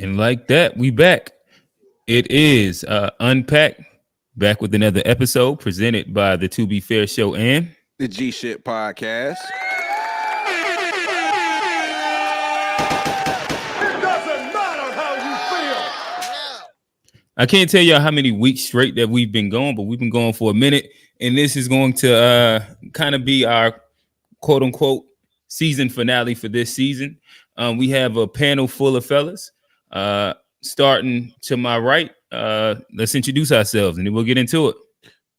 And like that, we back. It is Unpacked, back with another episode presented by the To Be Fair Show and the G Shit Podcast. I can't tell y'all how many weeks straight that we've been going, but we've been going for a minute. And this is going to kind of be our quote unquote season finale for this season. We have a panel full of fellas. Starting to my right, let's introduce ourselves and then we'll get into it.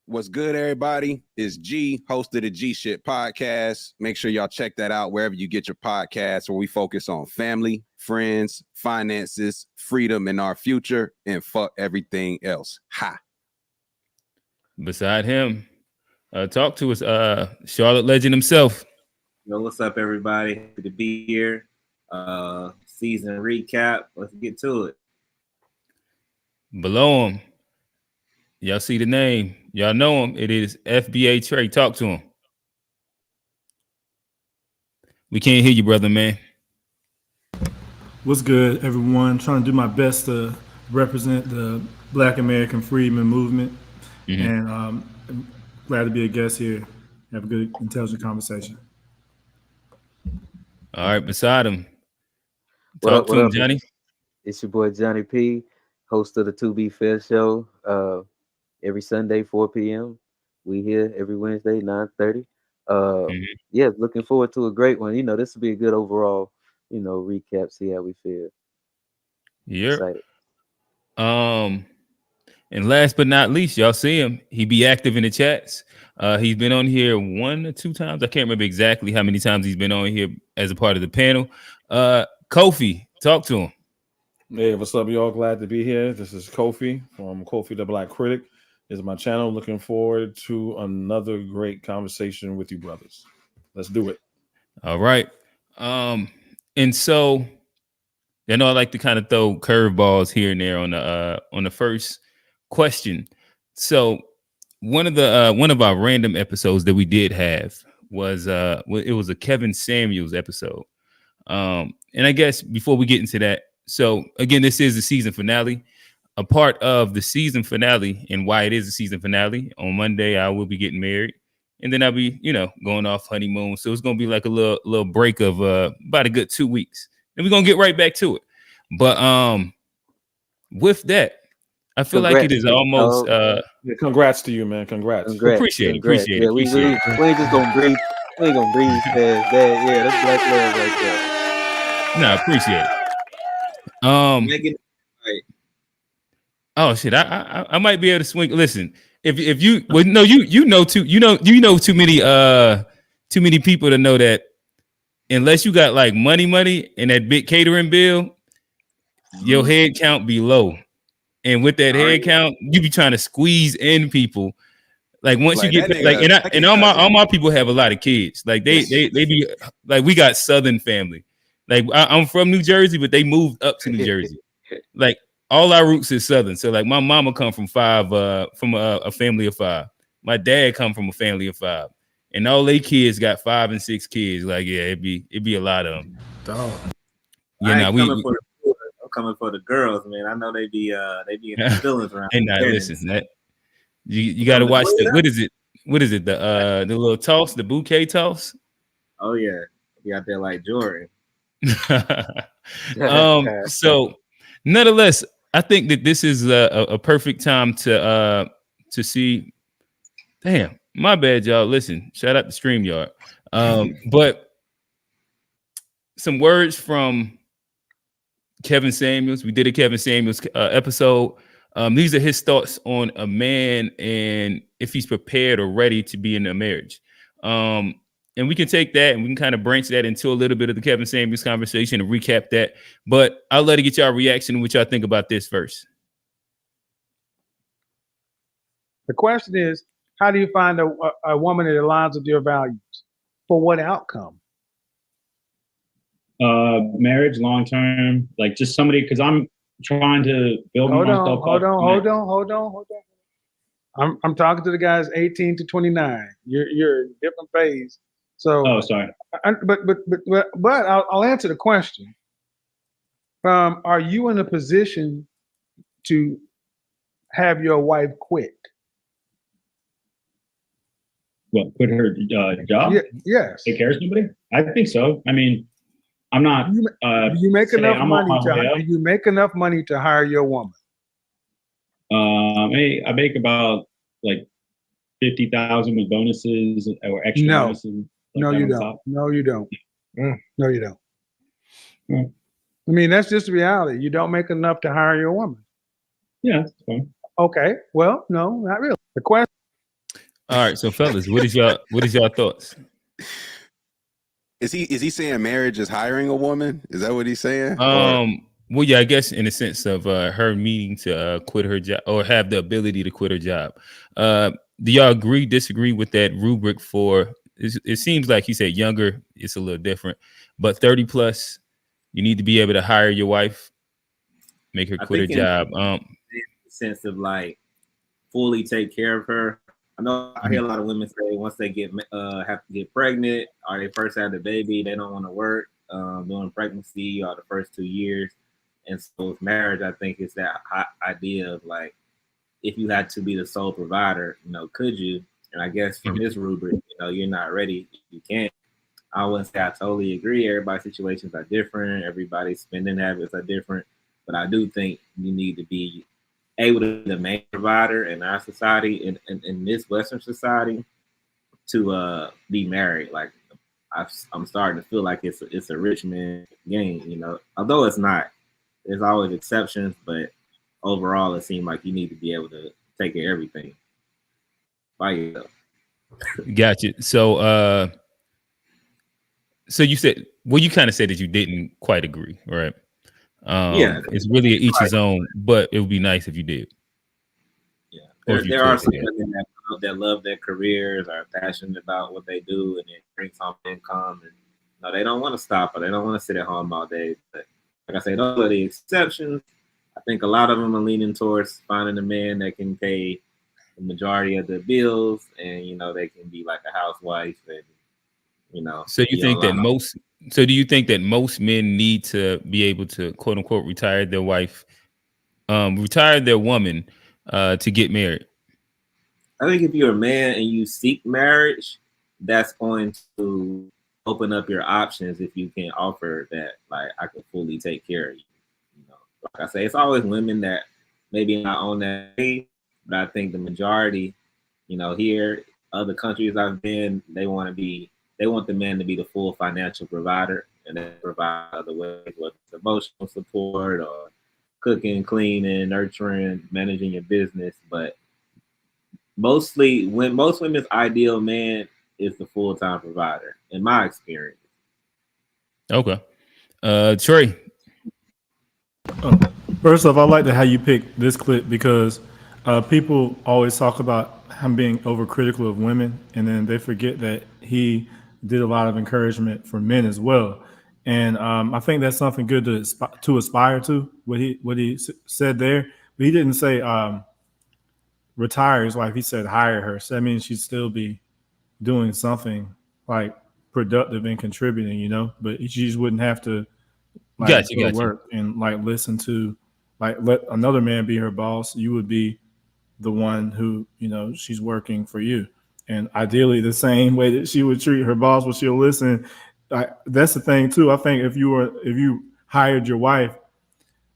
What's good, everybody? It's G, host of the G Shit Podcast. Make sure y'all check that out wherever you get your podcasts, where we focus on family, friends, finances, freedom, and our future, and fuck everything else. Ha. Beside him, talk to us, Charlotte legend himself. Yo, what's up, everybody? Happy to be here. Season recap. Let's get to it. Below him, y'all see the name. Y'all know him. It is FBA Trey. Talk to him. We can't hear you, brother, man. What's good, everyone? Trying to do my best to represent the Black American Freedmen movement. And I'm glad to be a guest here. Have a good, intelligent conversation. All right, beside him. Talk to him, Johnny. It's your boy, Johnny P., host of the To Be Fair Show. Every Sunday, 4 p.m. We here every Wednesday, 9:30. Yeah, looking forward to a great one. You know, this will be a good overall, recap, see how we feel. Yeah. And last but not least, y'all see him. He be active in the chats. He's been on here 1 or 2 times. I can't remember exactly how many times he's been on here as a part of the panel. Kofi, talk to him. Hey, what's up, y'all? Glad to be here. This is Kofi from Kofi the Black Critic. This is my channel. Looking forward to another great conversation with you brothers. Let's do it. All right. And so, I know I like to kind of throw curveballs here and there on the first question. So one of our random episodes that we did have was it was a Kevin Samuels episode. And I guess before we get into that, so again, this is the season finale. A part of the season finale and why it is a season finale. On Monday, I will be getting married, and then I'll be, going off honeymoon. So it's gonna be like a little break of about a good 2 weeks, and we're gonna get right back to it. But with that, I feel like it is almost. Congrats to you, man. Congrats. Appreciate it. Yeah, we ain't just gonna breathe. We ain't gonna breathe past that. Yeah, that's black love right there. No, appreciate it. Make it right. Oh shit! I might be able to swing. Listen, if you you know too many people to know that unless you got like money and that big catering bill, your head count be low, and with that head count, you be trying to squeeze in people. Like once you get and all my people have a lot of kids. Like they be like, we got Southern family. Like I'm from New Jersey, but they moved up to New Jersey. Like. All our roots is Southern. So like my mama come from a family of 5. My dad come from a family of 5. And all they kids got 5 and 6 kids. Like, yeah, it'd be a lot of them. Dog. I'm coming for the girls, man. I know they be in the feelings around. And listen, that you gotta watch what is it? The little toss, the bouquet toss? Oh yeah. Be out there like Jordan. So nonetheless, I think that this is a perfect time to see. Damn, my bad, y'all. Listen, shout out to StreamYard. But some words from Kevin Samuels. We did a Kevin Samuels episode. These are his thoughts on a man and if he's prepared or ready to be in a marriage. And we can take that and we can kind of branch that into a little bit of the Kevin Samuels conversation and recap that. But I'll let it get y'all reaction and what y'all think about this first. The question is, how do you find a woman that aligns with your values? For what outcome? Marriage, long term, like just somebody, because I'm trying to build myself up. Hold on. I'm talking to the guys 18 to 29. You're in a different phase. So oh, sorry. But I'll answer the question. Are you in a position to have your wife quit? What, quit her job? Yes. Take care of somebody? I think so. I mean, I'm not. Do you make enough money Do you make enough money to hire your woman? I make about like 50,000 with bonuses or extra bonuses. No, you don't. No, you don't. No, you don't. I mean, that's just the reality. You don't make enough to hire your woman. Yeah, that's fine. Okay. Well, no, not really. The question. All right, so fellas, what is y'all thoughts? Is he saying marriage is hiring a woman? Is that what he's saying? Well, yeah, I guess in the sense of her needing to quit her job or have the ability to quit her job. Do y'all agree, disagree with that rubric for? It seems like he said younger, it's a little different, but 30 plus, you need to be able to hire your wife, make her quit her job. In the sense of like fully take care of her. I know I hear a lot of women say once they have to get pregnant or they first have the baby, they don't want to work during pregnancy or the first 2 years. And so with marriage, I think it's that idea of like, if you had to be the sole provider, could you? And I guess from this rubric, you're not ready. You can't. I wouldn't say I totally agree. Everybody's situations are different. Everybody's spending habits are different. But I do think you need to be able to be the main provider in our society, in this Western society, to be married. Like I'm starting to feel like it's a rich man game, although it's not. There's always exceptions, but overall, it seems like you need to be able to take care of everything by yourself. Gotcha. So, so you said, well, you kind of said that you didn't quite agree, right? Yeah, it's really each his own, but it would be nice if you did. Yeah, there are some women that love their careers, are passionate about what they do, and it brings home income. And they don't want to stop, or they don't want to sit at home all day. But like I say, those are the exceptions. I think a lot of them are leaning towards finding a man that can pay the majority of the bills, and they can be like a housewife, and So you think that most? So do you think that most men need to be able to quote unquote retire their wife, retire their woman, to get married? I think if you're a man and you seek marriage, that's going to open up your options if you can offer that, like, I can fully take care of you. Like I say, it's always women that maybe not on that page, but I think the majority, here, other countries I've been, they want the man to be the full financial provider, and then provide other ways, whether it's emotional support or cooking, cleaning, nurturing, managing your business. But mostly, when most women's ideal man is the full-time provider, in my experience. Okay. Trey. First off, I like how you picked this clip because people always talk about him being overcritical of women, and then they forget that he did a lot of encouragement for men as well. And I think that's something good to aspire to. What he said there, but he didn't say retire his wife. He said hire her. So that means she'd still be doing something like productive and contributing, but she just wouldn't have to go to work and listen to let another man be her boss. You would be the one who, she's working for you. And ideally the same way that she would treat her boss, but she'll listen. That's the thing too. I think if you hired your wife,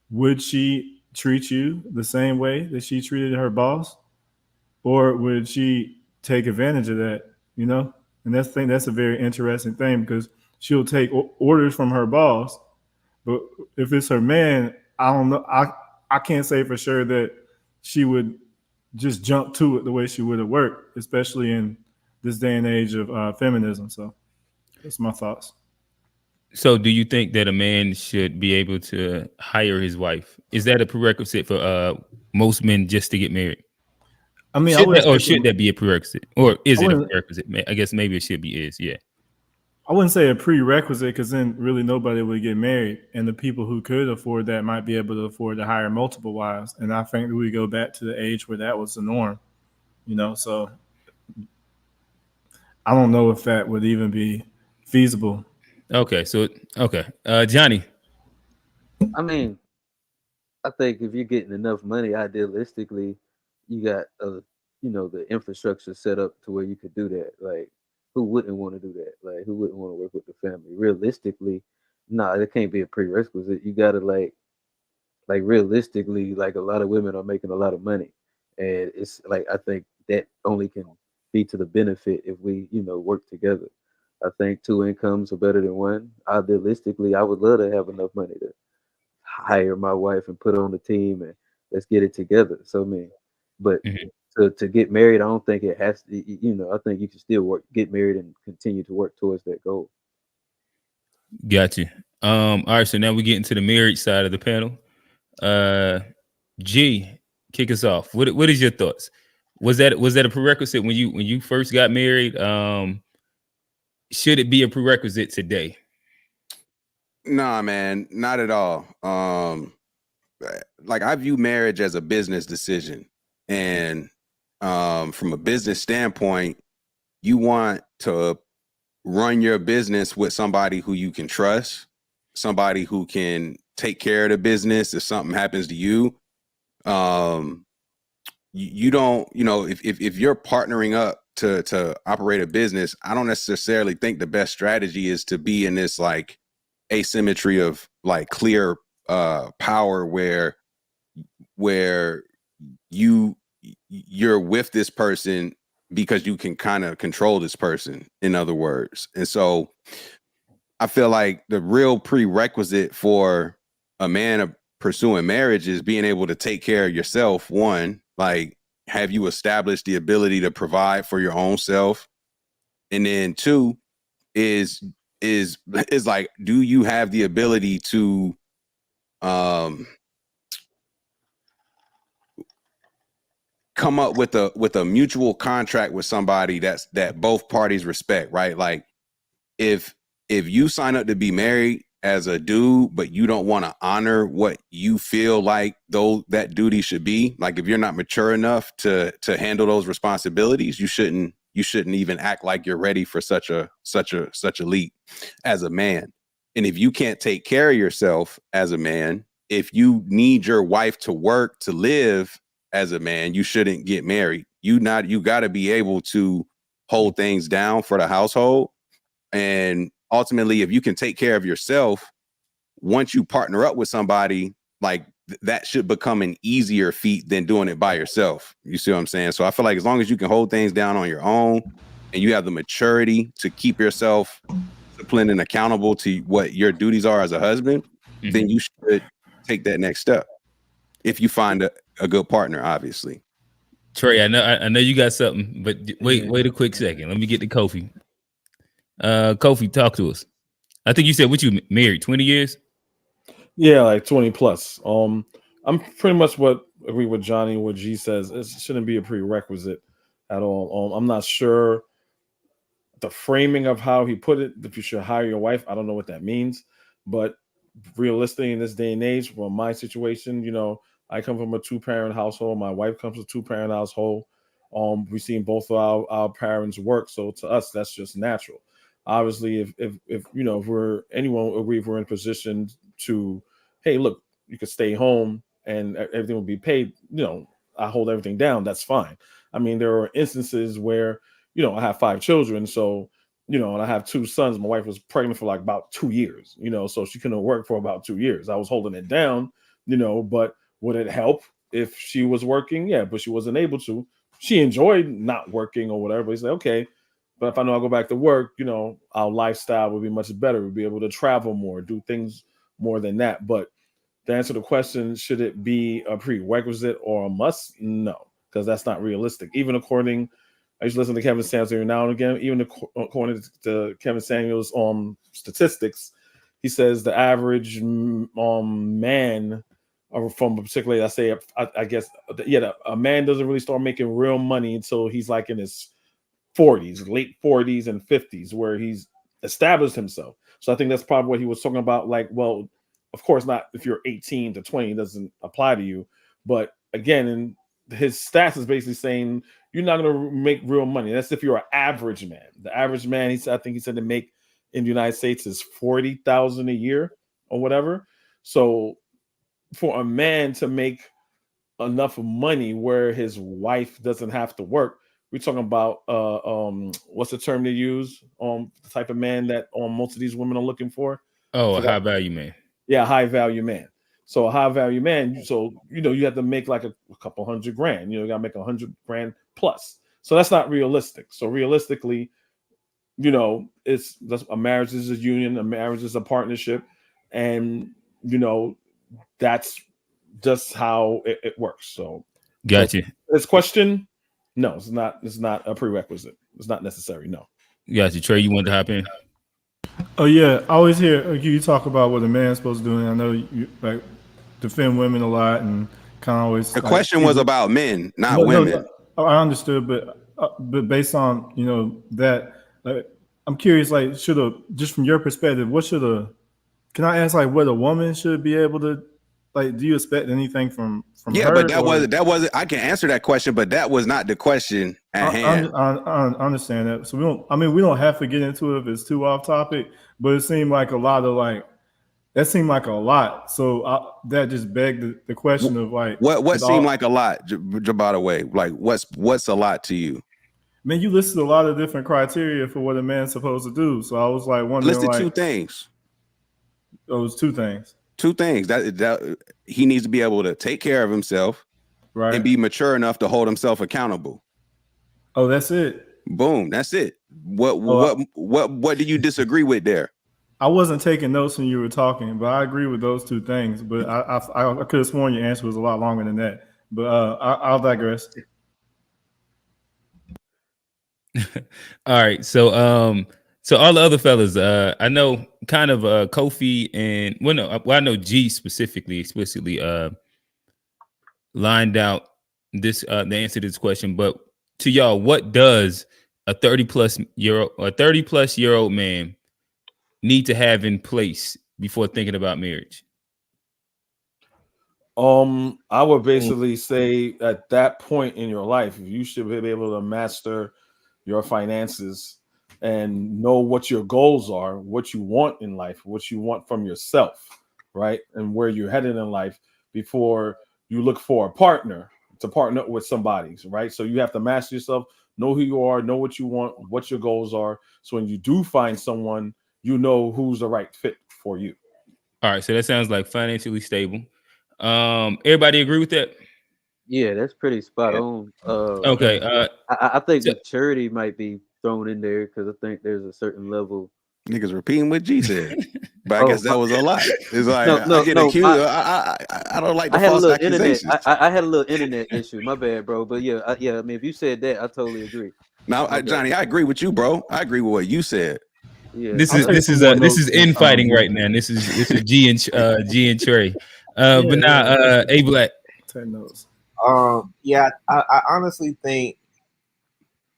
would she treat you the same way that she treated her boss? Or would she take advantage of that, And that's a very interesting thing because she'll take orders from her boss. But if it's her man, I don't know. I can't say for sure that she would just jump to it the way she would at work, especially in this day and age of feminism. So that's my thoughts. So do you think that a man should be able to hire his wife? Is that a prerequisite for most men just to get married? I mean, should that be a prerequisite? Or is it a prerequisite? I guess maybe it should be yeah. I wouldn't say a prerequisite because then really nobody would get married. And the people who could afford that might be able to afford to hire multiple wives. And I think we go back to the age where that was the norm, so I don't know if that would even be feasible. Okay. So, Johnny. I mean, I think if you're getting enough money, idealistically, you got the infrastructure set up to where you could do that. Like, who wouldn't want to do that? Like, who wouldn't want to work with the family? Realistically, nah, it can't be a prerequisite. You gotta like realistically, like a lot of women are making a lot of money, and it's like I think that only can be to the benefit if we work together. I think two incomes are better than one. Idealistically, I would love to have enough money to hire my wife and put her on the team and let's get it together. So I mean, but to get married, I don't think it has to. I think you can still get married and continue to work towards that goal. Got you. All right, so now we get into the marriage side of the panel. G, kick us off. What is your thoughts? Was that a prerequisite when you first got married? Should it be a prerequisite today? Nah, man, not at all. Like I view marriage as a business decision, and from a business standpoint, you want to run your business with somebody who you can trust, somebody who can take care of the business if something happens to you. You don't, if you're partnering up to operate a business, I don't necessarily think the best strategy is to be in this like asymmetry of like clear power where you're with this person because you can kind of control this person, in other words. And so I feel like the real prerequisite for a man pursuing marriage is being able to take care of yourself. One, like, have you established the ability to provide for your own self? And then two is like, do you have the ability to come up with a mutual contract with somebody that both parties respect, right? Like if you sign up to be married as a dude, but you don't want to honor what you feel like though that duty should be, like if you're not mature enough to handle those responsibilities, you shouldn't even act like you're ready for such a leap as a man. And if you can't take care of yourself as a man, if you need your wife to work to live as a man, you shouldn't get married. You got to be able to hold things down for the household. And ultimately, if you can take care of yourself, once you partner up with somebody, like that should become an easier feat than doing it by yourself. You see what I'm saying? So I feel like as long as you can hold things down on your own and you have the maturity to keep yourself disciplined and accountable to what your duties are as a husband, then you should take that next step. If you find a good partner, obviously. Trey, I know you got something, but wait a quick second. Let me get to Kofi. Kofi, talk to us. I think you said what you married 20 years? Yeah, like 20 plus. I'm pretty much agree with Johnny, what G says. It shouldn't be a prerequisite at all. I'm not sure the framing of how he put it, if you should hire your wife. I don't know what that means, but realistically in this day and age, from my situation, I come from a 2-parent household. My wife comes from a 2-parent household. We've seen both of our parents work, so to us that's just natural. Obviously, if we're in a position to, hey, look, you could stay home and everything will be paid. I hold everything down. That's fine. I mean, there are instances where I have 5 children, so and I have 2 sons. My wife was pregnant for like about 2 years, so she couldn't work for about 2 years. I was holding it down, but would it help if she was working? Yeah, but she wasn't able to. She enjoyed not working or whatever. He said, okay, but if I know I go back to work, our lifestyle would be much better. We'd be able to travel more, do things more than that. But to answer the question, should it be a prerequisite or a must? No, because that's not realistic. Even according, I used to listen to Kevin Samuels every now and again, even according to Kevin Samuels' statistics, he says the average man, or from particularly, I guess, a man doesn't really start making real money until he's like in his 40s, late 40s and 50s, where he's established himself. So I think that's probably what he was talking about. Like, well, of course not if you're 18 to 20, it doesn't apply to you. But again, in his stats is basically saying you're not going to make real money. That's if you're an average man. The average man, I think he said to make in the United States is $40,000 a year or whatever. So for a man to make enough money where his wife doesn't have to work, we're talking about what's the term they use? The type of man that most of these women are looking for. Oh, a high value man. Yeah, high value man. So a high value man, so you have to make like a couple $100,000. You gotta make $100,000 plus. So that's not realistic. So realistically, that's a marriage is a union, a marriage is a partnership, and that's just how it works. So gotcha. This question, no, it's not. It's not a prerequisite. It's not necessary. No. Gotcha. Trey, you want to hop in? Oh yeah, I always hear you talk about what a man's supposed to do, and I know you like defend women a lot, and kind of always. The question was about men, not women. No, I understood, but based on that, like, I'm curious, like, just from your perspective, can I ask like what a woman should be able to, like, do you expect anything from yeah, her? But that wasn't. I can answer that question, but that was not the question at hand. I understand that. So we don't have to get into it if it's too off topic, but it seemed like a lot. So that just begged the question of like what seemed like a lot, by the way. Like what's a lot to you? Man, you listed a lot of different criteria for what a man's supposed to do. So I was like wondering. Listed two things. Those two things. Two things that he needs to be able to take care of himself, right, and be mature enough to hold himself accountable. Oh, that's it. Boom, that's it. What do you disagree with there? I wasn't taking notes when you were talking, but I agree with those two things. But I could have sworn your answer was a lot longer than that. But I'll digress. All right, so all the other fellas, I know kind of Kofi and I know G explicitly lined out this the answer to this question. But to y'all, what does a 30+ year old man need to have in place before thinking about marriage? I would basically say at that point in your life, you should be able to master your finances and know what your goals are, what you want in life, what you want from yourself, right? And where you're headed in life before you look for a partner to partner with somebody, right? So you have to master yourself, know who you are, know what you want, what your goals are. So when you do find someone, you know who's the right fit for you. All right, so that sounds like financially stable. Everybody agree with that? Yeah, that's pretty spot on. Okay. I think maturity might be thrown in there because I think there's a certain level. Niggas repeating what G said, but I guess that was a lot. It's like I get accused. I don't like the false accusations. I had a little internet issue. My bad, bro. But yeah. I mean, if you said that, I totally agree. Now, Johnny, I agree with you, bro. I agree with what you said. Yeah. This is infighting right now. This is G and Trey. But now, A Black. 10 notes. Yeah, I honestly think,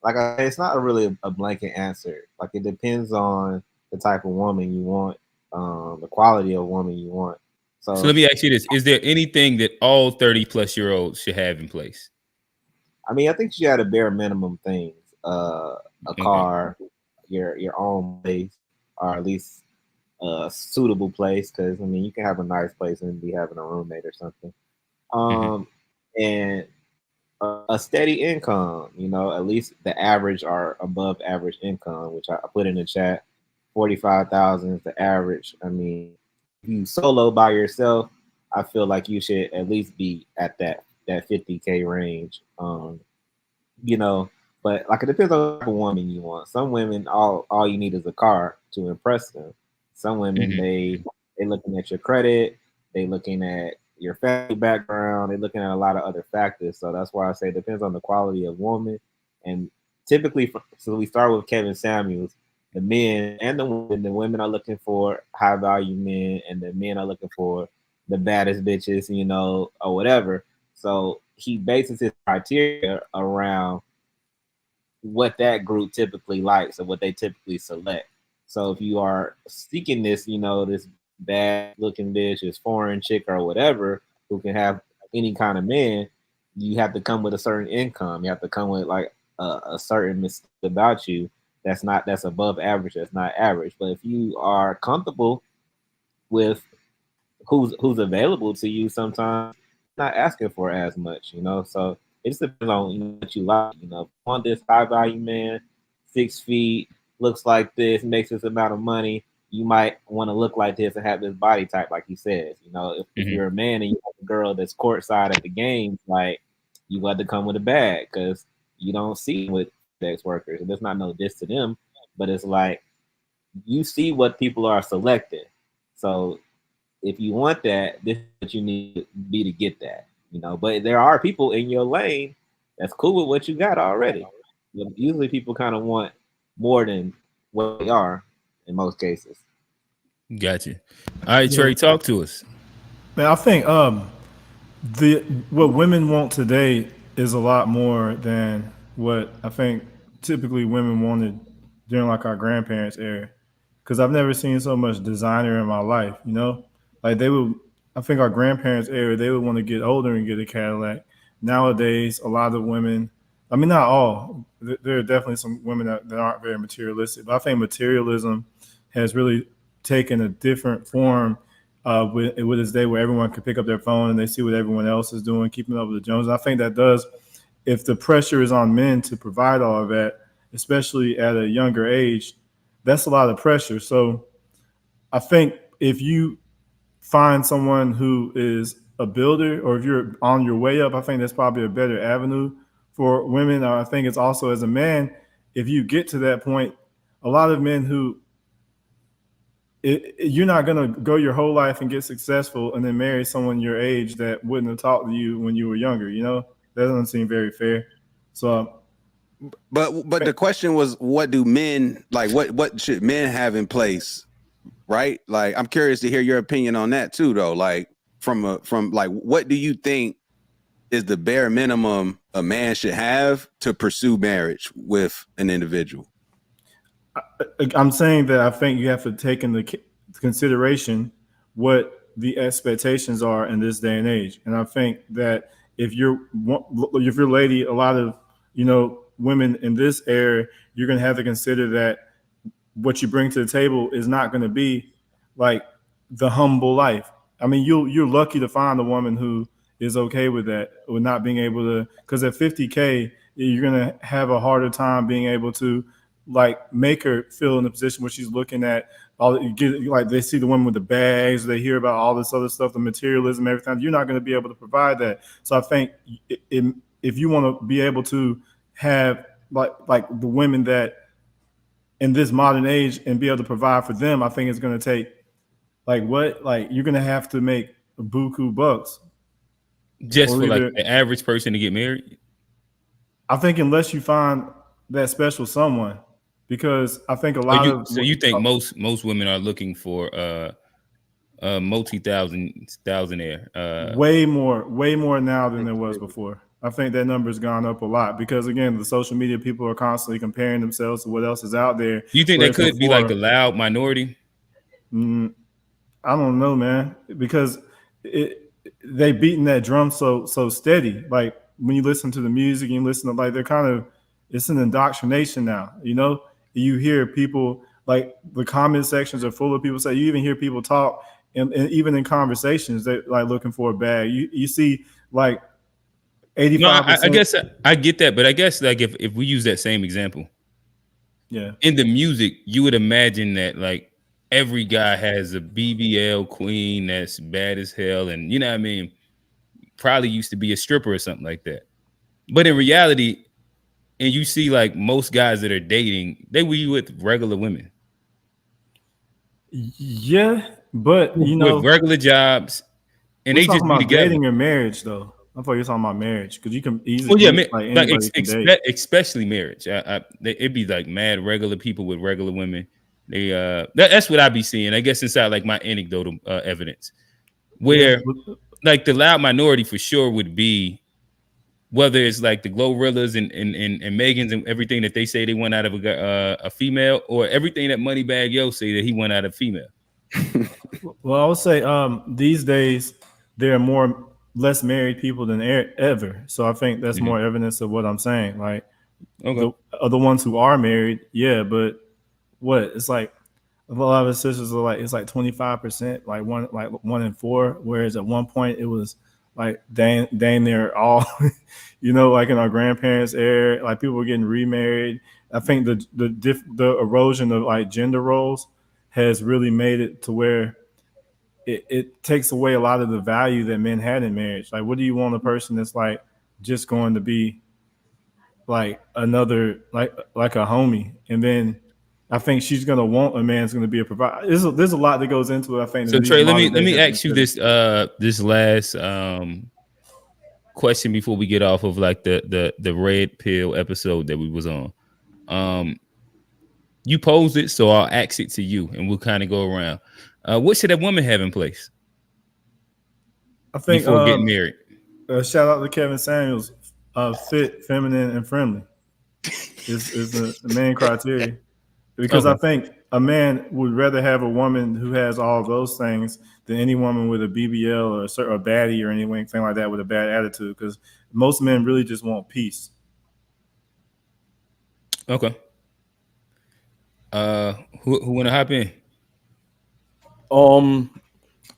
like I said, it's not really a blanket answer. Like it depends on the type of woman you want, the quality of woman you want. So let me ask you this: is there anything that all 30+ year olds should have in place? I mean, I think you had a bare minimum things: a car, your own place, or at least a suitable place. Because I mean, you can have a nice place and be having a roommate or something. And a steady income, at least the average or above average income, which I put in the chat. 45,000 is the average. I mean, if you solo by yourself, I feel like you should at least be at that 50K range. But like it depends on what type of woman you want. Some women, all you need is a car to impress them. Some women, they looking at your credit, they looking at your family background, they're looking at a lot of other factors. So that's why I say it depends on the quality of woman. And typically, so we start with Kevin Samuels, the men and the women are looking for high value men, and the men are looking for the baddest bitches, or whatever. So he bases his criteria around what that group typically likes and what they typically select. So if you are seeking this, this bad looking bitch, this foreign chick or whatever, who can have any kind of man, you have to come with a certain income. You have to come with like a certain mystique about you that's above average, that's not average. But if you are comfortable with who's available to you sometimes not asking for as much, so it just depends on what you like. If you want this high value man, 6 feet, looks like this, makes this amount of money, you might want to look like this and have this body type, like he says. If you're a man and you have a girl that's courtside at the games, like, you got to come with a bag, because you don't see with sex workers, and there's not no diss to them, but it's like you see what people are selecting. So if you want that, this is what you need to be to get that. But there are people in your lane that's cool with what you got already. Usually people kind of want more than what they are in most cases. Gotcha. All right, Trey, talk to us. Man, I think what women want today is a lot more than what I think typically women wanted during like our grandparents' era. Because I've never seen so much designer in my life, Like I think our grandparents' era, they would want to get older and get a Cadillac. Nowadays, a lot of women, I mean, not all, there are definitely some women that aren't very materialistic, but I think materialism has really taken a different form with this day where everyone can pick up their phone and they see what everyone else is doing, keeping up with the Joneses. I think that does, if the pressure is on men to provide all of that, especially at a younger age, that's a lot of pressure. So I think if you find someone who is a builder, or if you're on your way up, I think that's probably a better avenue for women. I think it's also, as a man, if you get to that point, a lot of men who you're not going to go your whole life and get successful and then marry someone your age that wouldn't have talked to you when you were younger. That doesn't seem very fair. So, but the question was, what do men like? What should men have in place, right? Like, I'm curious to hear your opinion on that too, though. Like, from like, what do you think is the bare minimum a man should have to pursue marriage with an individual? I'm saying that I think you have to take into consideration what the expectations are in this day and age. And I think that if you're lady, a lot of, women in this era, you're going to have to consider that what you bring to the table is not going to be like the humble life. I mean, you're lucky to find a woman who is okay with that, with not being able to, because at 50K, you're going to have a harder time being able to like make her feel in a position where she's looking at like they see the woman with the bags, they hear about all this other stuff, the materialism, everything. You're not going to be able to provide that. So I think if you want to be able to have like the women that in this modern age and be able to provide for them, I think it's going to take you're going to have to make buku bucks just for like the average person to get married. I think unless you find that special someone, because I think so you think most women are looking for multi-thousandaire, way more now than there was before. I think that number has gone up a lot because, again, the social media people are constantly comparing themselves to what else is out there. You think that could be like the loud minority? I don't know, man, because they beating that drum so steady. Like when you listen to the music and you listen to like they're kind of, it's an indoctrination now. You hear people like the comment sections are full of people say, you even hear people talk and even in conversations they like looking for a bag. You see like 85%. No, I guess I get that, but I guess like if we use that same example, yeah, in the music, you would imagine that like every guy has a BBL queen that's bad as hell, and you know what I mean, probably used to be a stripper or something like that. But in reality, and you see like most guys that are dating, they be with regular women. Yeah, but with regular jobs, and they just be together. Dating or marriage, though. I thought you were talking about marriage because you can easily. Especially marriage. It'd be like mad regular people with regular women. They that's what I be seeing. I guess inside like my anecdotal evidence, where like the loud minority for sure would be, whether it's like the Glorillas and Megans and everything that they say they want out of a female, or everything that Moneybagg Yo say that he want out of female. Well, I would say these days there are less married people than ever. So I think that's more evidence of what I'm saying. Like the ones who are married, yeah, but it's like a lot of his sisters are like, it's like 25%, like one in four. Whereas at one point it was like dang near all, like in our grandparents' era, like people were getting remarried. I think the erosion of like gender roles has really made it to where it takes away a lot of the value that men had in marriage. Like, what do you want a person that's like just going to be like another like a homie, and then I think she's gonna want a man's gonna be a provider. There's a lot that goes into it. I think. So Trey, let me ask you this this last question before we get off of like the red pill episode that we was on. You posed it, so I'll ask it to you, and we'll kind of go around. What should a woman have in place? I think before getting married. Shout out to Kevin Samuels. Fit, feminine, and friendly is the main criteria. Because I think a man would rather have a woman who has all those things than any woman with a BBL or a baddie or anything like that with a bad attitude. Because most men really just want peace. Okay. Who wanna hop in?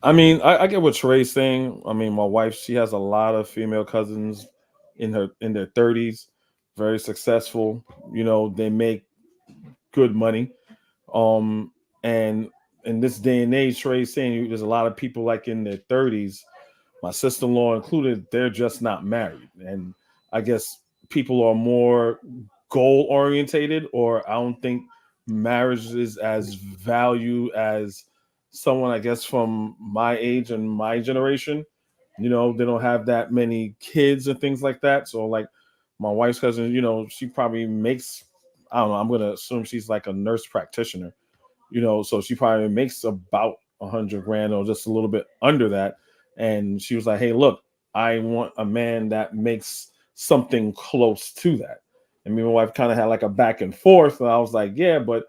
I mean, I get what Trey's saying. I mean, my wife, she has a lot of female cousins in their 30s, very successful. They make good money. And in this day and age, Trey's saying there's a lot of people like in their 30s, my sister-in-law included, they're just not married. And I guess people are more goal orientated, or I don't think marriage is as value as someone, I guess, from my age and my generation. They don't have that many kids and things like that. So like my wife's cousin, she probably makes, I don't know, I'm going to assume she's like a nurse practitioner, so she probably makes about $100,000 or just a little bit under that. And she was like, hey, look, I want a man that makes something close to that. And me and my wife kind of had like a back and forth. And I was like, yeah, but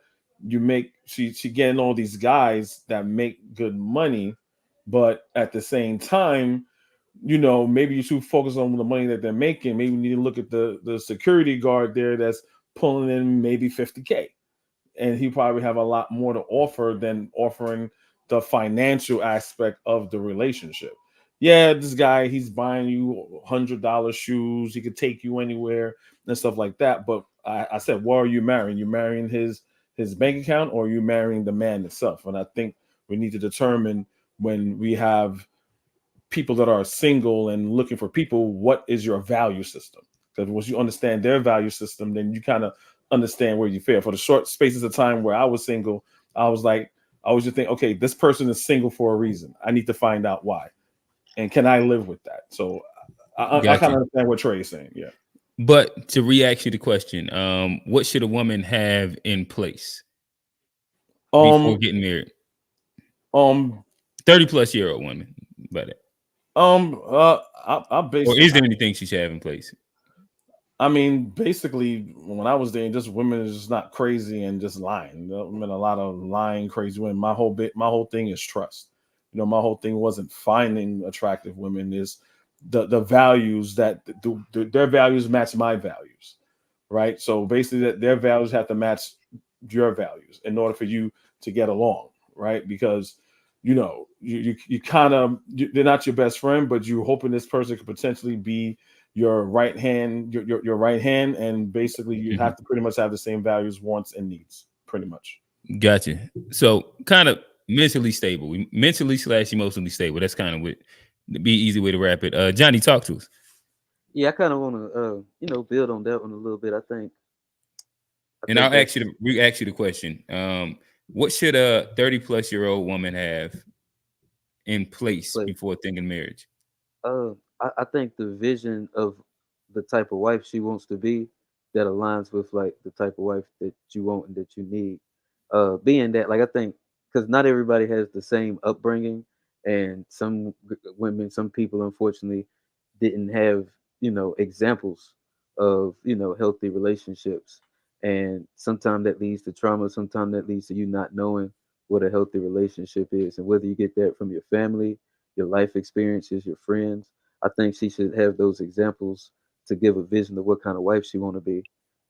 she getting all these guys that make good money, but at the same time, maybe you should focus on the money that they're making. Maybe you need to look at the security guard there that's pulling in maybe $50,000. And he probably have a lot more to offer than offering the financial aspect of the relationship. Yeah, this guy, he's buying you $100 shoes. He could take you anywhere and stuff like that. But I said, what are you marrying? You marrying his bank account, or are you marrying the man itself? And I think we need to determine, when we have people that are single and looking for people, what is your value system? Because once you understand their value system, then you kind of understand where you fail. For the short spaces of time where I was single, I was just think, okay, this person is single for a reason. I need to find out why. And can I live with that? So I kind of understand what Trey is saying. Yeah. But to react to the question, what should a woman have in place before getting married? 30-plus-year-old woman, but I basically, or is there anything she should have in place? I mean, basically, when I was dating, just women is just not crazy and just lying. I mean, a lot of lying, crazy women. My whole thing is trust. My whole thing wasn't finding attractive women. Is the values that their values match my values, right? So basically, that their values have to match your values in order for you to get along, right? Because you kind of, they're not your best friend, but you're hoping this person could potentially be your right hand, your right hand, and basically you have to pretty much have the same values, wants, and needs, pretty much. Gotcha. So kind of mentally stable, mentally/emotionally stable. That's kind of what be easy way to wrap it. Johnny, talk to us. Yeah, I kind of want to build on that one a little bit. I think I'll ask you the question. What should a 30-plus-year-old woman have in place before thinking marriage? I think the vision of the type of wife she wants to be, that aligns with like the type of wife that you want and that you need. Being that, like, I think, because not everybody has the same upbringing, and some women, some people, unfortunately, didn't have examples of healthy relationships, and sometimes that leads to trauma. Sometimes that leads to you not knowing what a healthy relationship is, and whether you get that from your family, your life experiences, your friends. I think she should have those examples to give a vision of what kind of wife she want to be,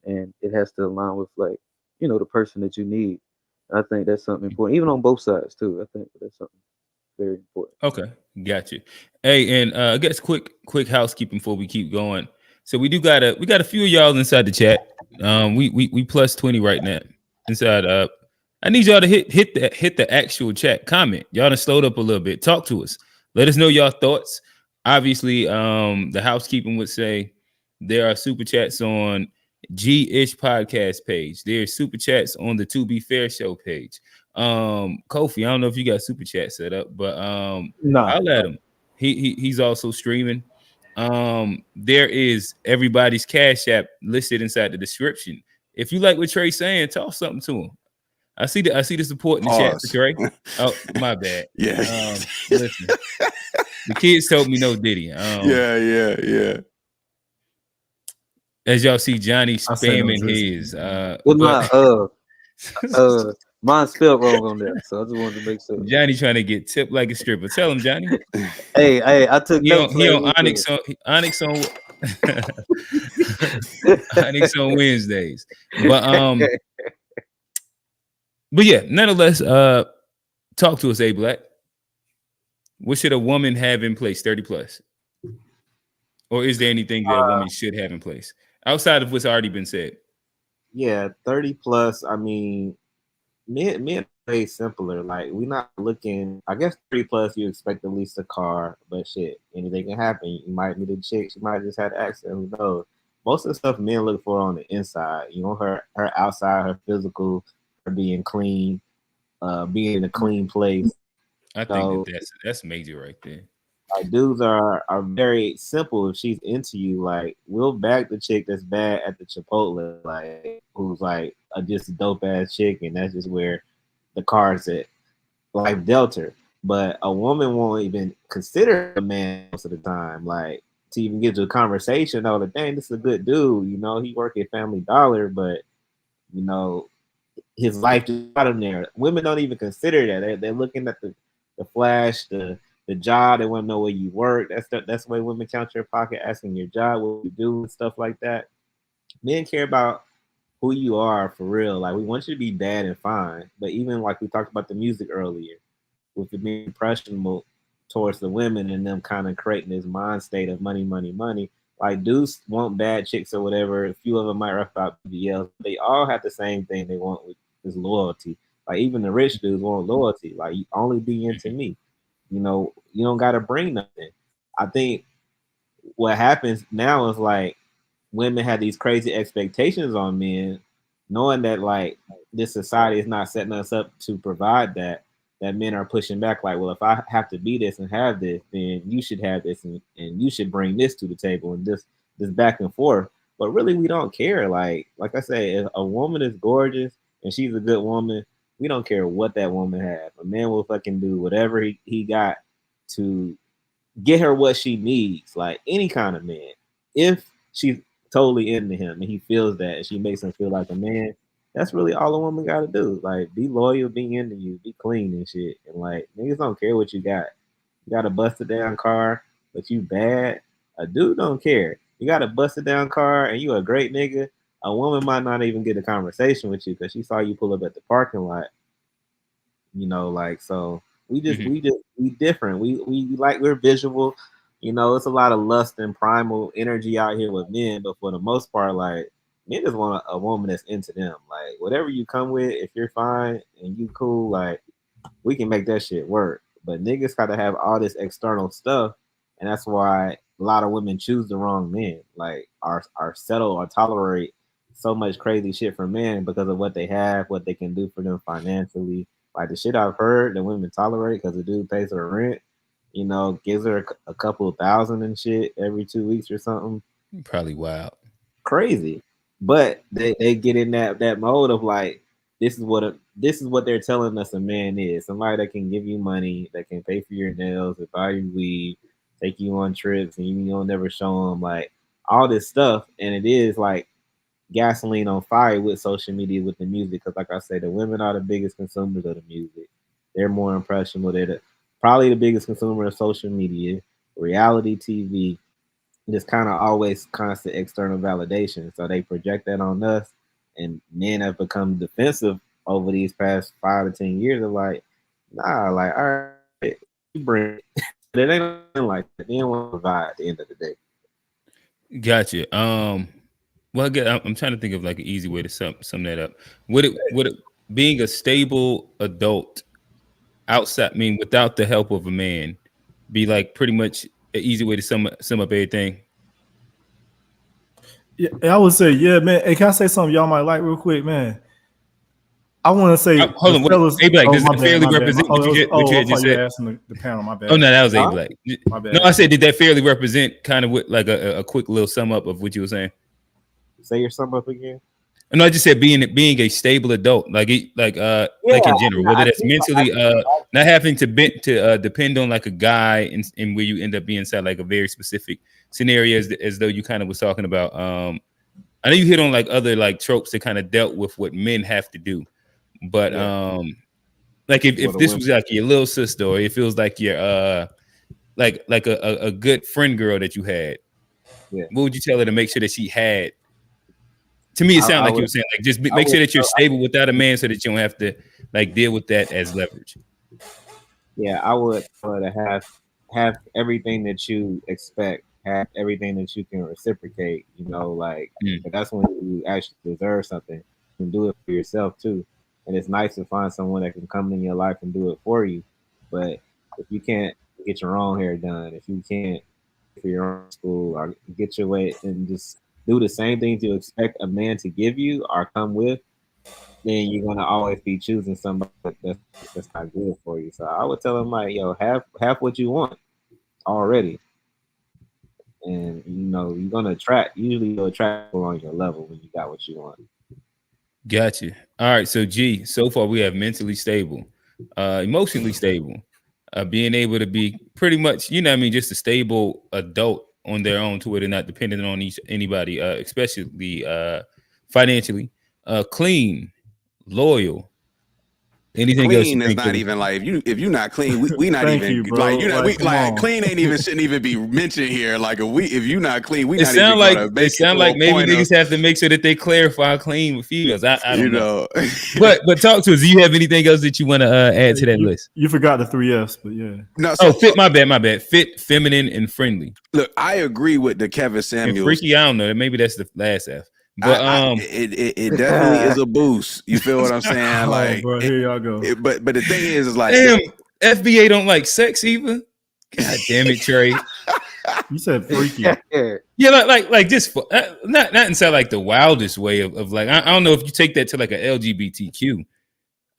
and it has to align with, like, the person that you need. I think that's something important, even on both sides too. I think that's something very important. Okay, got you. Hey, and I guess quick housekeeping before we keep going. So we got a few of y'all inside the chat. We plus 20 right now inside. I need y'all to hit the actual chat comment. Y'all done slowed up a little bit. Talk to us. Let us know y'all thoughts. Obviously, the housekeeping would say there are super chats on G-ish podcast page. There's super chats on the To Be Fair show page. Kofi, I don't know if you got super chat set up, but I'll let him. He's also streaming. There is everybody's Cash App listed inside the description. If you like what Trey's saying, talk something to him. I see the support in the chat for Trey. Oh, my bad. Yeah. Listen, the kids told me no Diddy. Yeah. As y'all see, Johnny spamming his. Mine spelled wrong on there, so I just wanted to make sure. Johnny trying to get tipped like a stripper. Tell him, Johnny. Hey, I took notes. He on Onyx on Onyx on Wednesdays. But yeah, nonetheless, talk to us, A Black. What should a woman have in place? 30 plus, or is there anything that a woman should have in place outside of what's already been said? Yeah, 30 plus. I mean, men way simpler. Like, we're not looking. I guess 30 plus, you expect at least a car, but shit, anything can happen. You might meet a chick. She might just had an accident. Who knows? Most of the stuff men look for on the inside. You know, her outside, her physical, her being clean, being in a clean place. I think that's major right there. Like, dudes are very simple. If she's into you, like, we'll back the chick that's bad at the Chipotle, like, who's like just a dope ass chick, and that's just where the cards at. Life dealt her. But a woman won't even consider a man most of the time, like, to even get to a conversation. Oh, dang, this is a good dude. You know, he work at Family Dollar, but you know, his life just got him there. Women don't even consider that. They're looking at the flash, the job. They want to know where you work. That's the way women count your pocket, asking your job, what you do, and stuff like that. Men care about who you are for real. Like, we want you to be bad and fine. But even like we talked about the music earlier, with it being impressionable towards the women and them kind of creating this mind state of money. Like, dudes want bad chicks or whatever. A few of them might rap about BBL. They all have the same thing they want, with is loyalty. Like, even the rich dudes want loyalty. Like, you only be into me. You know, you don't got to bring nothing. I think what happens now is, like, women have these crazy expectations on men, knowing that, like, this society is not setting us up to provide that men are pushing back. Like, well, if I have to be this and have this, then you should have this, and you should bring this to the table, and this back and forth. But really, we don't care. Like I say, if a woman is gorgeous and she's a good woman, we don't care what that woman has. A man will fucking do whatever he got to get her what she needs. Like, any kind of man, if she's totally into him and he feels that, and she makes him feel like a man, that's really all a woman got to do. Like, be loyal, be into you, be clean and shit. And, like, niggas don't care what you got. You got a busted down car, but you bad. A dude don't care. You got a busted down car and you a great nigga. A woman might not even get a conversation with you because she saw you pull up at the parking lot. You know, like, so we different. We're visual. You know, it's a lot of lust and primal energy out here with men, but for the most part, like, men just want a woman that's into them. Like, whatever you come with, if you're fine and you cool, like, we can make that shit work. But niggas gotta have all this external stuff, and that's why a lot of women choose the wrong men. Like, are settle or tolerate so much crazy shit from men because of what they have, what they can do for them financially. Like, the shit I've heard that women tolerate because the dude pays her rent, you know, gives her a couple of $1,000 and shit every 2 weeks or something. Probably wild. Crazy. But they get in that mode of, like, this is what they're telling us a man is. Somebody that can give you money, that can pay for your nails, that buy you weed, take you on trips, and you don't never show them, like, all this stuff. And it is like gasoline on fire with social media, with the music, because, like I say, the women are the biggest consumers of the music. They're more impressionable. They're probably the biggest consumer of social media, reality TV. Just kind of always constant external validation. So they project that on us, and men have become defensive over these past 5 to 10 years, are like, nah, like, all right, you bring it. It ain't nothing like that. They don't want to provide at the end of the day. Gotcha. Well, again, I'm trying to think of like an easy way to sum that up. Would it being a stable adult outside, I mean, without the help of a man, be like pretty much an easy way to sum up everything? Yeah, I would say, yeah, man. Hey, can I say something y'all might like real quick, man? I want to say, hold on, fellas, A-Black, does that fairly my bad. represent what you just said? Asking the panel, my bad. Oh no, that was A-Black. My bad. No, I said, did that fairly represent kind of what, like a quick little sum up of what you were saying? Say your sum up again. No, I just said being a stable adult, like in general, whether that's mentally, not having to depend on like a guy, and where you end up being inside like a very specific scenario, as though you kind of was talking about. I know you hit on like other like tropes that kind of dealt with what men have to do, but like if this was like your little sister, or it feels like your like a good friend girl that you had, what would you tell her to make sure that she had? To me, it sounded like you were saying, like, just make sure that you're stable without a man, so that you don't have to like deal with that as leverage. Yeah, I would have everything that you expect, have everything that you can reciprocate. You know, like that's when you actually deserve something. You can do it for yourself too, and it's nice to find someone that can come in your life and do it for you. But if you can't get your own hair done, if you can't for your own school, or get your way and just do the same things you expect a man to give you or come with, then you're gonna always be choosing somebody that's not good for you. So I would tell him, like, yo, have what you want already, and you know you're gonna attract. Usually, you'll attract people on your level when you got what you want. Gotcha. All right. So G, so far we have mentally stable, emotionally stable, being able to be pretty much, you know what I mean, just a stable adult on their own, to where they're not dependent on anybody, especially financially, clean, loyal. Anything clean else is not even like, if you're not clean, we not even like, you know, we like clean shouldn't even be mentioned here. Like if you're not clean, we not even gonna make it sound like maybe niggas have to make sure that they clarify clean with females. I don't know. but talk to us. Do you have anything else that you want to add to that list? You forgot the 3 F's, but yeah. No, fit. My bad. Fit, feminine, and friendly. Look, I agree with the Kevin Samuels. And freaky, I don't know. Maybe that's the last F. But it definitely is a boost. You feel what I'm saying? Like, bro, here y'all go. But the thing is like, damn, FBA don't like sex either. God damn it, Trey. You said freaky. Yeah, like just not inside like the wildest way of like, I don't know if you take that to like a LGBTQ.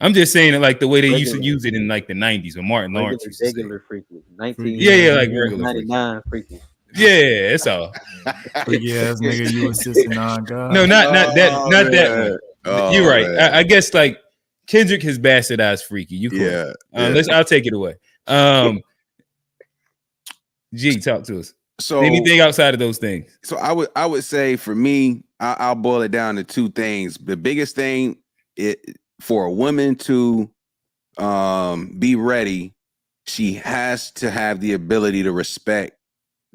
I'm just saying it like the way they used to use it in like the 90s when Martin Lawrence used to say. Regular freaky. 19. Yeah, like regular 99 freaky. Yeah, that's all. Freaky ass nigga, you a sister non-God. No, not that one. You're right. I guess like Kendrick has bastardized freaky. You cool. Yeah. I'll take it away. G, talk to us. So anything outside of those things? So I would say for me, I'll boil it down to two things. The biggest thing for a woman to be ready, she has to have the ability to respect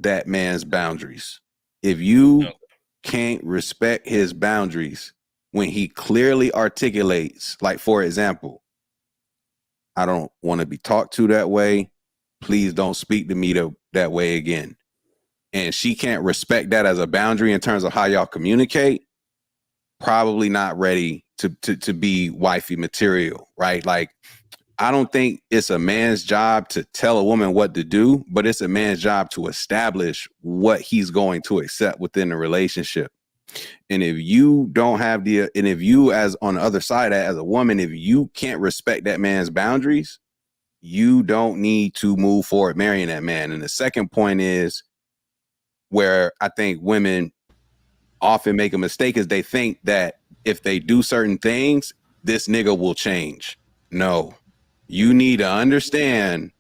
that man's boundaries. If you can't respect his boundaries when he clearly articulates, like, for example, I don't want to be talked to that way. Please don't speak to me that way again. And she can't respect that as a boundary in terms of how y'all communicate, probably not ready to be wifey material, right? Like, I don't think it's a man's job to tell a woman what to do, but it's a man's job to establish what he's going to accept within the relationship. And if you don't have and if you, as on the other side, as a woman, if you can't respect that man's boundaries, you don't need to move forward marrying that man. And the second point is where I think women often make a mistake, is they think that if they do certain things, this nigga will change. No. You need to understand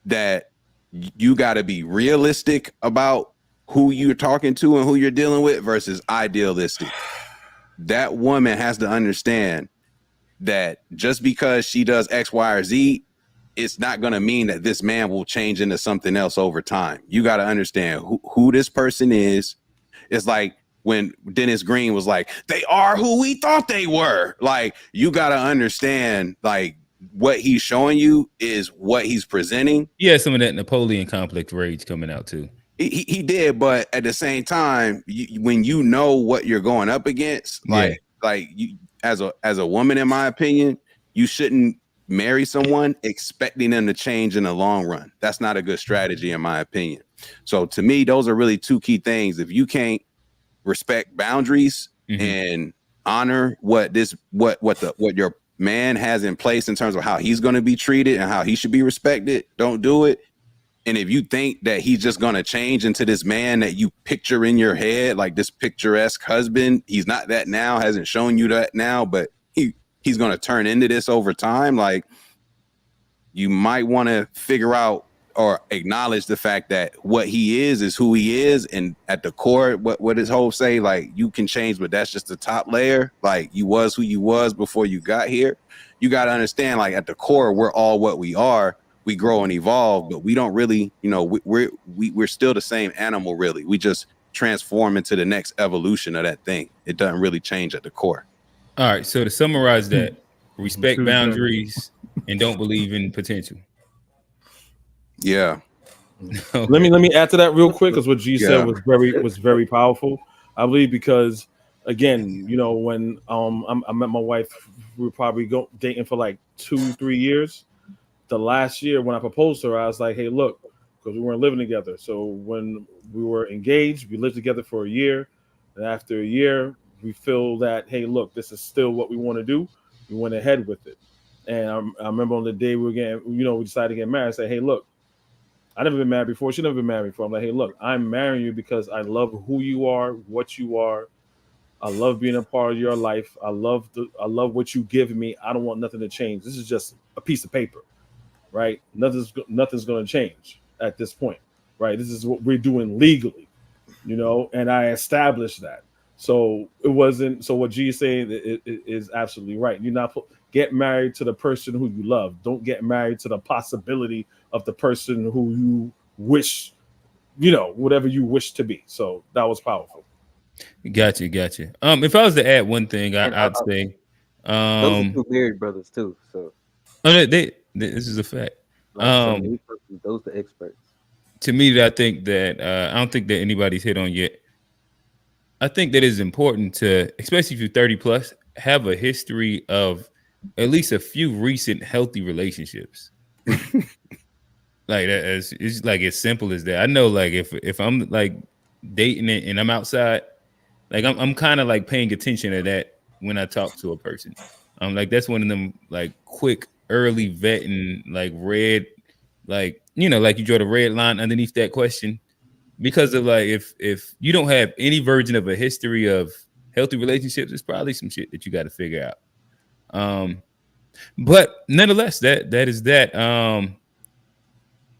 that you got to be realistic about who you're talking to and who you're dealing with versus idealistic. That woman has to understand that just because she does X, Y, or Z, it's not going to mean that this man will change into something else over time. You got to understand who this person is. It's like when Dennis Green was like, they are who we thought they were. Like, you got to understand, like, what he's showing you is what he's presenting. Yeah, some of that Napoleon complex rage coming out too. He did, but at the same time, when you know what you're going up against, like you, as a woman, in my opinion, you shouldn't marry someone expecting them to change in the long run. That's not a good strategy, in my opinion. So to me, those are really two key things. If you can't respect boundaries and honor what your man has in place in terms of how he's going to be treated and how he should be respected, don't do it. And if you think that he's just going to change into this man that you picture in your head, like this picturesque husband, he's not that now, hasn't shown you that now, but he's going to turn into this over time. Like, you might want to figure out or acknowledge the fact that what he is who he is. And at the core, what his whole say, like, you can change, but that's just the top layer. Like, you was who you was before you got here. You got to understand, like, at the core, we're all what we are. We grow and evolve, but we don't really, we're still the same animal, really. We just transform into the next evolution of that thing. It doesn't really change at the core. All right. So to summarize that, respect boundaries and don't believe in potential. Yeah. Okay. Let me add to that real quick, because what G said was very powerful. I believe because, again, when I met my wife, we were probably dating for like 2-3 years. The last year when I proposed to her, I was like, hey, look, because we weren't living together. So when we were engaged, we lived together for a year. And after a year, we feel that, hey, look, this is still what we want to do. We went ahead with it. And I remember on the day we decided to get married, I said, hey, look, I never been married before. She never been married before. I'm like, hey, look, I'm marrying you because I love who you are, what you are. I love being a part of your life. I love what you give me. I don't want nothing to change. This is just a piece of paper. Right, nothing's going to change at this point, right? This is what we're doing legally, and I established that. So it wasn't. So what G is saying is absolutely right. You're not get married to the person who you love. Don't get married to the possibility of the person who you wish, whatever you wish to be. So that was powerful. Gotcha. If I was to add one thing, I'd say, those are two married brothers too. So. This is a fact. Those are experts. To me, I think that I don't think that anybody's hit on yet. I think that it's important to, especially if you're 30 plus, have a history of at least a few recent healthy relationships. Like that, it's like as simple as that. I know, like if I'm like dating it and I'm outside, like I'm kind of like paying attention to that when I talk to a person. Like that's one of them like quick early vetting, like red, like like you draw the red line underneath that question, because of like if you don't have any version of a history of healthy relationships, it's probably some shit that you got to figure out. But nonetheless, that is that.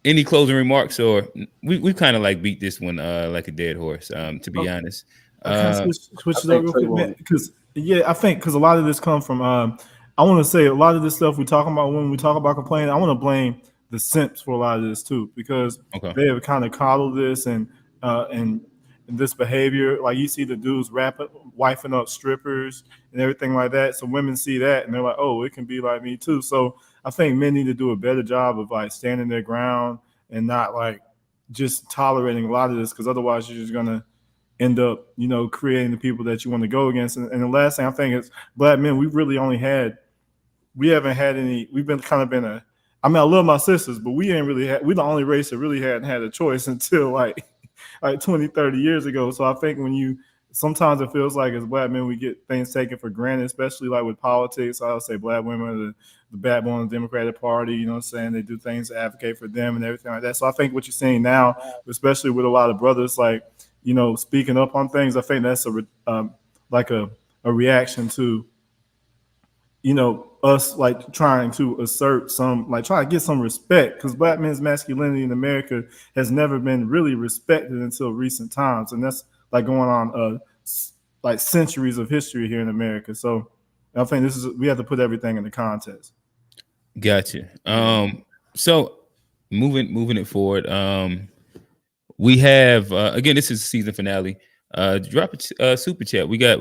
Any closing remarks, or we kind of like beat this one like a dead horse, to be honest. Switch it up real quick, because I think because a lot of this comes from I want to say a lot of this stuff we talk about when we talk about complaining, I want to blame the simps for a lot of this too, because they have kind of coddled this and this behavior. Like you see the dudes wifing up strippers and everything like that. So women see that and they're like, oh, it can be like me too. So I think men need to do a better job of like standing their ground and not like just tolerating a lot of this, because otherwise you're just gonna end up, creating the people that you want to go against. And the last thing I think is black men, we haven't had any, we've been kind of been I love my sisters, but we're the only race that really hadn't had a choice until like 20, 30 years ago. So I think sometimes it feels like as black men, we get things taken for granted, especially like with politics. I would say black women are the backbone of the Democratic Party, you know what I'm saying? They do things to advocate for them and everything like that. So I think what you're seeing now, especially with a lot of brothers, like, speaking up on things, I think that's a reaction to, us like trying to assert trying to get some respect, because black men's masculinity in America has never been really respected until recent times. And that's like going on like centuries of history here in America. So I think we have to put everything in the context. Gotcha. So moving it forward, we have again, this is the season finale. drop a super chat. We got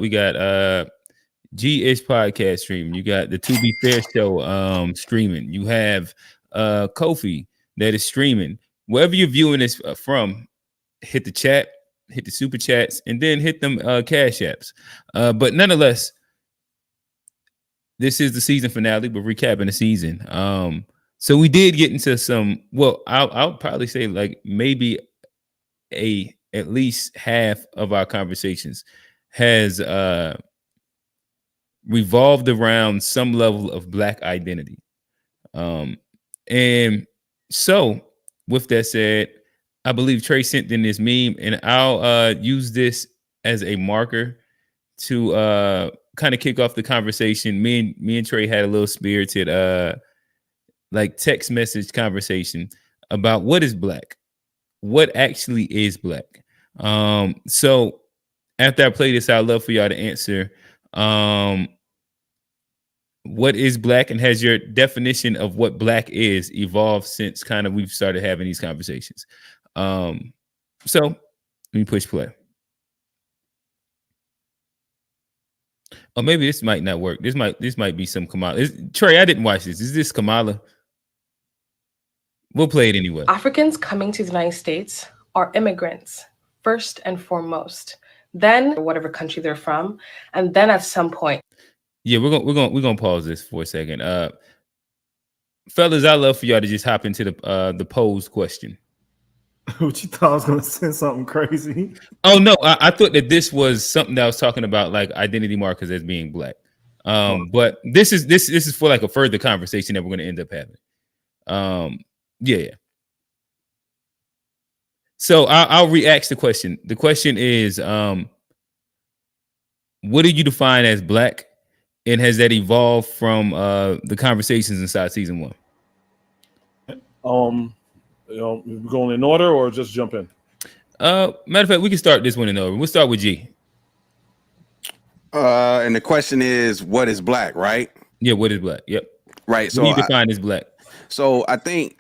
G-ish podcast streaming. You got the To Be Fair show streaming. You have Kofi that is streaming. Wherever you're viewing this from, hit the chat, hit the super chats, and then hit them cash apps. But nonetheless, this is the season finale. We're recapping the season. So we did get into some. Well, I'll probably say like maybe at least half of our conversations has revolved around some level of Black identity. And so with that said, I believe Trey sent in this meme, and I'll use this as a marker to kind of kick off the conversation. Me and Trey had a little spirited like text message conversation about what is Black, what actually is Black. So after I play this, I'd love for y'all to answer what is Black, and has your definition of what Black is evolved since kind of we've started having these conversations. So let me push play. Or maybe this might not work. This might be some Kamala. Trey, I didn't watch this. Is this Kamala? We'll play it anyway. Africans coming to the United States are immigrants, first and foremost. Then whatever country they're from, and then at some point. Yeah, we're gonna pause this for a second. Fellas, I'd love for y'all to just hop into the posed question. What you thought I was gonna send something crazy? Oh no, I thought that this was something that I was talking about, like identity markers as being Black. But this is for like a further conversation that we're gonna end up having. Yeah. So I'll re-ask the question. The question is, what do you define as Black, and has that evolved from the conversations inside season 1? Going in order or just jump in? Matter of fact, we can start this one in order. We'll start with G. And the question is, what is Black, right? Yeah, what is Black? Yep. Right. So what do you define as Black? So I think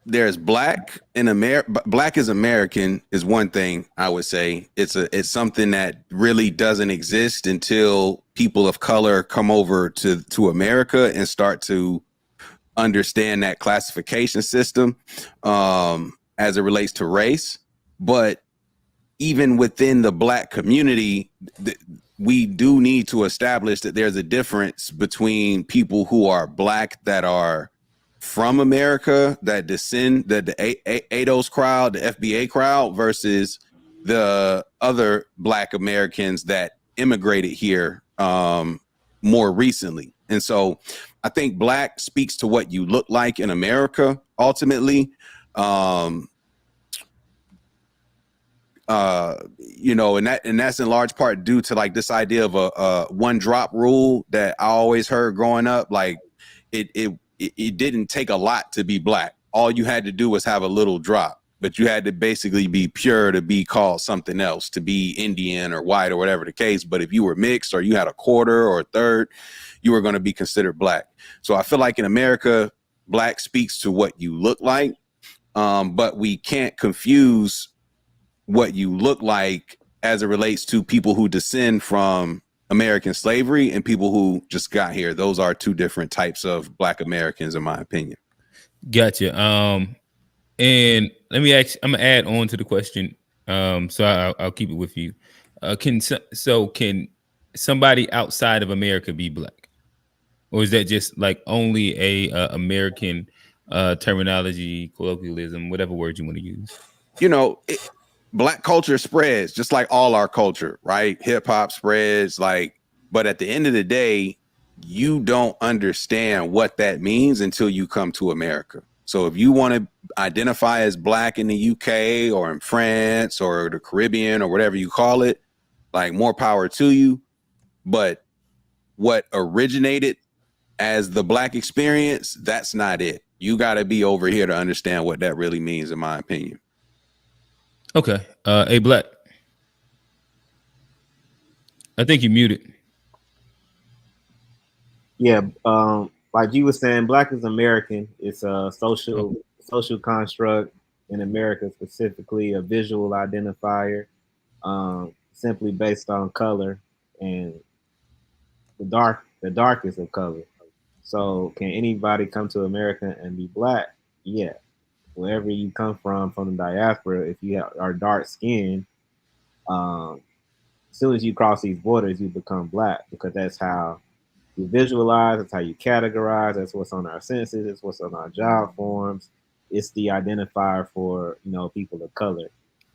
there's Black in America. Black as American is one thing. I would say it's something that really doesn't exist until people of color come over to America and start to understand that classification system as it relates to race. But even within the Black community, we do need to establish that there's a difference between people who are Black that are from America, that descend, the ADOS crowd, the FBA crowd, versus the other Black Americans that immigrated here more recently. And so I think Black speaks to what you look like in America, ultimately. And that's in large part due to like this idea of a one drop rule that I always heard growing up. Like it didn't take a lot to be Black. All you had to do was have a little drop, but you had to basically be pure to be called something else, to be Indian or white or whatever the case. But if you were mixed or you had a quarter or a third, you were going to be considered Black. So I feel like in America, Black speaks to what you look like, but we can't confuse what you look like as it relates to people who descend from American slavery and people who just got here. Those are two different types of Black Americans, in my opinion. Gotcha. And let me ask, I'm gonna add on to the question. So I'll keep it with you. Can somebody outside of America be Black, or is that just like only a American terminology, colloquialism, whatever word you want to use? Black culture spreads just like all our culture, right? Hip hop spreads, but at the end of the day, you don't understand what that means until you come to America. So if you want to identify as Black in the UK or in France or the Caribbean or whatever you call it, like, more power to you. But what originated as the Black experience, that's not it. You got to be over here to understand what that really means, in my opinion. Okay. A Black. I think you muted. Yeah. Like you were saying, Black is American. It's a social construct in America, specifically a visual identifier. simply based on color and the darkest of color. So can anybody come to America and be black? Yeah. Wherever you come from the diaspora, if you are dark skinned, as soon as you cross these borders, you become black because that's how you visualize, that's how you categorize, that's what's on our census, it's what's on our job forms. It's the identifier for, you know, people of color.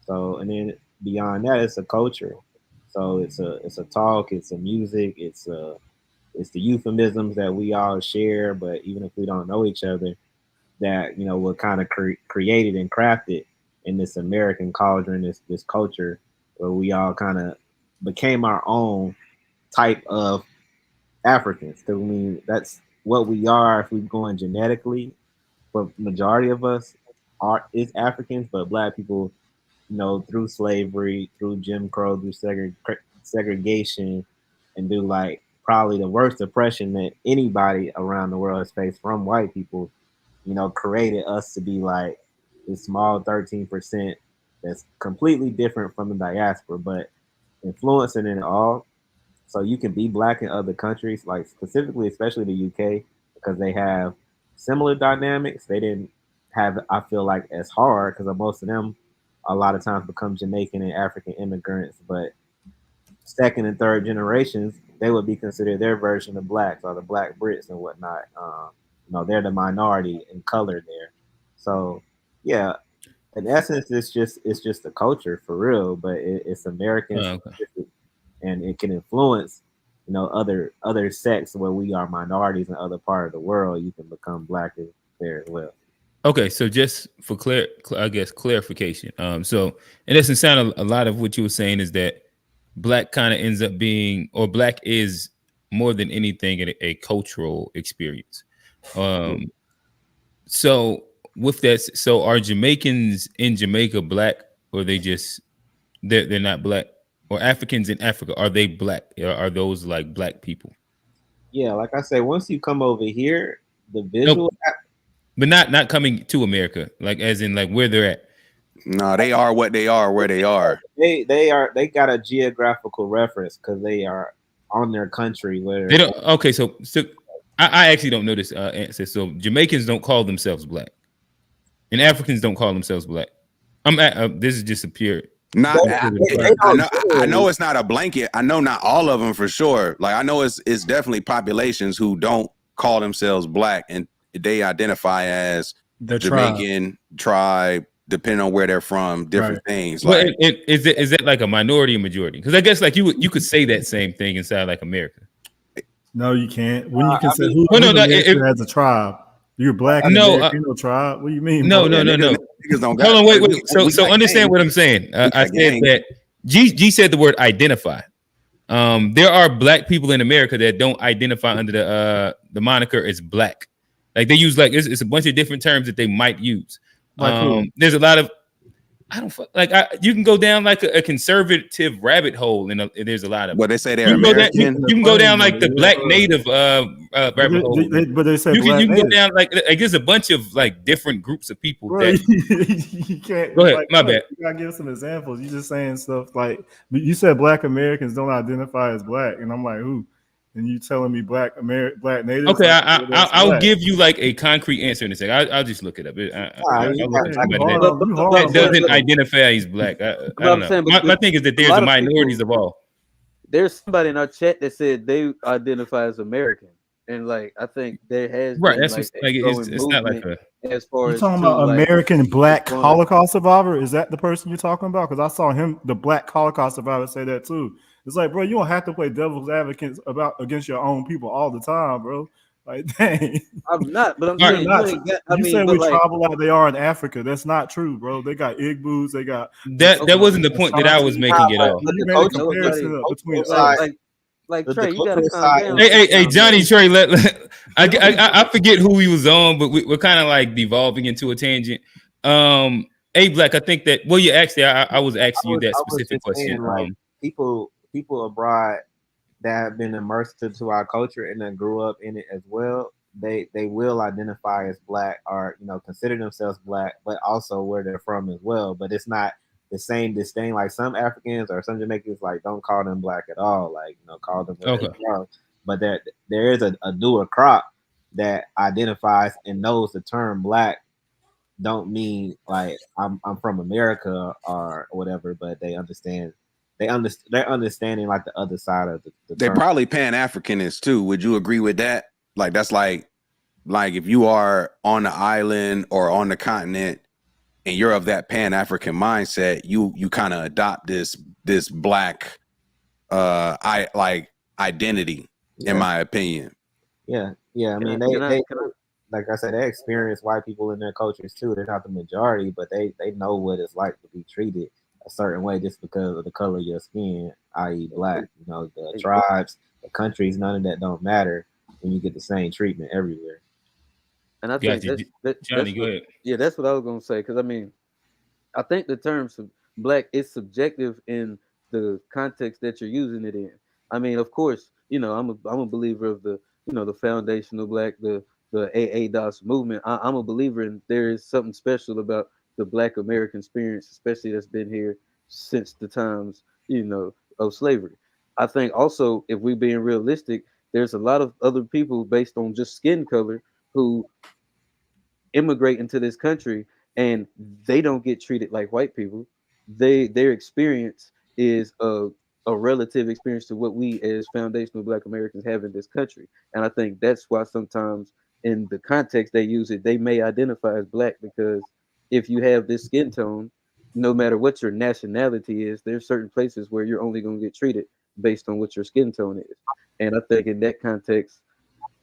So, and then beyond that, it's a culture. So it's a talk, it's a music, it's the euphemisms that we all share, but even if we don't know each other, that, you know, were kind of created and crafted in this American cauldron, this culture where we all kind of became our own type of Africans. Because I mean, that's what we are if we're going genetically. But majority of us is Africans, but Black people, you know, through slavery, through Jim Crow, through segregation, and do like probably the worst oppression that anybody around the world has faced from white people, you know, created us to be like this small 13% that's completely different from the diaspora, but influencing it all. So you can be Black in other countries, like specifically, especially the UK, because they have similar dynamics. They didn't have, I feel like, as hard because most of them a lot of times become Jamaican and African immigrants, but second and third generations, they would be considered their version of Blacks or the Black Brits and whatnot. You know, they're the minority in color there. So yeah, in essence, it's just a culture for real, but it's American. Oh, okay. And it can influence, you know, other sects where we are minorities in other part of the world. You can become Black there as well. Okay, so just for clarification. So in essence, sound a lot of what you were saying is that Black kind of ends up being, or Black is more than anything a cultural experience. So with that, so are Jamaicans in Jamaica Black, or they're not Black? Or Africans in Africa, are they Black? Are those like Black people? Yeah, like I said, once you come over here, the visual, but not coming to America, like as in like where they're at. No, they are what they are, where they are. They got a geographical reference because they are on their country where They don't. Okay, so I actually don't know this answer. So Jamaicans don't call themselves Black, and Africans don't call themselves Black. This is just a pure. I know it's not a blanket. I know not all of them for sure. Like I know it's definitely populations who don't call themselves Black and they identify as the Jamaican tribe, depending on where they're from, different things. Like, well, is that like a minority or majority? Because I guess like you could say that same thing inside like America. No, you can't. When you can say who has a tribe. You're Black in America, no tribe. What do you mean? No. Hold on, wait. So understand what I'm saying. I said that G said the word identify. There are Black people in America that don't identify under the moniker as Black. Like they use like it's a bunch of different terms that they might use. There's a lot of you can go down like a conservative rabbit hole, and there's a lot of. Well, they say they're American. You can go down like the Black Native rabbit hole. But they say you can go down like there's a bunch of like different groups of people. Bro, you can't. Go ahead, my bad. You gotta give some examples. You just saying stuff like you said Black Americans don't identify as Black, and I'm like, who? And you telling me Black natives? Okay, I'll give you like a concrete answer in a second. I'll just look it up. That doesn't identify as Black. I don't know. My thing is that there's the minorities of all. There's somebody in our chat that said they identify as American, and like I think there has right. Been, that's like it's not like a. As far as talking about American Black Holocaust survivor, is that the person you're talking about? Because I saw him, the Black Holocaust survivor, say that too. It's like, bro, you don't have to play devil's advocate against your own people all the time, bro. Like, dang. I'm not, but I'm saying you said we travel like they are in Africa. That's not true, bro. They got Igboos. They got that wasn't the point that I was making at all. Like Trey, you gotta calm down. Hey, Johnny Trey. I forget who he was on, but we're kind of like devolving into a tangent. Hey, Black, I think that. Well, you actually, I was asking you that specific question. Like, people abroad that have been immersed into our culture and that grew up in it as well, they will identify as Black or consider themselves Black, but also where they're from as well. But it's not the same disdain. Like some Africans or some Jamaicans, like don't call them black at all. Like call them what they are. But there is a newer crop that identifies and knows the term black don't mean like I'm from America or whatever, but they're understanding like the other side of the They term. probably Pan-Africanists too. Would you agree with that? Like that's like if you are on the island or on the continent and you're of that Pan-African mindset, you kind of adopt this black identity, in my opinion. Yeah. I mean, they like I said, they experience white people in their cultures too. They're not the majority, but they know what it's like to be treated a certain way just because of the color of your skin, i.e. black. The tribes, the countries, none of that don't matter when you get the same treatment everywhere. And I think Johnny, go ahead. Yeah, that's what I was gonna say. Because I mean, I think the term black is subjective in the context that you're using it in. I mean, of course, I'm a believer of the the foundational black, the AADOS movement. I'm a believer in there is something special about the Black American experience, especially that's been here since the times of slavery. I think also, if we're being realistic, there's a lot of other people based on just skin color who immigrate into this country and they don't get treated like white people. Their experience is a relative experience to what we as foundational Black Americans have in this country. And I think that's why sometimes in the context they use it, they may identify as black, because if you have this skin tone, no matter what your nationality is, there's certain places where you're only going to get treated based on what your skin tone is. And I think in that context,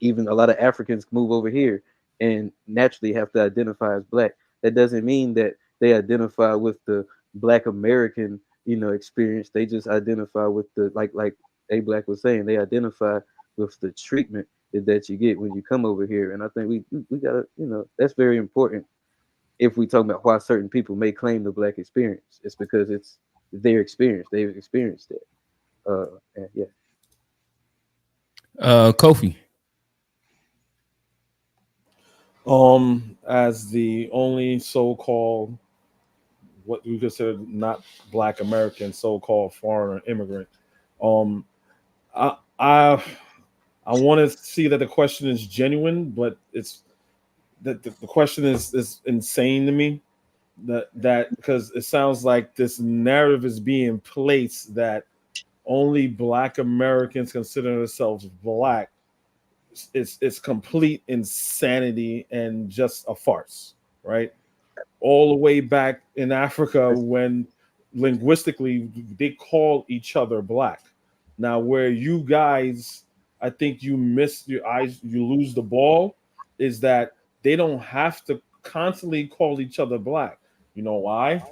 even a lot of Africans move over here and naturally have to identify as black. That doesn't mean that they identify with the Black American, experience. They just identify with the like A Black was saying, they identify with the treatment that you get when you come over here. And I think we gotta, that's very important. If we talk about why certain people may claim the black experience, it's because it's their experience. They've experienced it. And yeah. Kofi. As the only so-called, what we consider not Black American, so-called foreigner immigrant, I want to see that the question is genuine, but it's that the question is insane to me. That because it sounds like this narrative is being placed that only Black Americans consider themselves black. It's complete insanity and just a farce, right? All the way back in Africa, when linguistically they call each other black. Now, where you guys, I think you miss your eyes, you lose the ball, is that they don't have to constantly call each other black. You know why?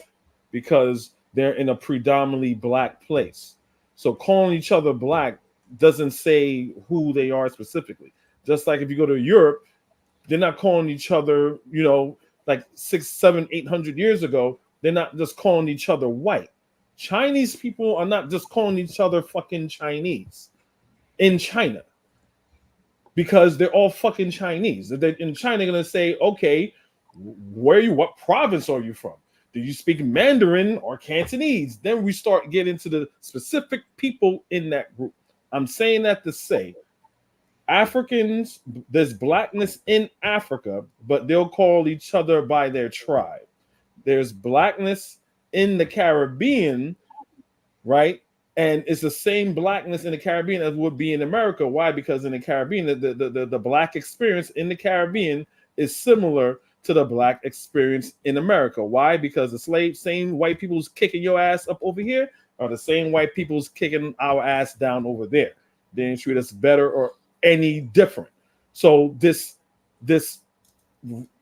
Because they're in a predominantly black place. So calling each other black doesn't say who they are specifically. Just like if you go to Europe, they're not calling each other, like 600, 700, 800 years ago, they're not just calling each other white. Chinese people are not just calling each other fucking Chinese in China, because they're all fucking Chinese. In China, they're gonna say, okay, where are you? What province are you from? Do you speak Mandarin or Cantonese? Then we start getting to the specific people in that group. I'm saying that to say, Africans, there's blackness in Africa, but they'll call each other by their tribe. There's blackness in the Caribbean, right? And it's the same blackness in the Caribbean as would be in America. Why? Because in the Caribbean, the black experience in the Caribbean is similar to the black experience in America. Why? Because the same white people's kicking your ass up over here are the same white people's kicking our ass down over there. They didn't treat us better or any different. So this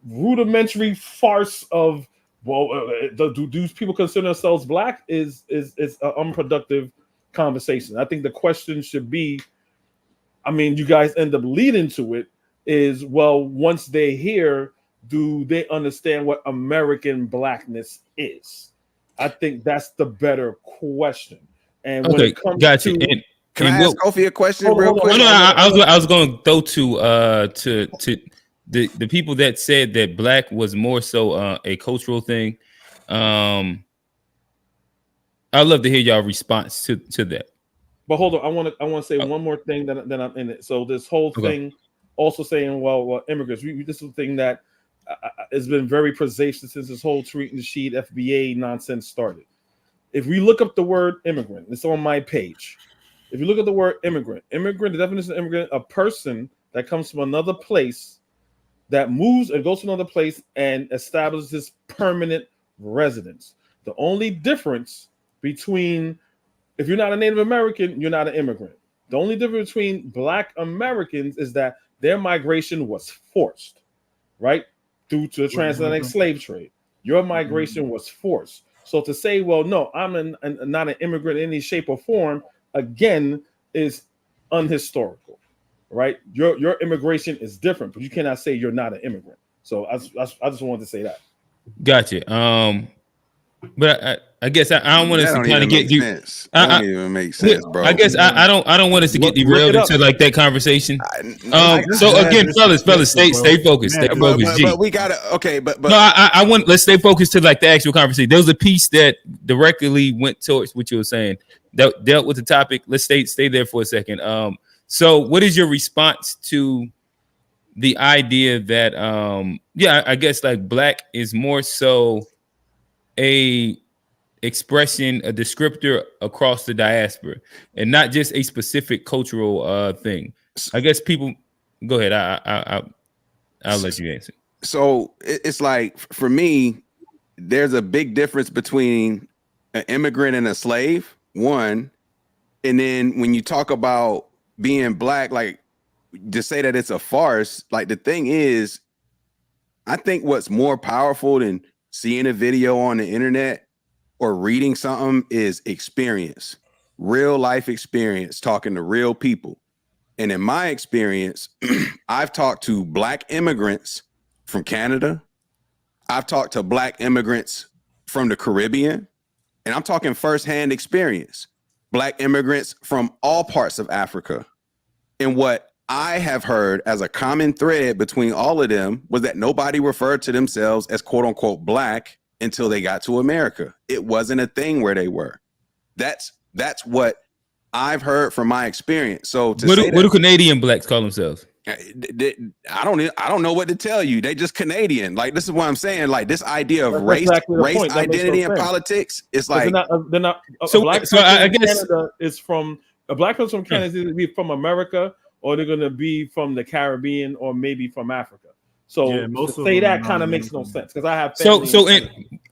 rudimentary farce of, do people consider themselves black is an unproductive conversation. I think the question should be, I mean, you guys end up leading to it, is, well, once they're here, do they understand what American blackness is? I think that's the better question. And when it comes to, can I ask Kofi a question real quick? No, I was going to go to the people that said that black was more so a cultural thing. I'd love to hear y'all response to that. But hold on, I want to say one more thing that I'm in it. So this whole thing, also saying, well, immigrants. This is the thing that has been very pervasive since this whole treating the sheet FBA nonsense started. If we look up the word immigrant, it's on my page. If you look at the word immigrant, the definition of immigrant, a person that comes from another place, that moves and goes to another place and establishes permanent residence. The only difference between, if you're not a Native American, you're not an immigrant. The only difference between Black Americans is that their migration was forced, right? Due to the transatlantic slave trade. Your migration was forced. So to say, well, no, I'm not an immigrant in any shape or form, again, is unhistorical, right? Your immigration is different, but you cannot say you're not an immigrant. So I just wanted to say that. Gotcha. But I guess I don't want us to kind of get you. That don't even make sense, bro. I guess I don't want us to get derailed into like that conversation. So again, fellas, stay focused. Stay focused. But we gotta but no, I want, let's stay focused to like the actual conversation. There was a piece that directly went towards what you were saying that dealt with the topic. Let's stay there for a second. So what is your response to the idea that I guess like Black is more so a expression, a descriptor across the diaspora, and not just a specific cultural thing? I guess people go ahead. I'll let you answer. So it's like, for me, there's a big difference between an immigrant and a slave, one, and then when you talk about being Black, like, to say that it's a farce, like, the thing is, I think what's more powerful than seeing a video on the internet or reading something is experience, real life experience, talking to real people. And in my experience, I've talked to Black immigrants from Canada. I've talked to Black immigrants from the Caribbean, and I'm talking firsthand experience. Black immigrants from all parts of Africa. And what I have heard as a common thread between all of them was that nobody referred to themselves as quote unquote Black until they got to America. It wasn't a thing where they were. That's what I've heard from my experience. So what do Canadian Blacks call themselves? I don't know what to tell you. They just Canadian. Like, this is what I'm saying. Like, this idea of race identity and politics. It's like they're not. So I guess Canada is from a Black person from Canada is either be from America or they're going to be from the Caribbean or maybe from Africa. So to say that kind of makes no sense because I have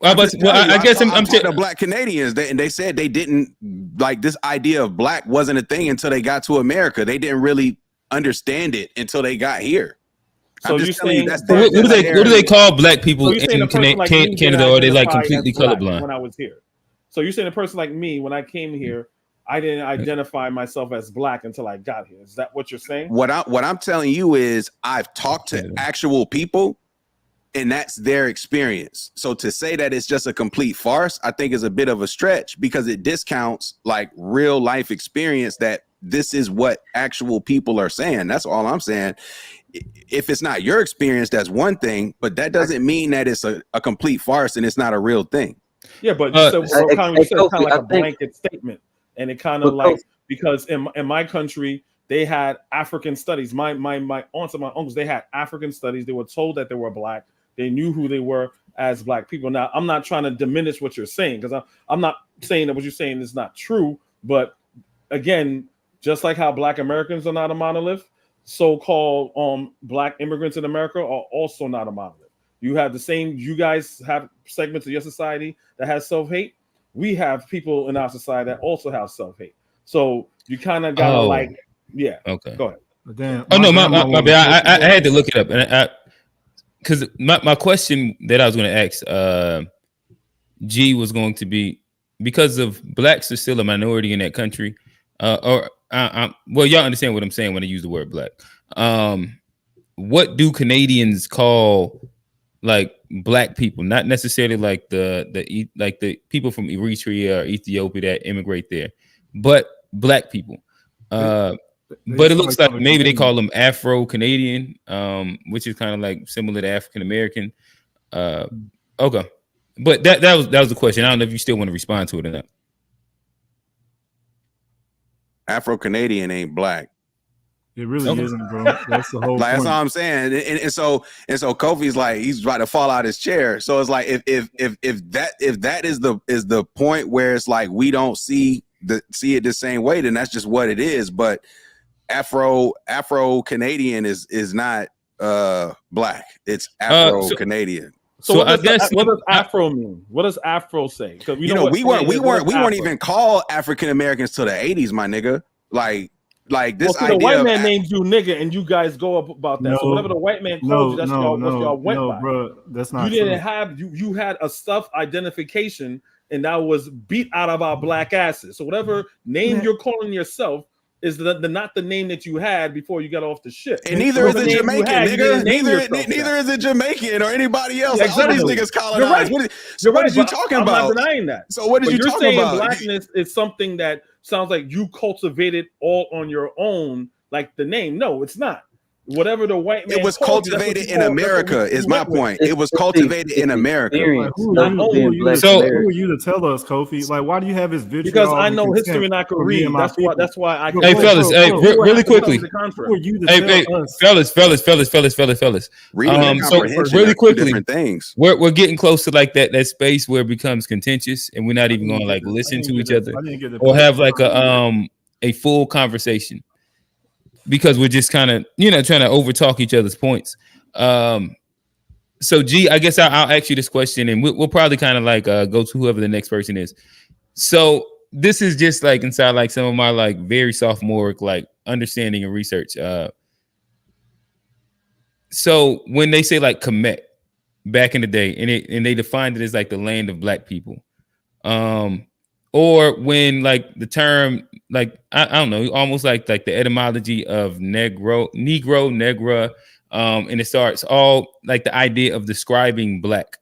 I guess I'm talking to Black Canadians, and they said they didn't like this idea of Black wasn't a thing until they got to America. They didn't really understand it until they got here. So you're saying what do they call Black people in Canada? Or are they like completely colorblind? When I was here, so you're saying a person like me when I came here, I didn't identify myself as Black until I got here. Is that what you're saying? What I'm telling you is I've talked to actual people, and that's their experience. So to say that it's just a complete farce, I think is a bit of a stretch because it discounts like real life experience that this is what actual people are saying. That's all I'm saying. If it's not your experience, that's one thing, but that doesn't mean that it's a complete farce and it's not a real thing. Yeah, but you said kind of like a blanket statement. And it kind of like, because in my country, they had African studies. My aunts and my uncles, they had African studies. They were told that they were Black. They knew who they were as Black people. Now, I'm not trying to diminish what you're saying because I'm not saying that what you're saying is not true. But again, just like how Black Americans are not a monolith, so-called Black immigrants in America are also not a monolith. You have the same, you guys have segments of your society that has self-hate. We have people in our society that also have self-hate. So you kind of gotta okay. Go ahead. Damn. Oh no, my bad. I had to look it up, and because my question that I was going to ask G was going to be, because of Blacks are still a minority in that country, well, y'all understand what I'm saying when I use the word Black. What do Canadians call like Black people? Not necessarily like the people from Eritrea or Ethiopia that immigrate there, but Black people. But it looks like maybe they call them Afro-Canadian, which is kind of like similar to African American. Okay, but that was the question. I don't know if you still want to respond to it or not. Afro-Canadian ain't black. It really isn't, bro. That's the whole like, point. That's all I'm saying. And so Kofi's like, he's about to fall out his chair. So it's like, if that is the point where it's like we don't see it the same way, then that's just what it is. But Afro-Canadian is not black. It's Afro-Canadian. So I guess what does Afro mean? What does Afro say? Because we weren't even called African Americans till the 80s, my nigga. Like this idea. The white man names you nigga, and you guys go up about that. No, so whatever the white man called you, that's what y'all went by. Bro, that's not. You didn't have you had a self-identification, and that was beat out of our black asses. So whatever name you're calling yourself is not the name that you had before you got off the ship. And neither is it Jamaican, nigga. Neither is it Jamaican or anybody else. Exactly. All these niggas colonized. What are you talking about? I'm not denying that. So what are you talking about? Blackness is something that sounds like you cultivated all on your own, like the name. No, it's not. Whatever the white man. It was cultivated in America, is my point. It was cultivated in America. Who are you to tell us, Kofi? Like, why do you have his vitriol? Because I know history and I can read. That's why I can. Hey, fellas, really quickly. Who are you to tell us? Fellas. So really quickly, things. We're getting close to like that space where it becomes contentious, and we're not even going to like listen to each other or have like a full conversation. Because we're just kind of, trying to overtalk each other's points. So, G, I guess I'll ask you this question, and we'll probably kind of like go to whoever the next person is. So, this is just like inside like some of my like very sophomoric like understanding and research. So, when they say like Kemet back in the day, and they defined it as like the land of black people, or when like the term like I don't know, almost like the etymology of negro, negra, and it starts all like the idea of describing black.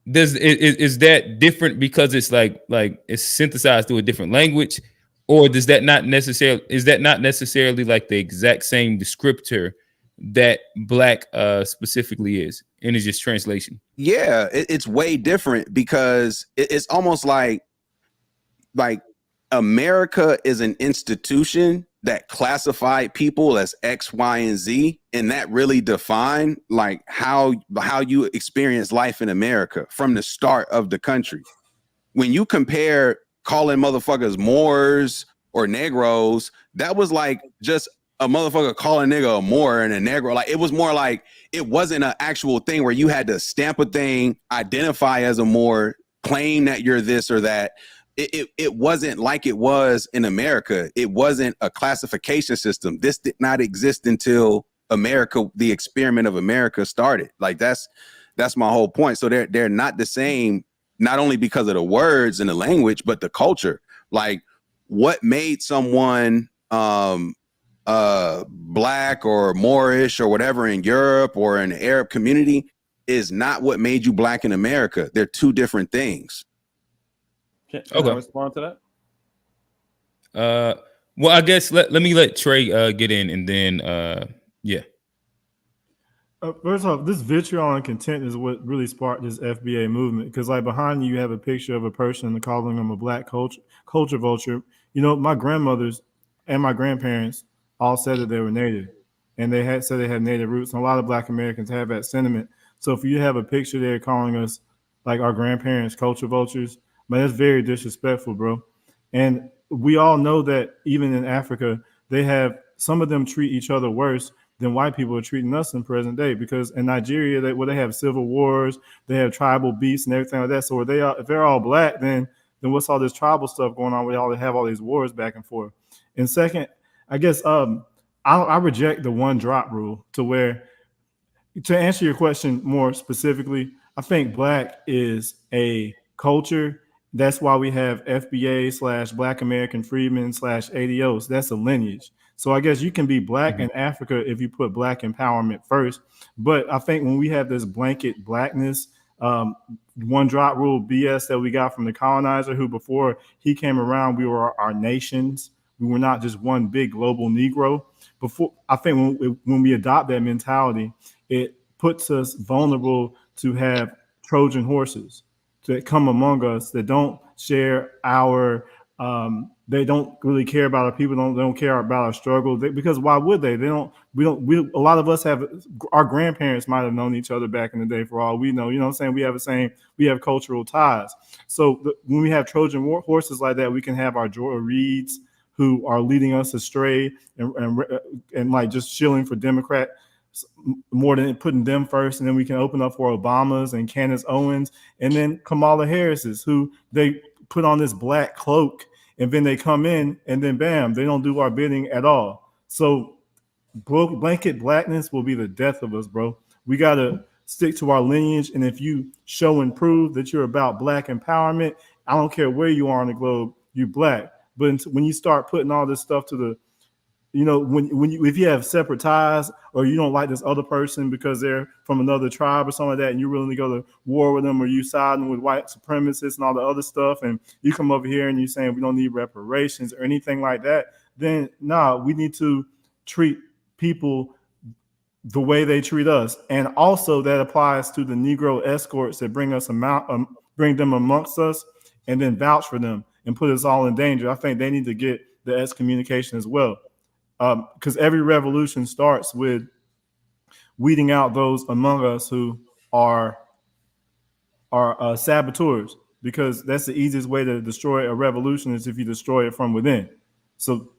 Is that different because it's like it's synthesized through a different language, or is that not necessarily like the exact same descriptor that black specifically is, and it's just translation? Yeah, it's way different because it's almost like America is an institution that classified people as X, Y, and Z, and that really defined like how you experience life in America from the start of the country. When you compare calling motherfuckers Moors or Negroes, that was like just a motherfucker calling a nigga a Moor and a Negro. Like it was more like it wasn't an actual thing where you had to stamp a thing, identify as a Moor, claim that you're this or that. It wasn't like it was in America. It wasn't a classification system. This did not exist until America, the experiment of America started. Like that's my whole point. So they're not the same, not only because of the words and the language, but the culture. Like what made someone black or Moorish or whatever in Europe or in the Arab community is not what made you black in America. They're two different things. Can I respond to that? Well, I guess let me let Trey get in, and then yeah. First off, this vitriol and content is what really sparked this FBA movement. Because like behind you have a picture of a person calling them a black culture vulture. My grandmothers and my grandparents all said that they were Native, and they had said they had Native roots. And a lot of Black Americans have that sentiment. So if you have a picture there calling us like our grandparents culture vultures, man, that's very disrespectful, bro. And we all know that even in Africa, some of them treat each other worse than white people are treating us in present day. Because in Nigeria, they have civil wars, they have tribal beefs and everything like that. So if they're all black, then what's all this tribal stuff going on? We all have all these wars back and forth. And second, I guess I reject the one drop rule to answer your question more specifically. I think black is a culture. That's why we have FBA / Black American Freedmen / ADOs. That's a lineage. So I guess you can be black in Africa if you put black empowerment first. But I think when we have this blanket blackness, one drop rule BS that we got from the colonizer, who before he came around, we were our nations. We were not just one big global Negro. I think when we adopt that mentality, it puts us vulnerable to have Trojan horses that come among us that don't share our They don't really care about our people. They don't care about our struggle. Because why would they? They don't. A lot of us have. Our grandparents might have known each other back in the day. For all we know, you know what I'm saying. We have cultural ties. So when we have Trojan horses like that, we can have our Joy Reids who are leading us astray and like just shilling for Democrat more than putting them first, and then we can open up for Obamas and Candace Owens, and then Kamala Harris's, who they put on this black cloak, and then they come in, and then bam, they don't do our bidding at all. So blanket blackness will be the death of us, bro. We gotta stick to our lineage, and if you show and prove that you're about black empowerment, I don't care where you are on the globe, you black. But when you start putting all this stuff to the if you have separate ties, or you don't like this other person because they're from another tribe or something like that, and you're willing to go to war with them, or you siding with white supremacists and all the other stuff, and you come over here and you're saying we don't need reparations or anything like that, then we need to treat people the way they treat us. And also that applies to the Negro escorts that bring them amongst us and then vouch for them and put us all in danger. I think they need to get the excommunication as well. Because every revolution starts with weeding out those among us who are saboteurs, because that's the easiest way to destroy a revolution is if you destroy it from within. So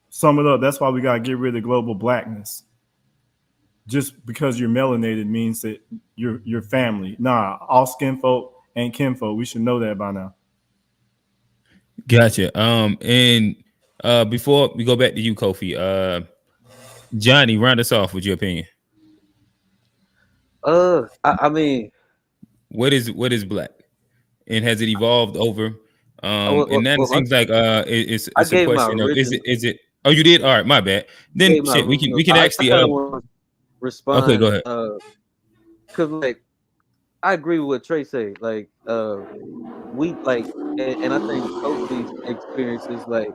sum it up, that's why we got to get rid of global blackness. Just because you're melanated means that you're family. Nah, all skin folk ain't kinfolk. We should know that by now. Gotcha. And before we go back to you, Kofi, Johnny, round us off with your opinion. I mean, what is black, and has it evolved over? And that seems like it's a question of is it? Oh, you did? All right, my bad. Then shit, we can actually respond. Okay, go ahead. Because like I agree with what Trey said. Like we like, and I think Kofi's experience is like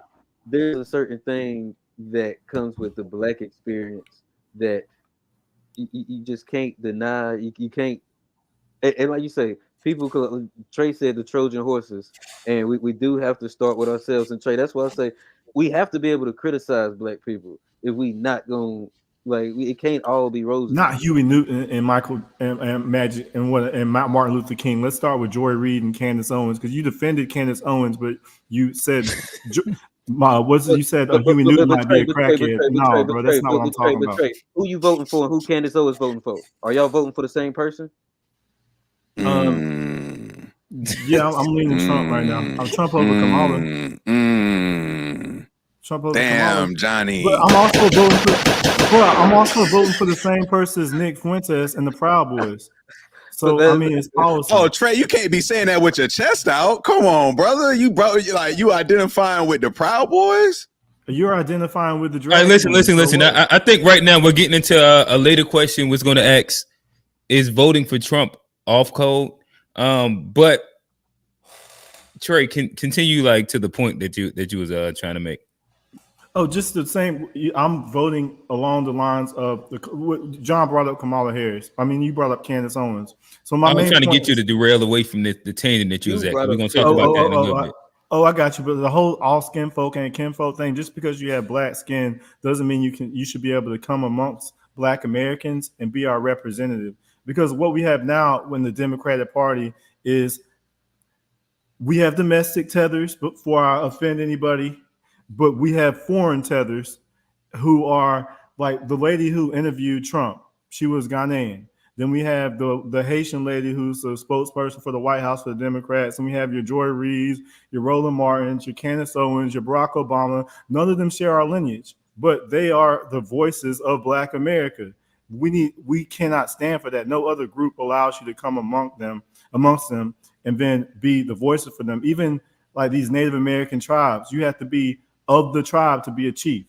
there's a certain thing that comes with the black experience that you just can't deny. You can't, and like you say, people. Trey said the Trojan horses, and we do have to start with ourselves. And Trey, that's why I say we have to be able to criticize black people if we not gonna. Like it can't all be roses. Not Huey Newton and Michael and Magic and Martin Luther King. Let's start with Joy Reid and Candace Owens, because you defended Candace Owens, but you said you said Huey Newton might be a crackhead. No, bro, that's not what I'm talking about. Who you voting for and who Candace Owens voting for? Are y'all voting for the same person? Yeah, I'm leaning Trump right now. I'm Trump over Kamala. Trump over Damn, Kamala. Johnny. But I'm also voting for the same person as Nick Fuentes and the Proud Boys. So I mean, it's policy. Oh, Trey, you can't be saying that with your chest out. Come on, brother. You identifying with the Proud Boys? You're identifying with the. All right, listen. I think right now we're getting into a later question. Was going to ask, is voting for Trump off code? But Trey, continue like to the point that you was trying to make. Oh, just the same. I'm voting along the lines of John brought up Kamala Harris. I mean, you brought up Candace Owens. So I'm trying to get you to derail away from the tangent that you was at. We're gonna talk about that in a little bit. I got you. But the whole all skin folk and kinfolk thing, just because you have black skin doesn't mean you should be able to come amongst black Americans and be our representative. Because what we have now when the Democratic Party is we have domestic tethers before I offend anybody. But we have foreign tethers who are like the lady who interviewed Trump. She was Ghanaian. Then we have the Haitian lady who's the spokesperson for the White House for the Democrats. And we have your Joy Reids, your Roland Martins, your Candace Owens, your Barack Obama. None of them share our lineage, but they are the voices of Black America. We cannot stand for that. No other group allows you to come amongst them and then be the voices for them. Even like these Native American tribes, you have to be of the tribe to be a chief.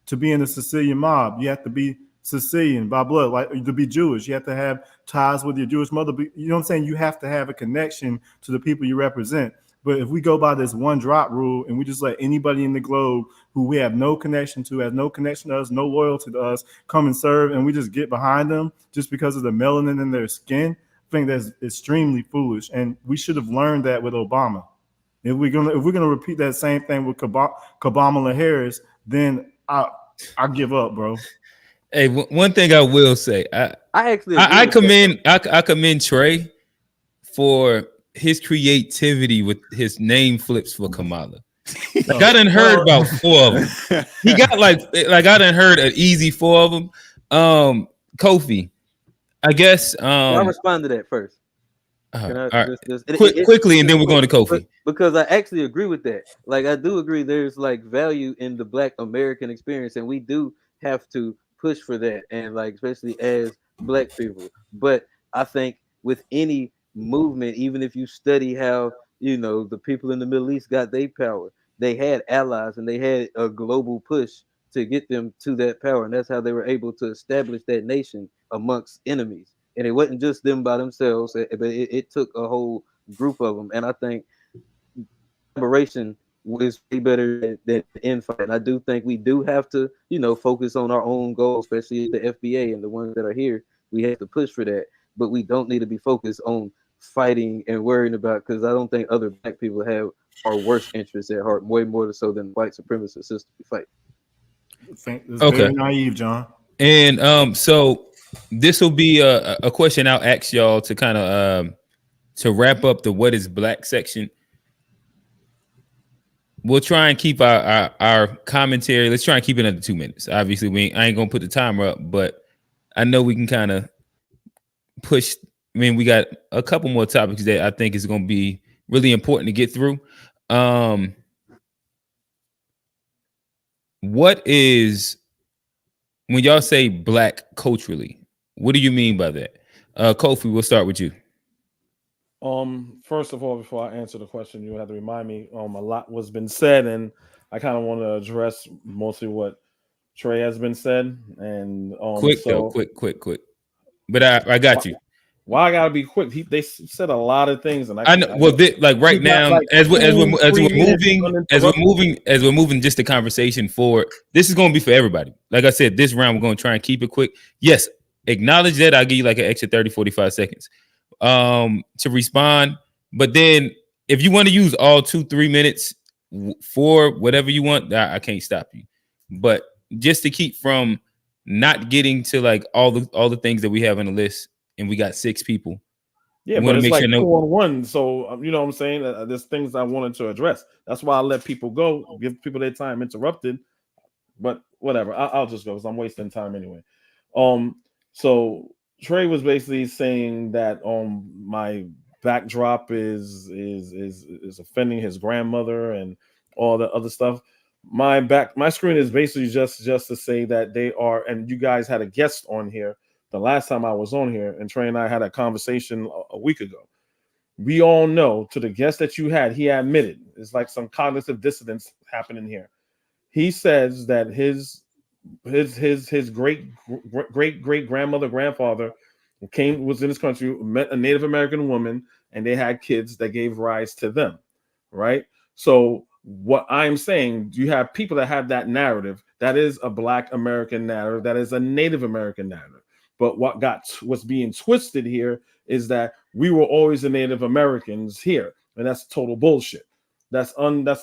To be in the Sicilian mob, you have to be Sicilian by blood. Like to be Jewish, you have to have ties with your Jewish mother. You know what I'm saying? You have to have a connection to the people you represent. But if we go by this one drop rule and we just let anybody in the globe who we have no connection to, has no connection to us, no loyalty to us, come and serve, and we just get behind them just because of the melanin in their skin, I think that's extremely foolish. And we should have learned that with Obama. If we're gonna repeat that same thing with Kamala Harris, then I give up, bro. Hey, one thing I will say, I commend Trey for his creativity with his name flips for Kamala. Like I done heard about 4 of them. He got like I done heard an easy 4 of them. Kofi, I guess. I'll respond to that first. Quickly, and then we're going to Kofi. Because I actually agree with that. Like I do agree, there's like value in the Black American experience, and we do have to push for that, and like especially as Black people. But I think with any movement, even if you study how the people in the Middle East got their power, they had allies and they had a global push to get them to that power, and that's how they were able to establish that nation amongst enemies. And it wasn't just them by themselves, but it took a whole group of them. And I think collaboration is way better than infight. And I do think we do have to, focus on our own goals, especially the FBA and the ones that are here. We have to push for that, but we don't need to be focused on fighting and worrying about, because I don't think other Black people have our worst interests at heart, way more so than white supremacist system we fight. It's very naive, John. And so this will be a question I'll ask y'all to kind of to wrap up the what is Black section. We'll try and keep our commentary. Let's try and keep it under 2 minutes. Obviously, I ain't gonna put the timer up, but I know we can kind of push. I mean, we got a couple more topics that I think is going to be really important to get through. What is, when y'all say Black culturally, what do you mean by that? Kofi, we'll start with you. First of all, before I answer the question, you have to remind me. A lot was been said, and I kind of want to address mostly what Trey has been said. And quick. But I got you. Why I gotta be quick? They said a lot of things, and I know. Well, right now, as we're moving just the conversation forward, this is going to be for everybody. Like I said, this round we're going to try and keep it quick. Yes, acknowledge that. I'll give you like an extra 30, 45 seconds to respond. But then, if you want to use all 2-3 minutes for whatever you want, I can't stop you. But just to keep from not getting to like all the things that we have on the list. And we got 6 people. Yeah, but it's like 2-on-1. So you know what I'm saying? There's things I wanted to address. That's why I let people go, give people their time interrupted. But whatever, I'll just go because I'm wasting time anyway. So Trey was basically saying that my backdrop is offending his grandmother and all the other stuff. My screen is basically just to say that they are, and you guys had a guest on here the last time I was on here, and Trey and I had a conversation a week ago. We all know, to the guest that you had, he admitted it's like some cognitive dissonance happening here. He says that his great grandfather was in this country, met a Native American woman, and they had kids that gave rise to them, right? So what I'm saying, you have people that have that narrative. That is a Black American narrative. That is a Native American narrative. But what's being twisted here is that we were always the Native Americans here, and that's total bullshit. That's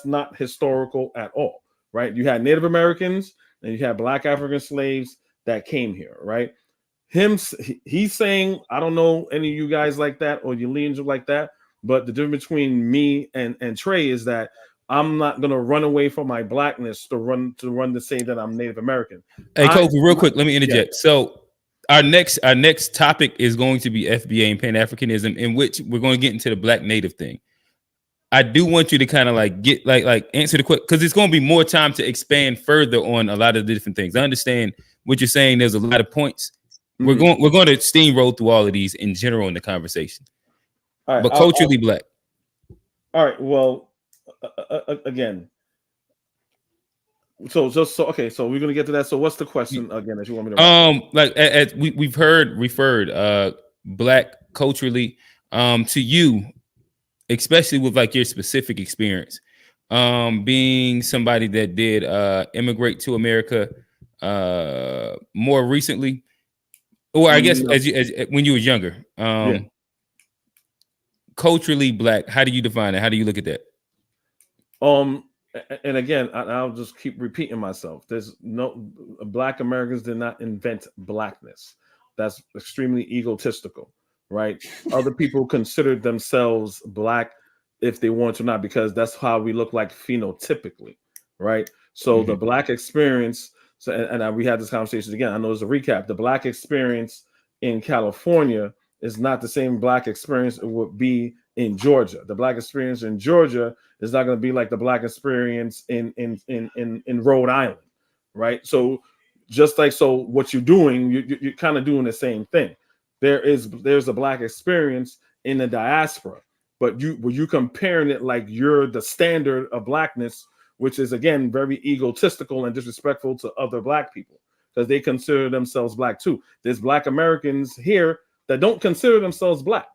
not historical at all, right? You had Native Americans and you had Black African slaves that came here, right? He's saying, I don't know any of you guys like that or you lean like that, but the difference between me and Trey is that I'm not gonna run away from my Blackness to say that I'm Native American. Hey, Kofi, real quick, let me interject. Yeah. So our next topic is going to be FBA and Pan-Africanism, in which we're going to get into the Black Native thing. I do want you to kind of like get like answer the question, because it's going to be more time to expand further on a lot of the different things. I understand what you're saying. There's a lot of points. Mm-hmm. We're going to steamroll through all of these in general in the conversation. All right, but culturally Black. All right. Well, again. So we're gonna get to that. So what's the question again that you want me to like as we've referred Black culturally to you, especially with like your specific experience, being somebody that did immigrate to America more recently, or I guess as when you was younger. Culturally Black, how do you define it? How do you look at that? And again, I'll just keep repeating myself. There's no Black Americans did not invent blackness. That's extremely egotistical, right? Other people considered themselves Black if they want to, not because that's how we look like phenotypically, right? So the Black experience. So, and we had this conversation again. I know as a recap, the Black experience in California is not the same Black experience it would be in Georgia. The Black experience in Georgia is not going to be like the Black experience in Rhode Island, right? So just like what you're doing, you're kind of doing the same thing. There's a Black experience in the diaspora, but you comparing it like you're the standard of Blackness, which is again very egotistical and disrespectful to other Black people because they consider themselves Black too. There's Black Americans here that don't consider themselves Black.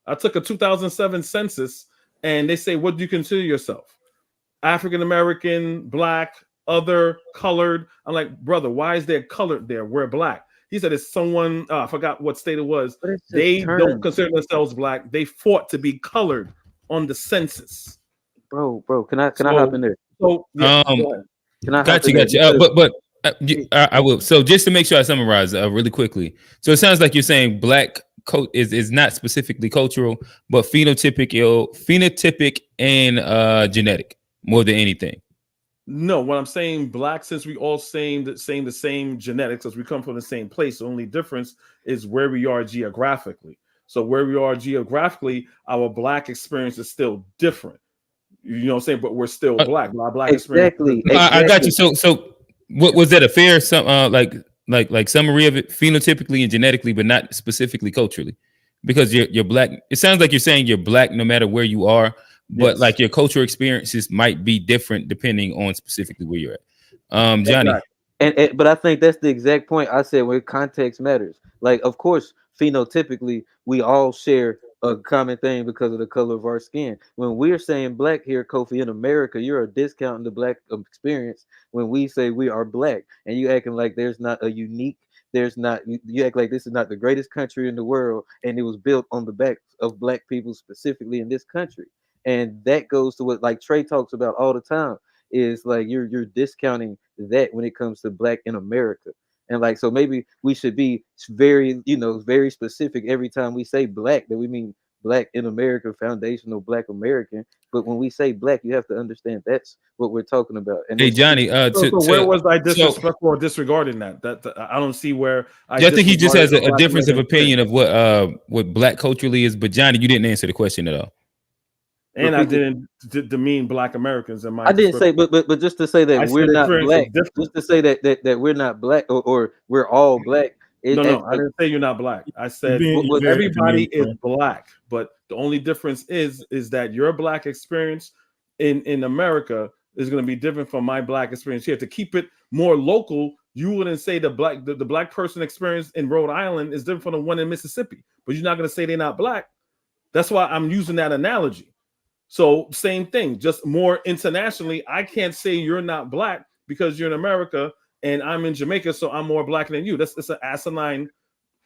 I took a 2007 census and they say, what do you consider yourself? African American, Black, other, colored. I'm like, brother, why is there colored there? We're Black. He said it's someone, I forgot what state it was. They don't consider themselves Black. They fought to be colored on the census. Bro, can I hop in there? So, yeah, can I got you. I will. So just to make sure I summarize really quickly. So it sounds like you're saying Black is not specifically cultural, but phenotypic and genetic more than anything. No, what I'm saying, Black, since we all saying the same genetics, as we come from the same place, the only difference is where we are geographically. So where we are geographically, our Black experience is still different. You know what I'm saying? But we're still Black. My Black exactly. experience. I got you. So what was that a fair like summary of it phenotypically and genetically, but not specifically culturally? Because you're Black. It sounds like you're saying you're Black no matter where you are. But like your cultural experiences might be different depending on specifically where you're at. Johnny. And but I think that's the exact point I said where context matters. Like, of course, phenotypically, we all share a common thing because of the color of our skin. When we're saying Black here, Kofi, in America, you're discounting the Black experience when we say we are Black. And you acting like there's not a unique, you act like this is not the greatest country in the world and it was built on the backs of Black people specifically in this country. And that goes to what like Trey talks about all the time is like you're discounting that when it comes to Black in America. And like, so maybe we should be very, very specific every time we say Black, that we mean Black in America, foundational Black American. But when we say Black, you have to understand that's what we're talking about. And hey, Johnny, where was I disrespectful or disregarding that? That I don't see where I think he just has a difference of opinion of what Black culturally is. But Johnny, you didn't answer the question at all. And I didn't demean Black Americans in my. I didn't say, but just to say that we're not Black, just to say that we're not Black or we're all Black. No, I didn't say you're not Black. I said everybody is Black, but the only difference is that your Black experience in America is going to be different from my Black experience here. To keep it more local, you wouldn't say the Black person experience in Rhode Island is different from the one in Mississippi, but you're not going to say they're not Black. That's why I'm using that analogy. So same thing, just more internationally. I can't say you're not Black because you're in America and I'm in Jamaica, so I'm more Black than you. It's an asinine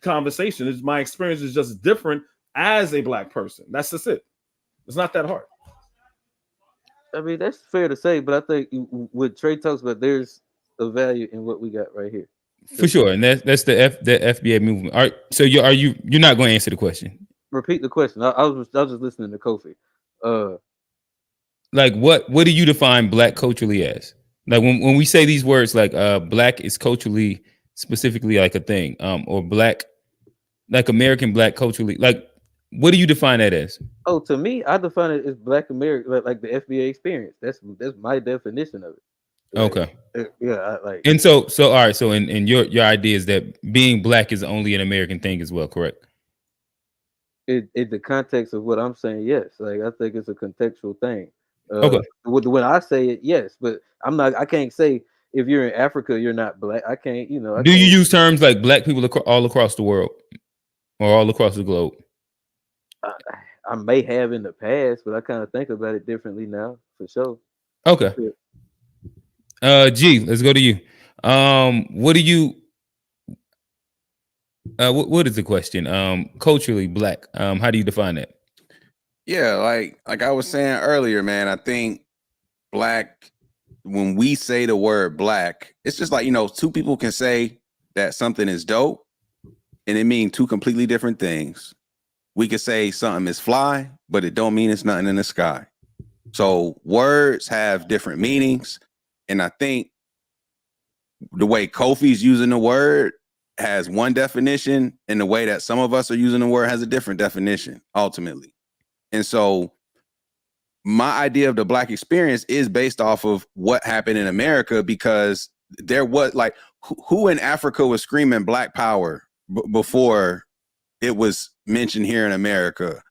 conversation. My experience is just different as a Black person. That's just it. It's not that hard. I mean, that's fair to say, but I think what Trey talks about, there's a value in what we got right here. For sure, and that's the FBA movement. All right, so you're not going to answer the question? Repeat the question. I was just listening to Kofi. Like what do you define Black culturally as? Like when we say these words, like Black is culturally specifically like a thing, or Black, like American Black culturally, like what do you define that as? Oh, to me, I define it as Black American, like the FBA experience. That's my definition of it. Okay. Yeah, And so all right. So in your idea is that being Black is only an American thing as well, correct? In the context of what I'm saying, yes. Like I think it's a contextual thing. Okay. When I say it, yes, but I can't say if you're in Africa, you're not Black. I can't, Do you use terms like Black people all across the world or all across the globe? I may have in the past, but I kind of think about it differently now, for sure. Okay. G, let's go to you. What do you? What is the question? Culturally Black. How do you define that? Yeah, like I was saying earlier, man, I think black, when we say the word black, it's just like, two people can say that something is dope and it means two completely different things. We could say something is fly, but it don't mean it's nothing in the sky. So words have different meanings. And I think the way Kofi's using the word has one definition, and the way that some of us are using the word has a different definition, ultimately. And so my idea of the black experience is based off of what happened in America, because there was like, who in Africa was screaming black power before it was mentioned here in America?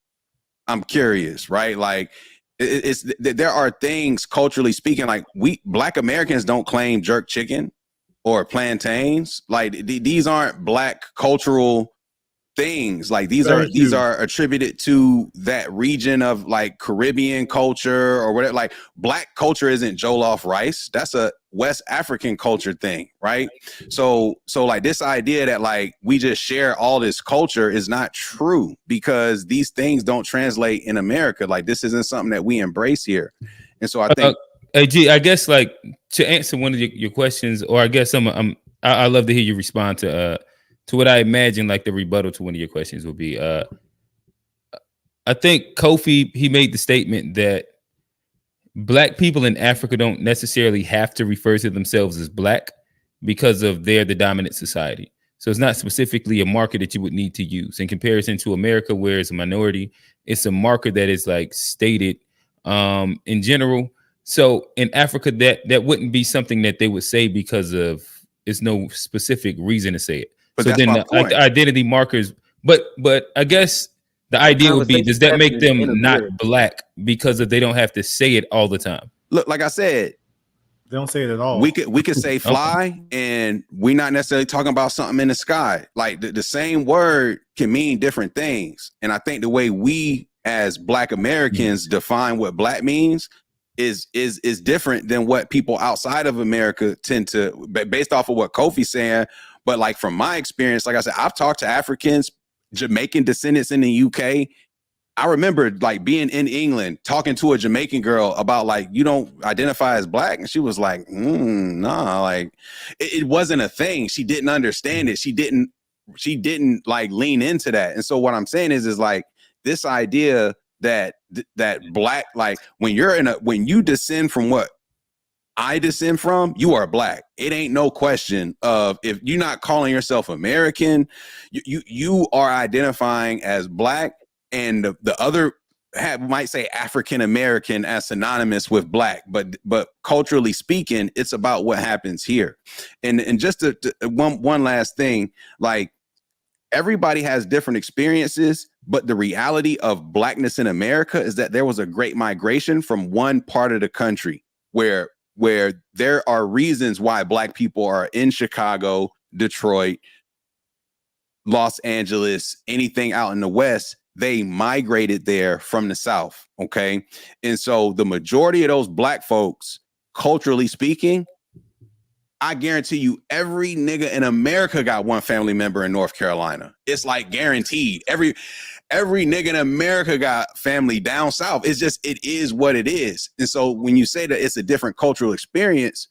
I'm curious, right? Like, there are things culturally speaking, like black Americans don't claim jerk chicken or plantains. Like these aren't black cultural things. Like these are attributed to that region of like Caribbean culture or whatever. Like black culture isn't jollof rice. That's a West African culture thing, right? So like this idea that like we just share all this culture is not true, because these things don't translate in America. Like this isn't something that we embrace here. And so I think hey, G, I guess like to answer one of your questions, or I guess I love to hear you respond to what I imagine like the rebuttal to one of your questions would be. I think Kofi, he made the statement that black people in Africa don't necessarily have to refer to themselves as black because of the dominant society. So it's not specifically a marker that you would need to use in comparison to America, where it's a minority. It's a marker that is like stated in general. So in Africa, that wouldn't be something that they would say because of it's no specific reason to say it. But so then the identity markers, but I guess the idea would be, does that make them not black because of they don't have to say it all the time? Look, like I said, they don't say it at all. We could say fly, and we're not necessarily talking about something in the sky. Like the same word can mean different things. And I think the way we as black Americans define what black means is different than what people outside of America tend to, based off of what Kofi's saying. But like from my experience, like I said, I've talked to Africans, Jamaican descendants in the UK. I remember like being in England talking to a Jamaican girl about like, you don't identify as black. And she was like, nah, like it wasn't a thing. She didn't understand it. She didn't like lean into that. And so what I'm saying is like this idea that black, like when you descend from what I descend from, you are black. It ain't no question of, if you're not calling yourself American, you are identifying as black, and the other might say African American as synonymous with black, but culturally speaking, it's about what happens here. And just one last thing, like everybody has different experiences, but the reality of blackness in America is that there was a great migration from one part of the country where there are reasons why black people are in Chicago, Detroit, Los Angeles, anything out in the West. They migrated there from the South. Okay. And so the majority of those black folks, culturally speaking, I guarantee you every nigga in America got one family member in North Carolina. It's like guaranteed. Every nigga in America got family down south. It's just, it is what it is. And so when you say that it's a different cultural experience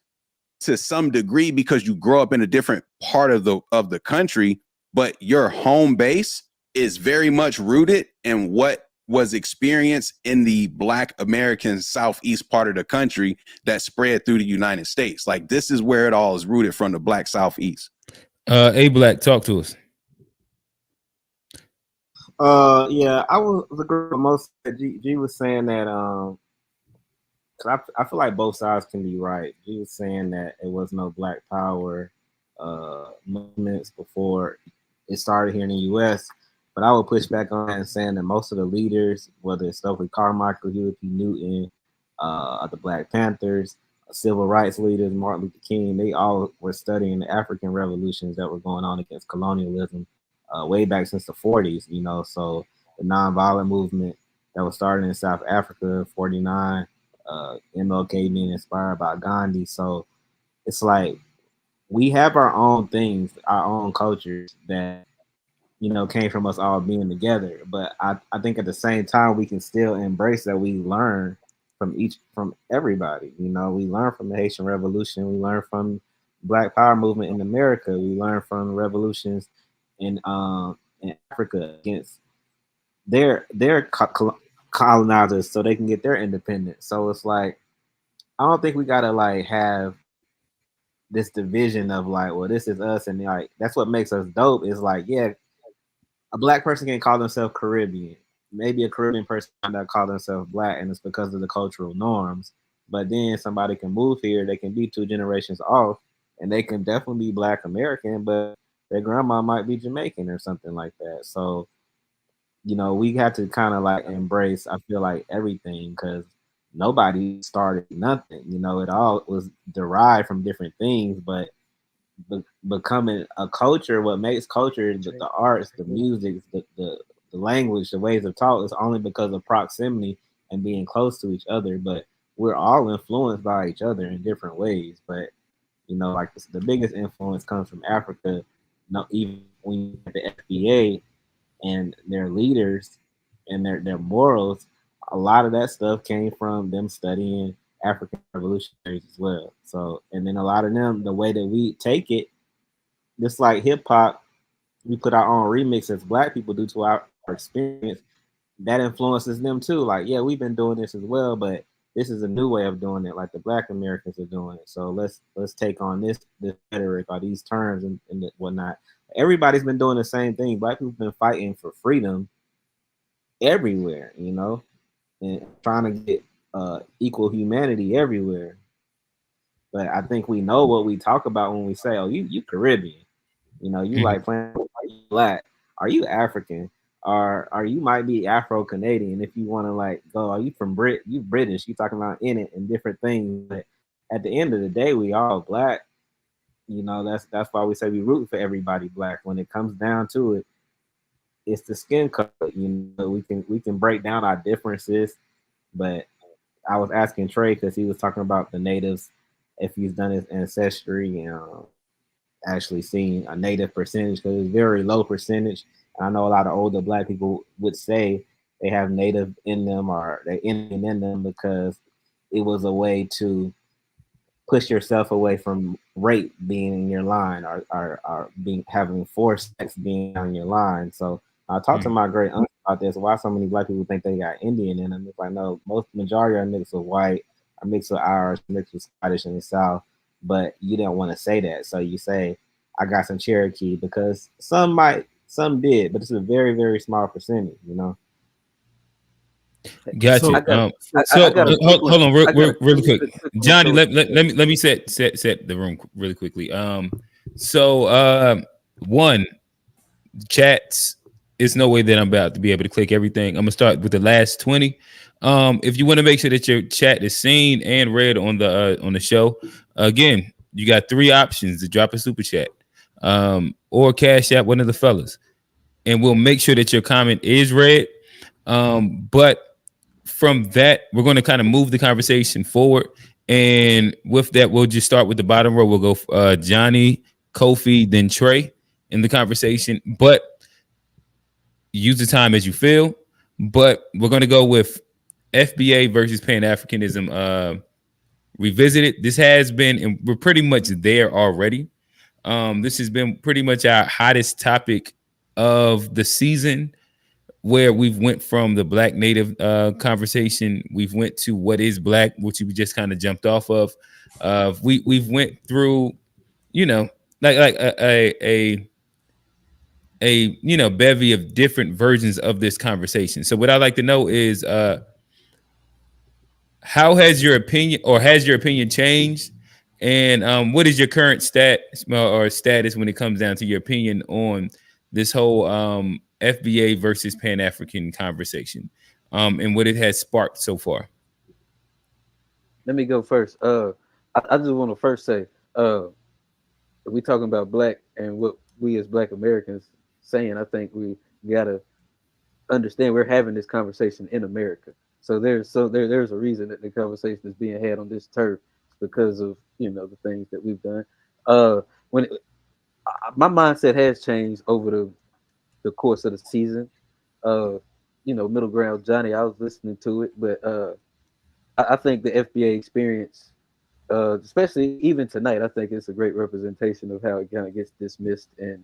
to some degree because you grow up in a different part of the country, but your home base is very much rooted in what was experienced in the black American southeast part of the country that spread through the United States. Like this is where it all is rooted, from the black southeast. Black, talk to us. Yeah, I was agree with most. G was saying that I feel like both sides can be right. G was saying that it was no black power movements before it started here in the U.S., but I would push back on that and saying that most of the leaders, whether it's Stokely Carmichael, Huey P. Newton, the Black Panthers, civil rights leaders, Martin Luther King, they all were studying the African revolutions that were going on against colonialism way back since the 40s, you know. So the nonviolent movement that was started in South Africa, 49, MLK being inspired by Gandhi. So it's like we have our own things, our own cultures that, you know, came from us all being together. But I think at the same time, we can still embrace that we learn from everybody. You know, we learn from the Haitian Revolution. We learn from Black Power movement in America. We learn from revolutions in Africa against their colonizers, so they can get their independence. So it's like, I don't think we gotta like have this division of like, well, this is us, and like that's what makes us dope. Is like, yeah, a Black person can call themselves Caribbean. Maybe a Caribbean person that call themselves Black, and it's because of the cultural norms. But then somebody can move here, they can be 2 generations off, and they can definitely be Black American, but their grandma might be Jamaican or something like that. So, you know, we have to kind of like embrace, I feel like, everything, because nobody started nothing. You know, it all was derived from different things, but becoming a culture, what makes culture, the arts, the music, the language, the ways of talk, is only because of proximity and being close to each other. But we're all influenced by each other in different ways. But you know, like the biggest influence comes from Africa. No, even when you get the FBA and their leaders and their morals, a lot of that stuff came from them studying African revolutionaries as well. So, and then a lot of them, the way that we take it, just like hip hop, we put our own remix as Black people due to our experience. That influences them too. Like, yeah, we've been doing this as well, but this is a new way of doing it, like the Black Americans are doing it. So let's take on this rhetoric or these terms and whatnot. Everybody's been doing the same thing. Black people have been fighting for freedom everywhere, you know, and trying to get equal humanity everywhere. But I think we know what we talk about when we say, "Oh, you Caribbean," you know, you like playing. Are you Black? Are you African? Or you might be Afro-Canadian if you want to like go. Are you from Brit? You British? You talking about in it and different things. But at the end of the day, we all Black. You know, that's why we say we root for everybody Black. When it comes down to it, it's the skin color. You know, we can break down our differences, but I was asking Trey because he was talking about the natives, if he's done his ancestry and actually seen a native percentage, because it's very low percentage. And I know a lot of older Black people would say they have native in them or they Indian in them because it was a way to push yourself away from rape being in your line or being having forced sex being on your line. So I talked to my great uncle about this. Why so many Black people think they got Indian in them? It's like, no, majority are mixed with white, are mixed with Irish, mixed with Scottish in the South. But you don't want to say that. So you say, I got some Cherokee, because some did, but it's a very, very small percentage, you know. Got you. Hold on, really quick, Johnny. Let me set the room really quickly. One, chats. It's no way that I'm about to be able to click everything. I'm gonna start with the last 20. If you want to make sure that your chat is seen and read on the show, again, you got 3 options to drop a super chat, or cash out one of the fellas, and we'll make sure that your comment is read. But from that, we're going to kind of move the conversation forward. And with that, we'll just start with the bottom row. We'll go Johnny, Kofi, then Trey in the conversation. But use the time as you feel. But we're going to go with FBA versus Pan-Africanism Revisited. This has been, and we're pretty much there already. This has been pretty much our hottest topic of the season, where we've went from the Black Native conversation, we've went to what is Black, which we just kind of jumped off of. We've went through, you know, like a you know, bevy of different versions of this conversation. So what I'd like to know is, how has your opinion changed, and what is your current status when it comes down to your opinion on this whole FBA versus Pan-African conversation, and what it has sparked so far? Let me go first. I just want to first say, if we talking about Black and what we as Black Americans saying, I think we gotta understand we're having this conversation in America. So there's a reason that the conversation is being had on this turf, because of, you know, the things that we've done. My mindset has changed over the course of the season. You know, Middle Ground Johnny, I was listening to it, but I think the FBA experience, especially even tonight, I think it's a great representation of how it kind of gets dismissed. And,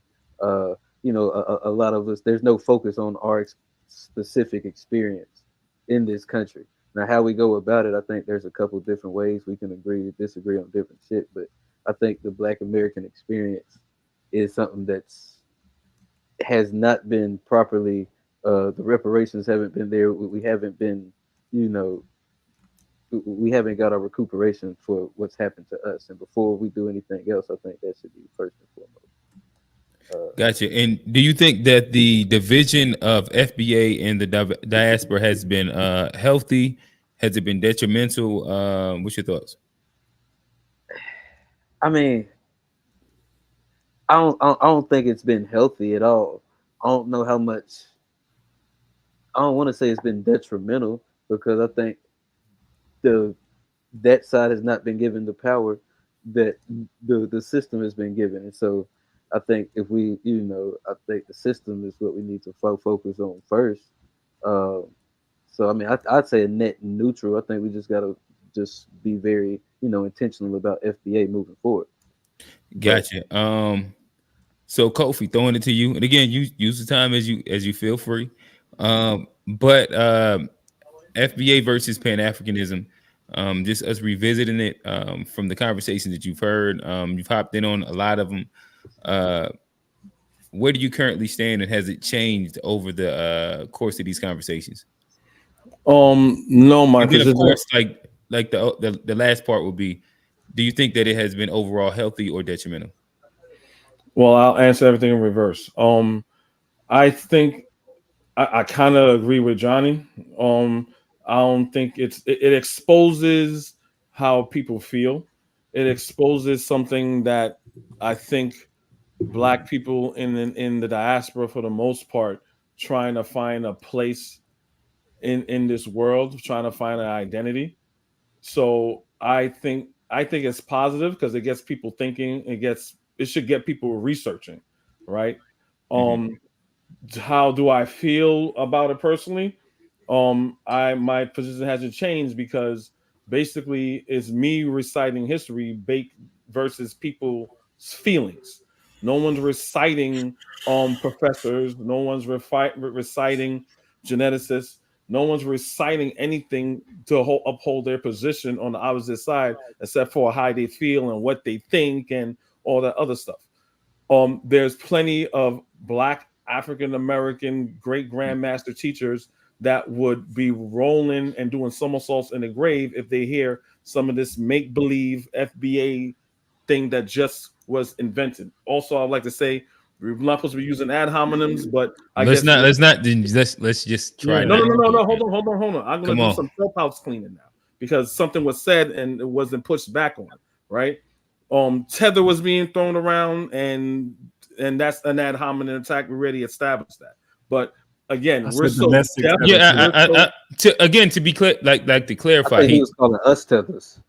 you know, a lot of us, there's no focus on our specific experience in this country. Now, how we go about it, I think there's a couple different ways we can agree, disagree on different shit. But I think the Black American experience is something has not been properly. The reparations haven't been there. We haven't been, you know, we haven't got our recuperation for what's happened to us. And before we do anything else, I think that should be first and foremost. Gotcha. And do you think that the division of FBA and the diaspora has been healthy? Has it been detrimental? What's your thoughts? I mean, I don't think it's been healthy at all. I don't know how much. I don't want to say it's been detrimental, because I think that side has not been given the power that the system has been given. And so I think if we, you know, I think the system is what we need to focus on first. So I mean, I'd say a net neutral. I think we just gotta just be very, you know, intentional about FBA moving forward. Gotcha. So Kofi, throwing it to you, and again, you use the time as you feel free. But FBA versus Pan-Africanism, just us revisiting it from the conversations that you've heard. You've hopped in on a lot of them. Where do you currently stand, and has it changed over the course of these conversations? No, Mike. And then of course, like the last part would be, do you think that it has been overall healthy or detrimental? Well, I'll answer everything in reverse. I think I kind of agree with Johnny. I don't think it exposes how people feel. It exposes something that I think Black people in the diaspora, for the most part, trying to find a place in this world, trying to find an identity. So I think it's positive because it gets people thinking. It should get people researching, right? How do I feel about it personally? My position hasn't changed, because basically it's me reciting history versus people's feelings. No one's reciting professors. No one's reciting geneticists. No one's reciting anything to uphold their position on the opposite side, except for how they feel and what they think and all that other stuff. There's plenty of Black African American great grandmaster teachers that would be rolling and doing somersaults in the grave if they hear some of this make-believe FBA thing that just was invented. Also, I'd like to say we're not supposed to be using ad hominems, but let's just try. No. Hold on. I'm gonna do some self-house cleaning now, because something was said and it wasn't pushed back on, right? Tether was being thrown around, and that's an ad hominem attack. We already established that. But again, we're so to be clear, like to clarify, he was calling us tethers.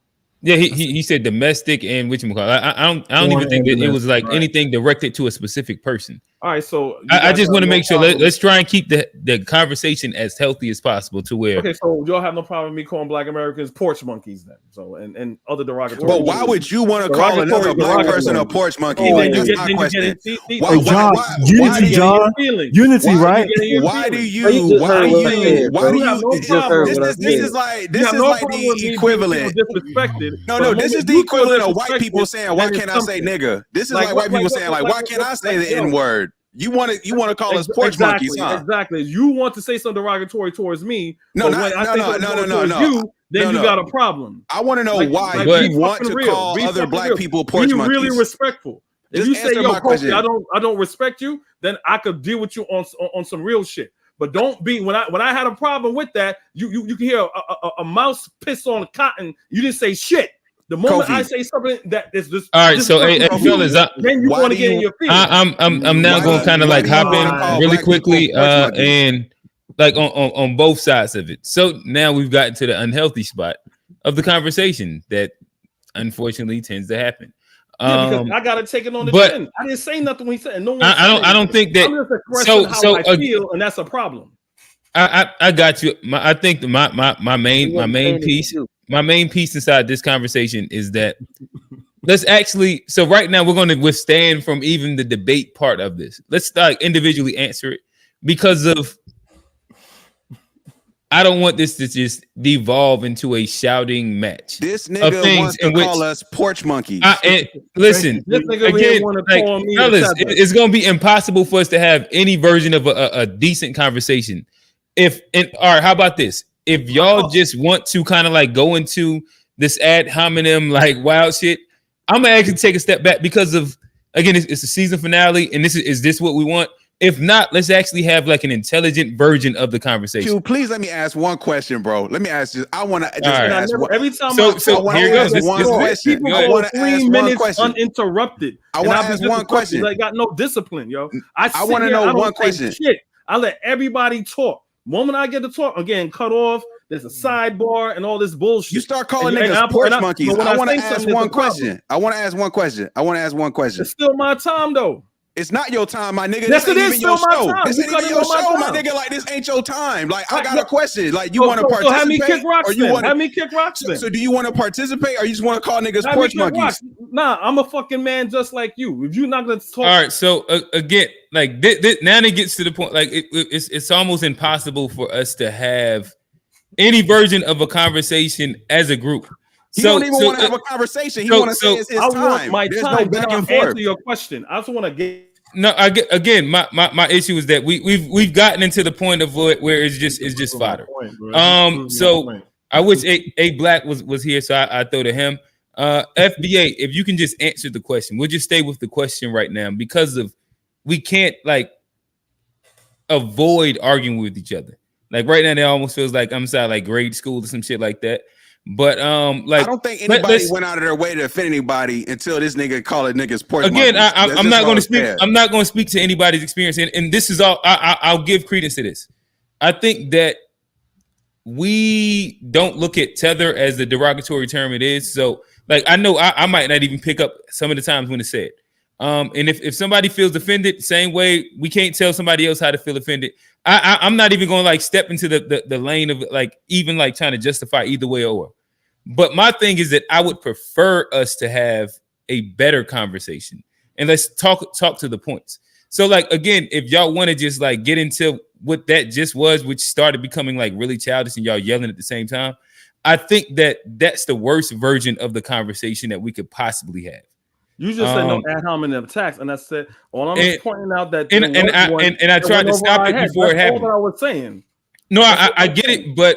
Yeah, he said domestic and which I don't even think that it was like anything directed to a specific person. All right, so I just want to make sure let's try and keep the conversation as healthy as possible to where. Okay, so y'all have no problem with me calling Black Americans porch monkeys then, so and other derogatory. But why would you want to call another Black person a porch monkey? Like, that's my question. Unity, right? Why do you? This is like the equivalent. No, this is the equivalent of white people saying, "Why can't I say nigga?" This is like white people saying, "Like, why can't I say the N-word?" You want to call us porch monkeys, huh? Exactly. You want to say something derogatory towards me? No. You, then you got a problem. I want to know why you want to call other Black people porch monkeys. Be really respectful. If you say, "Yo, Kofi, I don't respect you," then I could deal with you on some real shit. But don't be when I had a problem with that. You can hear a mouse piss on cotton. You didn't say shit. The moment I say something that is just all right. So, fellas, then you want to get in your feelings. I'm now going to kind of like hop in really quickly, and like on both sides of it. So now we've gotten to the unhealthy spot of the conversation that unfortunately tends to happen. Because I gotta take it on the chin. I didn't say nothing when he said. No one. I don't think that. I'm just expressing how I feel, and that's a problem. I got you. I think my main piece inside this conversation is that let's actually. So right now we're going to withstand from even the debate part of this. Let's individually answer it because of. I don't want this to just devolve into a shouting match. This nigga wants to call us porch monkeys. Listen, again, fellas, it's going to be impossible for us to have any version of a decent conversation. All right, how about this? If y'all just want to kind of like go into this ad hominem like wild shit, I'm gonna actually take a step back because of again, it's a season finale, and is this what we want? If not, let's actually have like an intelligent version of the conversation. Q, please let me ask one question, bro. Let me ask you. I want to ask every time. So here goes. People go 3 minutes uninterrupted. I want to ask one question. I got no discipline, yo. I want to know one question. Shit. I let everybody talk. Moment I get to talk, again, cut off. There's a sidebar and all this bullshit. You start calling niggas porch monkeys. I want to ask one question. I want to ask one question. It's still my time, though. It's not your time, my nigga. Yes, it is still my time. This ain't even your show, my nigga. Like, this ain't your time. Like, I got a question. Like, you want to participate? So have me kick rocks then. Have me kick rocks then. So do you want to participate or you just want to call niggas porch monkeys? Nah, I'm a fucking man just like you. If you're not going to talk. All right, so again, like now it gets to the point, like it's almost impossible for us to have any version of a conversation as a group. He don't even want to have a convetion. He want to say it's his time. I want my time to answer your question. I just want to get. No, again, my issue is that we've gotten into the point of where it's just fodder. So I wish a Black was here, so I throw to him. FBA, if you can just answer the question, we'll just stay with the question right now because of we can't like avoid arguing with each other. Like right now, it almost feels like I'm inside like grade school or some shit like that. But like I don't think anybody went out of their way to offend anybody until this nigga call it niggas porch again. monkeys. I'm not going to speak. I'm not going to speak to anybody's experience, and this is all. I'll give credence to this. I think that we don't look at tether as the derogatory term it is. So like I know I might not even pick up some of the times when it's said. And if somebody feels offended, same way we can't tell somebody else how to feel offended. I'm not even going to like step into the lane of like even like trying to justify either way or. But my thing is that I would prefer us to have a better conversation and let's talk to the points. So like, again, if y'all want to just like get into what that just was, which started becoming like really childish and y'all yelling at the same time, I think that that's the worst version of the conversation that we could possibly have. You just said no ad hominem attacks, and I said, all I'm just pointing out that and I tried to stop it before it happened. All that I was saying. No, I get it, but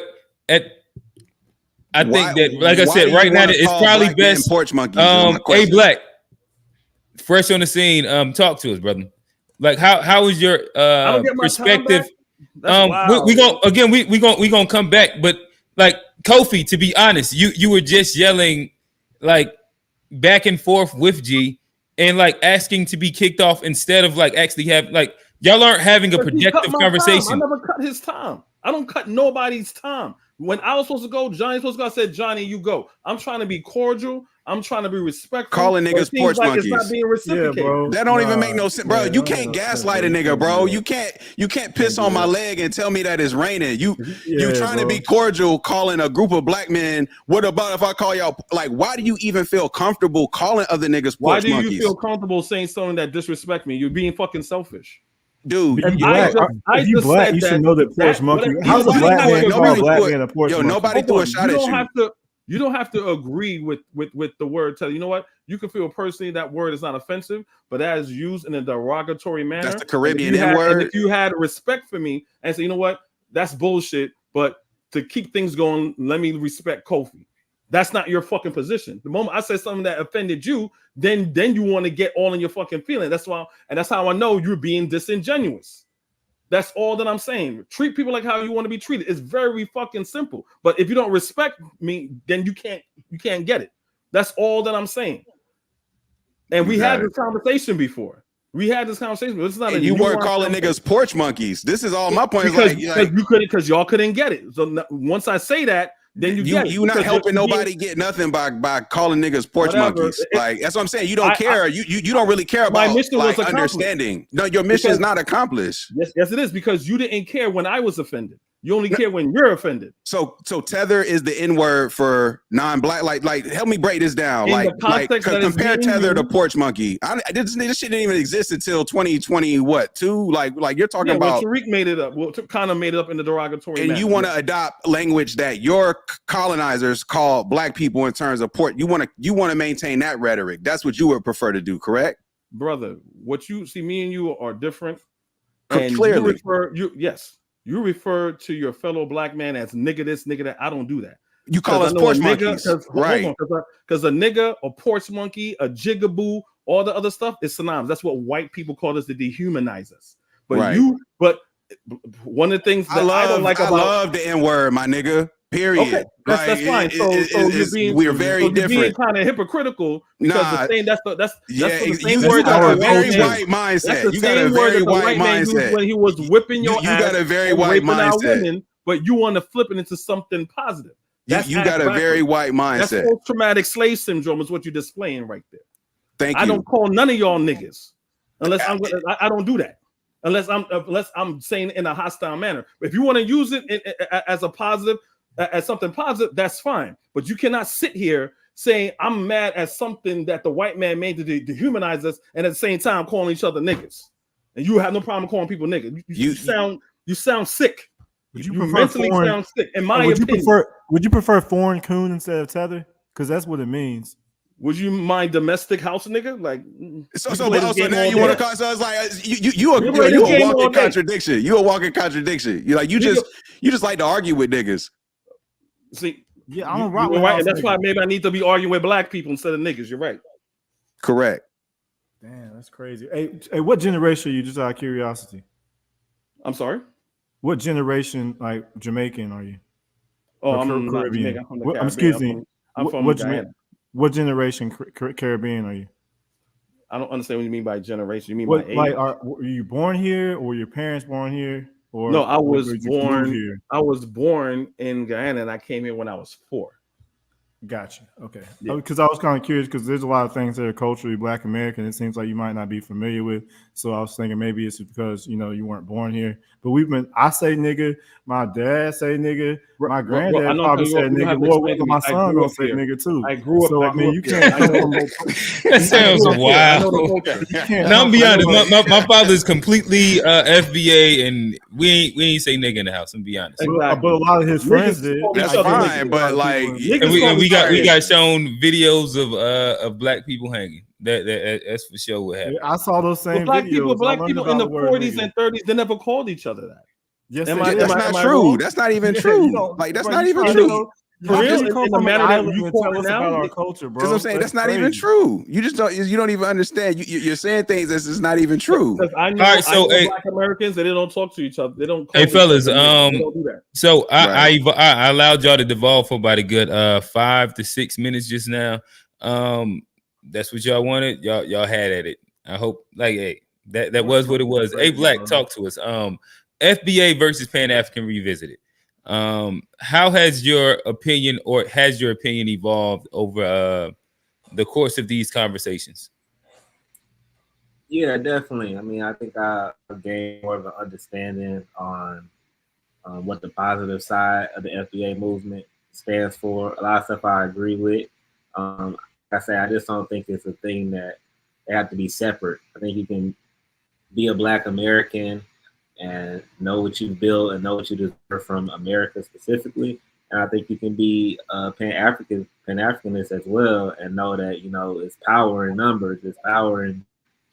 I think that, like I said, right now it's probably best. Porch monkeys. Hey, Black, fresh on the scene. Talk to us, brother. Like, how is your perspective? We gonna come back, but like Kofi, to be honest, you were just yelling like back and forth with G and like asking to be kicked off instead of like actually have like y'all aren't having a productive conversation. I never cut his time. I don't cut nobody's time. When I was supposed to go, Johnny was supposed to go. I said, Johnny, you go. I'm trying to be cordial. I'm trying to be respectful. Calling niggas porch monkeys. It's not being reciprocated. Yeah, bro. That don't even make no sense, bro. You can't gaslight a nigga, bro. You can't piss on my leg and tell me that it's raining. You trying to be cordial, calling a group of black men. What about if I call y'all? Like, why do you even feel comfortable calling other niggas porch monkeys? Why do you feel comfortable saying something that disrespect me? You're being fucking selfish. Dude, if you black, you should know that porch monkey. How's a black man call a black man a porch monkey? Nobody threw a shot at you. You don't have to agree with the word. You know what? You can feel personally that word is not offensive, but as used in a derogatory manner. That's the Caribbean word. And if you had respect for me and say, you know what, that's bullshit, but to keep things going, let me respect Kofi. That's not your fucking position. The moment I said something that offended you, then you want to get all in your fucking feeling. That's why, and that's how I know you're being disingenuous. That's all that I'm saying. Treat people like how you want to be treated. It's very fucking simple. But if you don't respect me, then you can't get it. That's all that I'm saying. And we had this conversation before. We had this conversation. But it's not. And you weren't calling niggas porch monkeys. This is all my point. Because y'all couldn't get it. So once I say that, then you not helping nobody get nothing by calling niggas porch monkeys. Like that's what I'm saying. You don't care. You don't really care about my mission like was understanding. No, your mission is not accomplished. Yes, it is, because you didn't care when I was offended. You only care when you're offended. So tether is the N-word for non-black. Like help me break this down. Compare tether to porch monkey. This shit didn't even exist until 2020. What two? Like you're talking about. Tariq made it up. Well, kind of made it up in the derogatory. And manner. you want to adopt language that your colonizers call black people in terms of porch. You want to maintain that rhetoric. That's what you would prefer to do, correct, brother? What you see, me and you are different. And clearly, you refer to your fellow black man as nigga this, nigga that. I don't do that. You call us porch monkeys, right? Because a nigga, a porch monkey, a jigaboo, all the other stuff is synonymous. That's what white people call us, to dehumanize us. But one of the things that I don't like about— I love the N-word, my nigga. Period. Okay, that's fine. We're very different. You're being kind of hypocritical because that's the same word that a very white mindset. You got a very white mindset when he was whipping your ass. You got a very white mindset. But you want to flip it into something positive. You got a very white mindset. That's post-traumatic slave syndrome is what you're displaying right there. Thank you. I don't call none of y'all niggas unless I don't do that. Unless I'm saying in a hostile manner. If you want to use it as a positive, as something positive, that's fine. But you cannot sit here saying I'm mad at something that the white man made to dehumanize us, and at the same time calling each other niggas. And you have no problem calling people niggas. You sound sick. You mentally sound sick. In my opinion, would you prefer foreign coon instead of tether? Because that's what it means. Would you mind domestic house nigga? Like so now you want to call? So it's like you a walking contradiction. You a walking contradiction. You just like to argue with niggas. See, yeah, I'm right. And that's why maybe I need to be arguing with black people instead of niggas. You're right. Correct. Damn, that's crazy. Hey, what generation are you? Just out of curiosity. I'm sorry. What generation, like Jamaican, are you? Oh, I'm not Jamaican. I'm from the Caribbean. Excuse me. I'm from Guyana. What generation Caribbean are you? I don't understand what you mean by generation. You mean by age? Like, were you born here, or were your parents born here? Or no, I was born here. I was born in Guyana, and I came here when I was 4. Gotcha. Okay. Because I was kind of curious, because there's a lot of things that are culturally Black American. It seems like you might not be familiar with. So I was thinking maybe it's because you weren't born here. But I say nigga, my dad say nigga, my granddad probably said nigga. More my son gonna say nigga too. I grew up. So I mean, you can't. That sounds wild. Now I'm be honest. My father's completely FBA, and we ain't say nigga in the house. I'm be honest. Exactly. But a lot of his friends did. That's fine, but like, we got shown videos of black people hanging. That's for sure what happened. I saw those same videos. Black people in the 40s and 30s, they never called each other that. Yes, that's not true. That's not even true. Like that's not even true. For real, in the manner that you tell us about our culture, bro. Because I'm saying that's not even true. You just don't. You don't even understand. You're saying things that's just not even true. I know Black Americans that they don't talk to each other. They don't. Hey fellas, so I allowed y'all to devolve for about a good 5 to 6 minutes just now. That's what y'all wanted. Y'all had at it. I hope that was what it was. Hey Black, talk to us. FBA versus Pan-African Revisited. How has your opinion evolved over the course of these conversations? Yeah, definitely. I mean, I think I gained more of an understanding on what the positive side of the FBA movement stands for. A lot of stuff I agree with. Like I say, I just don't think it's a thing that they have to be separate. I think you can be a Black American and know what you built and know what you deserve from America specifically. And I think you can be Pan-Africanist as well and know that, it's power in numbers, it's power in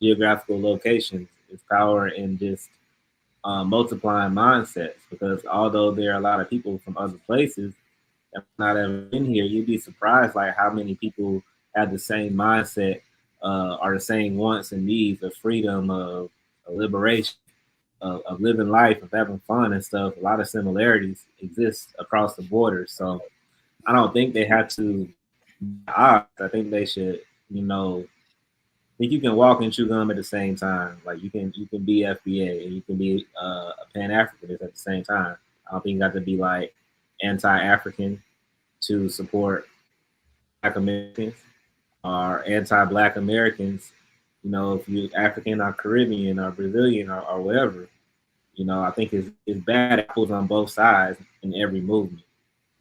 geographical locations, it's power in just multiplying mindsets. Because although there are a lot of people from other places that not ever been here, you'd be surprised like how many people have the same mindset, are the same wants and needs of freedom, of liberation, of living life, of having fun and stuff. A lot of similarities exist across the border. So I don't think they have to. I think they should, I think you can walk and chew gum at the same time. Like you can be FBA and you can be a Pan-Africanist at the same time. I don't think you got to be like anti-African to support Black Americans or anti-Black Americans. You know, if you're African or Caribbean or Brazilian or whatever, you know, I think it's bad apples on both sides in every movement.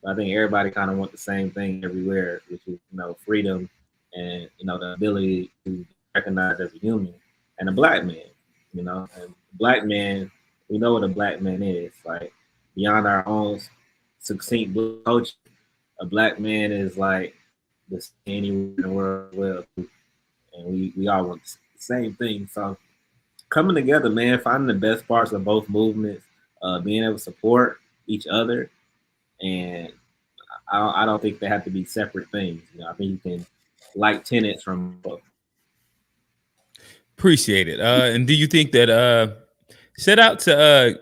But I think everybody kind of want the same thing everywhere, which is, you know, freedom and, you know, the ability to recognize as a human and a Black man, you know, and Black man, we know what a Black man is. Like, beyond our own succinct culture, a Black man is like the anywhere in the world as well, and we all want the same thing. So coming together, man, finding the best parts of both movements, being able to support each other, and I don't think they have to be separate things. You know, I think you can like tenets from both. Appreciate it. And do you think that shout out to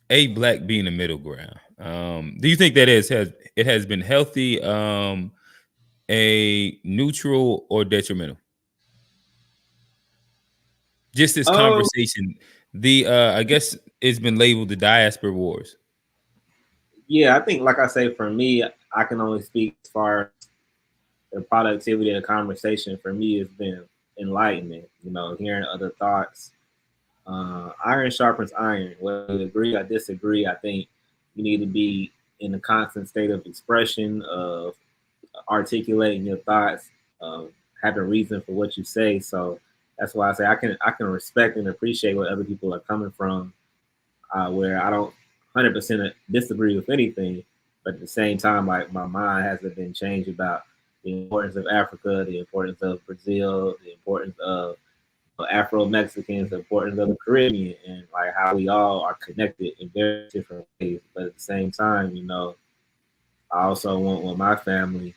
a Black being the middle ground? Do you think that it has been healthy, a neutral or detrimental? Just this conversation, I guess it's been labeled the diaspora wars. Yeah, I think, like I say, for me, I can only speak as far as the productivity of the conversation. For me, it's been enlightenment, you know, hearing other thoughts. Iron sharpens iron. Whether you agree or disagree, I think you need to be in a constant state of expression, of articulating your thoughts, having reason for what you say. So that's why I say I can respect and appreciate where other people are coming from, where I don't 100% disagree with anything, but at the same time, like, my mind hasn't been changed about the importance of Africa, the importance of Brazil, the importance of Afro-Mexicans, the importance of the Caribbean, and like how we all are connected in very different ways. But at the same time, you know, I also want my family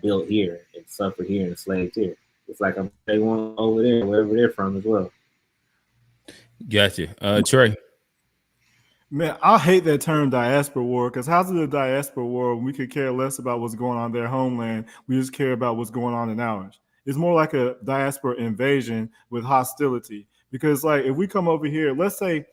built here and suffered here and enslaved here. It's like they want over there, wherever they're from as well. Gotcha. Trey. Man, I hate that term diaspora war, because how's it a diaspora war when we could care less about what's going on in their homeland? We just care about what's going on in ours. It's more like a diaspora invasion with hostility. Because, like, if we come over here, let's say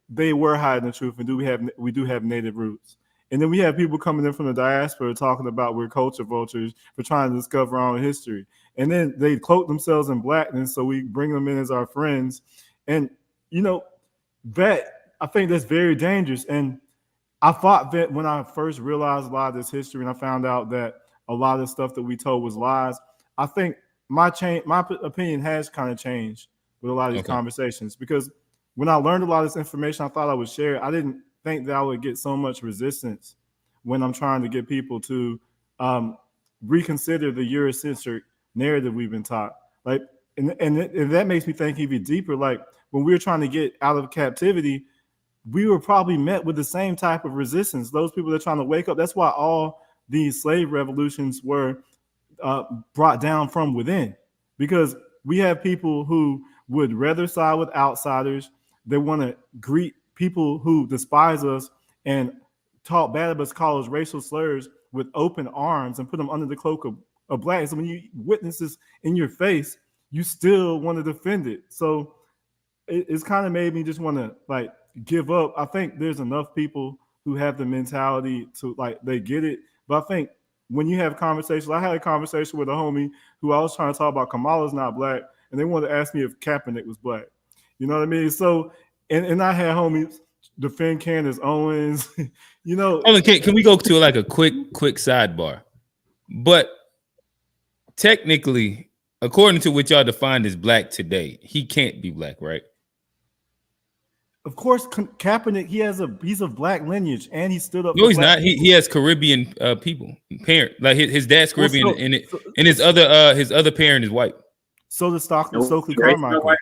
they were hiding the truth, and we do have native roots, and then we have people coming in from the diaspora talking about we're culture vultures for trying to discover our own history, and then they cloak themselves in Blackness, so we bring them in as our friends, and you know that. I think that's very dangerous. And I thought that when I first realized a lot of this history and I found out that a lot of the stuff that we told was lies, I think my opinion has kind of changed with a lot of these conversations, because when I learned a lot of this information I thought I would share, I didn't think that I would get so much resistance when I'm trying to get people to reconsider the Eurocentric narrative we've been taught. Like, and that makes me think even deeper. Like, when we were trying to get out of captivity, we were probably met with the same type of resistance. Those people that are trying to wake up. That's why all these slave revolutions were brought down from within, because we have people who would rather side with outsiders. They want to greet people who despise us and talk bad about us, call us racial slurs with open arms and put them under the cloak of Black. So when you witness this in your face, you still want to defend it. So it's kind of made me just want to, like, give up. I think there's enough people who have the mentality to, like, they get it. But I think when you have conversations, I had a conversation with a homie who I was trying to talk about Kamala's not Black, and they wanted to ask me if Kaepernick was Black. You know what I mean? So, and I had homies defend Candace Owens. You know, can we go to like a quick sidebar? But technically, according to what y'all defined as Black today, he can't be Black, right? Of course, Kaepernick, he's of Black lineage, and he stood up. No, he's not. He has Caribbean people, parent. Like his dad's Caribbean, and his other parent is white. So the Stokely Carmichael.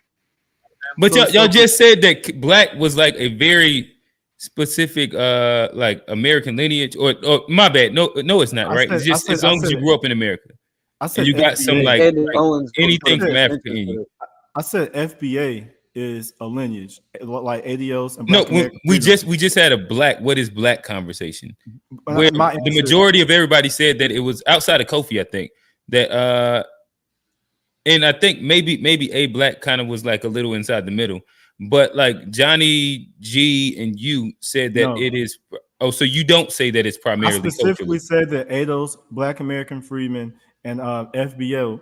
But y'all just said that Black was like a very specific like American lineage, or my bad. No, it's not, right? It's just as long as you grew up in America. I said you got some like anything from Africa in you. I said FBA is a lineage, like ADOs and Black. No, we just had a Black. What is Black conversation? Where the majority of everybody said that it was outside of Kofi. I think that, and I think maybe a Black kind of was like a little inside the middle. But like Johnny G and you said that it is Oh, so you don't say that it's I primarily specifically culturally. said that ADOS, Black American Freedmen, and FBA,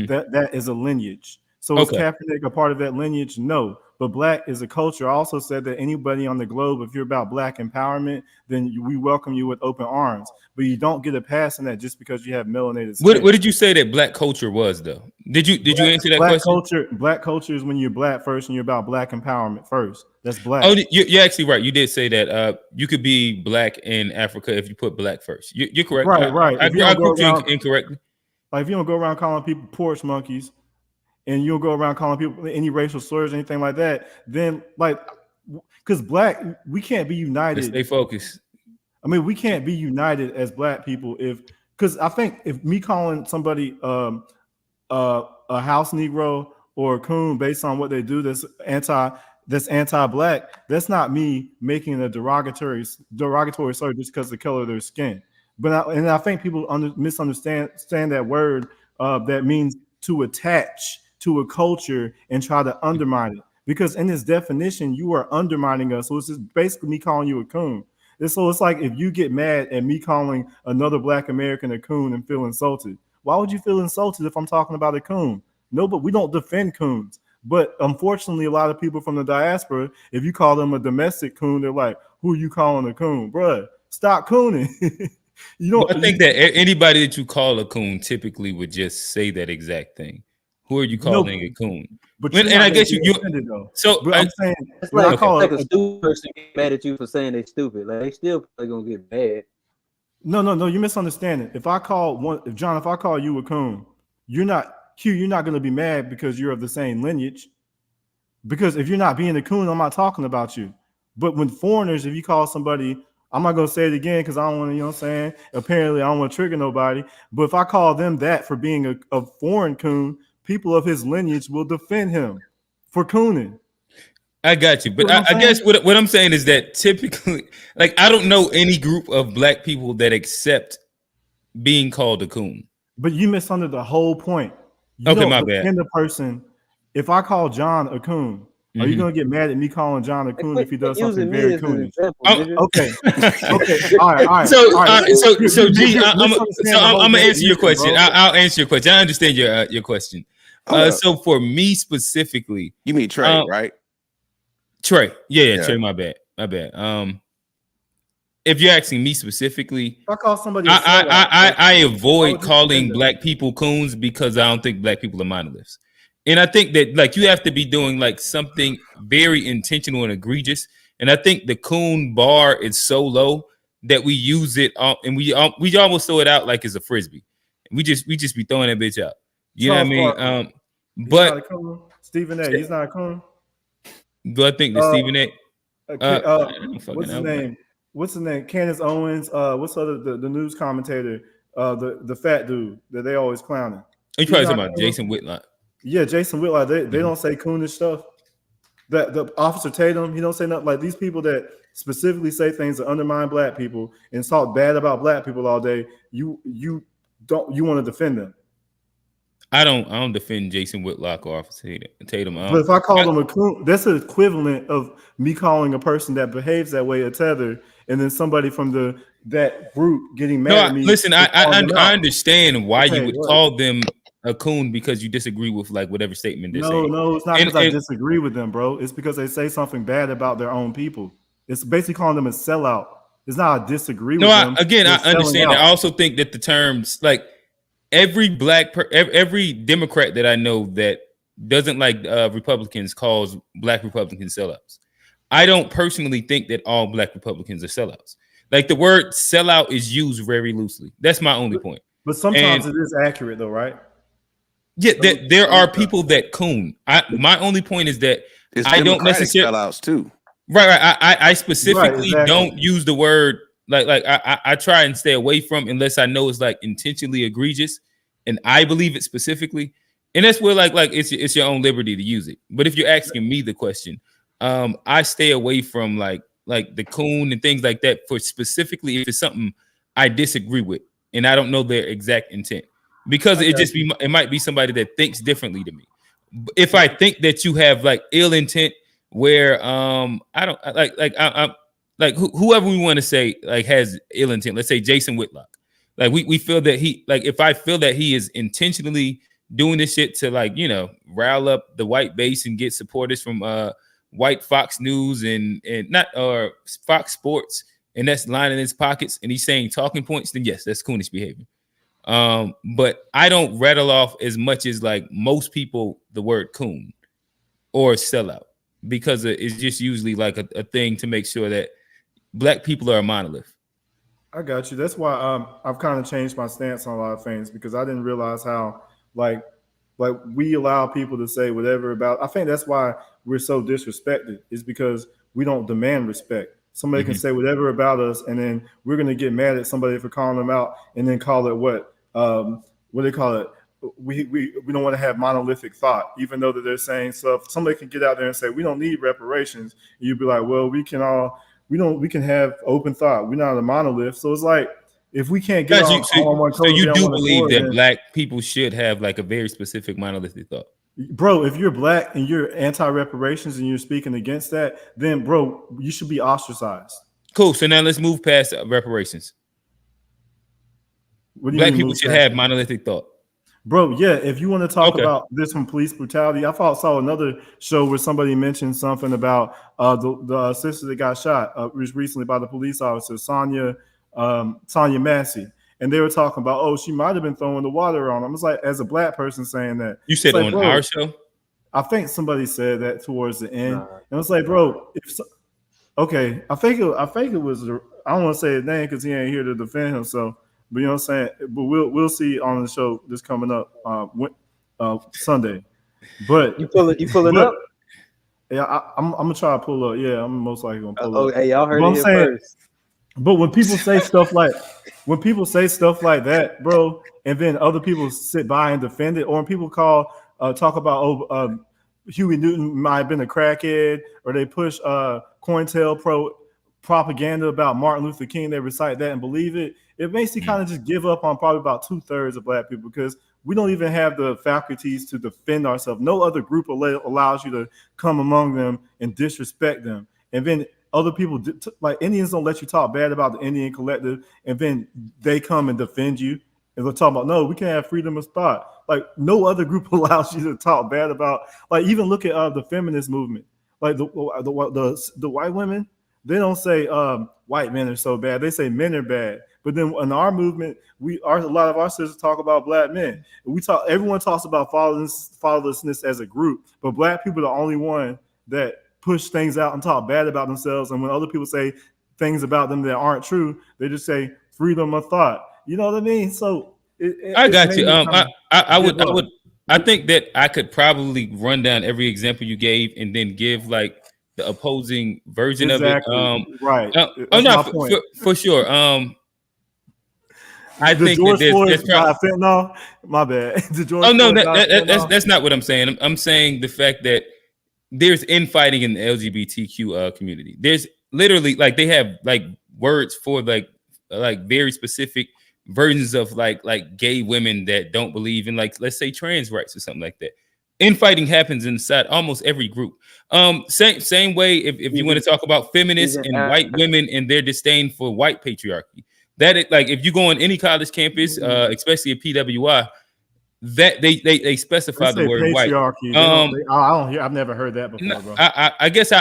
that is a lineage. So is Okay. Kaepernick a part of that lineage? No. But Black is a culture. I also said that anybody on the globe, if you're about Black empowerment, then we welcome you with open arms. But you don't get a pass in that just because you have melanated skin. What did you say that Black culture was, though? Did you answer that question? Black culture is when you're Black first and you're about Black empowerment first. That's Black. Oh, you're actually right. You did say that you could be Black in Africa if you put Black first. You're correct. Right. I quote you incorrectly. Like if you don't go around calling people porch monkeys, and you don't go around calling people any racial slurs, anything like that, then because Black, we can't be united. Let's stay focused. I mean, we can't be united as Black people because I think if me calling somebody a house Negro or a coon based on what they do that's anti-Black, that's not me making a derogatory slur just because of the color of their skin. But I think people misunderstand that word that means to attach to a culture and try to undermine it. Because in this definition, you are undermining us. So it's just basically me calling you a coon. And so it's like if you get mad at me calling another Black American a coon and feel insulted. Why would you feel insulted if I'm talking about a coon? No, but we don't defend coons. But unfortunately, a lot of people from the diaspora, if you call them a domestic coon, they're like, who are you calling a coon? Bruh, stop cooning. I think that anybody that you call a coon typically would just say that exact thing. Who are you calling a coon? But I guess you so but I'm saying it's like a stupid person get mad at you for saying they stupid. Like they still probably gonna get mad. No, you misunderstanding. If I call you a coon, you're not gonna be mad because you're of the same lineage. Because if you're not being a coon, I'm not talking about you. But when foreigners, if you call somebody, I'm not gonna say it again because I don't want to, you know what I'm saying? Apparently, I don't want to trigger nobody. But if I call them that for being a foreign coon, people of his lineage will defend him for cooning. I got you, but I guess what I'm saying is that typically, like, I don't know any group of Black people that accept being called a coon. But you misunderstood the whole point. You okay, don't my bad. defend the person. If I call John a coon, are you gonna get mad at me calling John a coon if he does something very coonish? Okay. All right. So G, I'm gonna answer your question. I'll answer your question. I understand your question. So for me specifically, you mean Trey, right? Trey, yeah. Trey. My bad. If you're asking me specifically, if I call somebody, I avoid calling Black people coons because I don't think Black people are monoliths. And I think that like you have to be doing like something very intentional and egregious. And I think the coon bar is so low that we use it and we almost throw it out like it's a frisbee. We just be throwing that bitch out. You know what I mean? But Stephen A. He's not a coon. Do I think that Stephen A? What's his name? What's his name? Candace Owens. What's the news commentator? The fat dude that they always clowning. You probably talking about Jason Whitlock. Yeah, Jason Whitlock. They don't say coonish stuff. That the Officer Tatum, he don't say nothing. Like these people that specifically say things that undermine Black people and talk bad about Black people all day. You want to defend them. I don't defend Jason Whitlock or Officer Tatum. But if I call them a coon, that's the equivalent of me calling a person that behaves that way a tether, and then somebody from that group getting mad at me. Listen, I understand why you would call them a coon because you disagree with like whatever statement they're saying. No, it's not because I disagree with them, bro. It's because they say something bad about their own people. It's basically calling them a sellout. It's not a disagree with them. I understand. I also think that the terms like every Democrat that I know that doesn't like Republicans calls Black Republicans sellouts. I don't personally think that all Black Republicans are sellouts. Like the word sellout is used very loosely. That's my only point. But sometimes it is accurate though, right? Yeah, there are people that coon. My only point is that I don't necessarily sellouts too. Right. I specifically don't use the word like I try and stay away from unless I know it's like intentionally egregious and I believe it specifically. And that's where like it's your own liberty to use it. But if you're asking me the question, I stay away from like the coon and things like that for specifically if it's something I disagree with and I don't know their exact intent. Because it might be somebody that thinks differently to me. If I think that you have like ill intent, where I don't like like whoever we want to say like has ill intent. Let's say Jason Whitlock. Like we feel that he, like if I feel that he is intentionally doing this shit to like, you know, rile up the white base and get supporters from white Fox News and not or Fox Sports, and that's lining his pockets and he's saying talking points, then yes, that's coonish behavior. But I don't rattle off as much as like most people the word coon or sellout, because it's just usually like a thing to make sure that black people are a monolith. I got you. That's why I've kind of changed my stance on a lot of things, because I didn't realize how like we allow people to say whatever about. I think that's why we're so disrespected, is because we don't demand respect. Somebody can say whatever about us, and then we're gonna get mad at somebody for calling them out, and then call it what they call it. We don't want to have monolithic thought, even though that they're saying stuff. Somebody can get out there and say we don't need reparations, and you'd be like, well, we can have open thought. We're not a monolith. So it's like, if we can't get on one so you do believe that black people should have like a very specific monolithic thought, bro? If you're black and you're anti-reparations and you're speaking against that, then bro, you should be ostracized. Cool. So now let's move past reparations. Black people should have monolithic thought. Bro, yeah, if you want to talk about this from police brutality, I saw another show where somebody mentioned something about the sister that got shot recently by the police officer, Sonia Massey. And they were talking about, oh, she might have been throwing the water on him. It's like, as a black person saying that. You said like, on our show? I think somebody said that towards the end. And it's like, bro, I think it was, I don't want to say his name because he ain't here to defend himself. But you know what I'm saying? But we'll see on the show this coming up Sunday. But you pull it up? Yeah, I'm gonna try to pull up. Yeah, I'm most likely gonna pull up. Hey, y'all heard it first. But when people say stuff like that, bro, and then other people sit by and defend it, or when people talk about Huey Newton might have been a crackhead, or they push COINTELPRO propaganda about Martin Luther King, they recite that and believe it. It makes you kind of just give up on probably about 2/3 of black people, because we don't even have the faculties to defend ourselves. No other group allows you to come among them and disrespect them. And then other people, like Indians, don't let you talk bad about the Indian collective, and then they come and defend you. And they'll talk about, no, we can't have freedom of thought. Like, no other group allows you to talk bad about, like, even look at the feminist movement. Like the white women, they don't say white men are so bad. They say men are bad. But then in our movement, a lot of our sisters talk about black men. Everyone talks about fatherlessness as a group, but black people are the only one that push things out and talk bad about themselves. And when other people say things about them that aren't true, they just say freedom of thought. You know what I mean? So I got you. I think that I could probably run down every example you gave and then give like the opposing version of it. Right. For sure. I think George that there's fentanyl. My bad. That's not what I'm saying. I'm saying the fact that there's infighting in the LGBTQ community. There's literally like they have like words for like very specific versions of like gay women that don't believe in, like, let's say trans rights or something like that. Infighting happens inside almost every group. Same way if you want to talk about feminists and white women and their disdain for white patriarchy. Like if you go on any college campus, especially at PWI, that they specify the word white. I've never heard that before, bro. I guess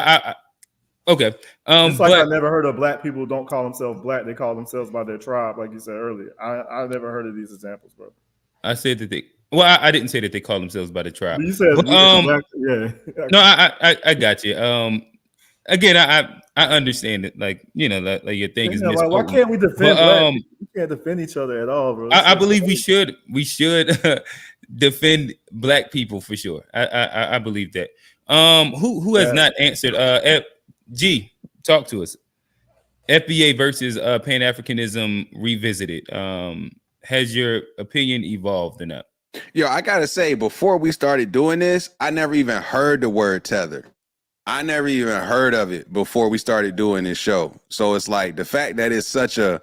okay. It's like I've never heard of black people who don't call themselves black. They call themselves by their tribe, like you said earlier. I've never heard of these examples, bro. I said that I didn't say that they call themselves by the tribe. You said black, yeah. No, I got you. Again, I understand it. Like, you know, like your thing is like, why can't we defend black? We can't defend each other at all, bro. I believe we should defend black people for sure. I believe that. Who has not answered? G, talk to us. FBA versus Pan-Africanism Revisited. Has your opinion evolved or not? Yo, I gotta say, before we started doing this, I never even heard the word tether. I never even heard of it before we started doing this show. So it's like the fact that it's such a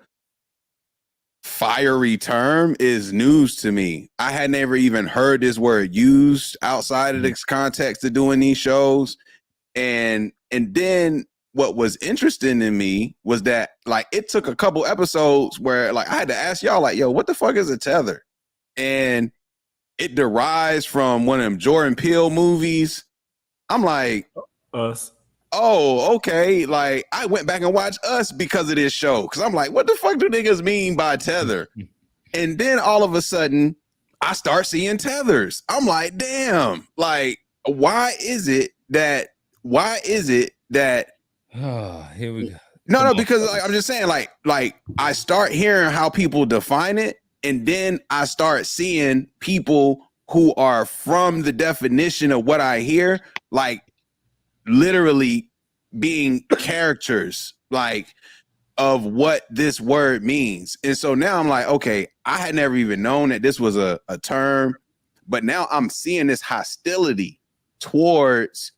fiery term is news to me. I had never even heard this word used outside of this context of doing these shows. And then what was interesting to me was that like it took a couple episodes where like I had to ask y'all like, yo, what the fuck is a tether? And it derives from one of them Jordan Peele movies. I'm like, Us. oh, okay. Like I went back and watched Us because of this show. Cause I'm like, what the fuck do niggas mean by tether? And then all of a sudden I start seeing tethers. I'm like, damn, like, why is it that Oh, here we go. no, because like, I'm just saying, like I start hearing how people define it, and then I start seeing people who are from the definition of what I hear, like literally being characters, like of what this word means. And so now I'm like, okay, I had never even known that this was a term, but now I'm seeing this hostility towards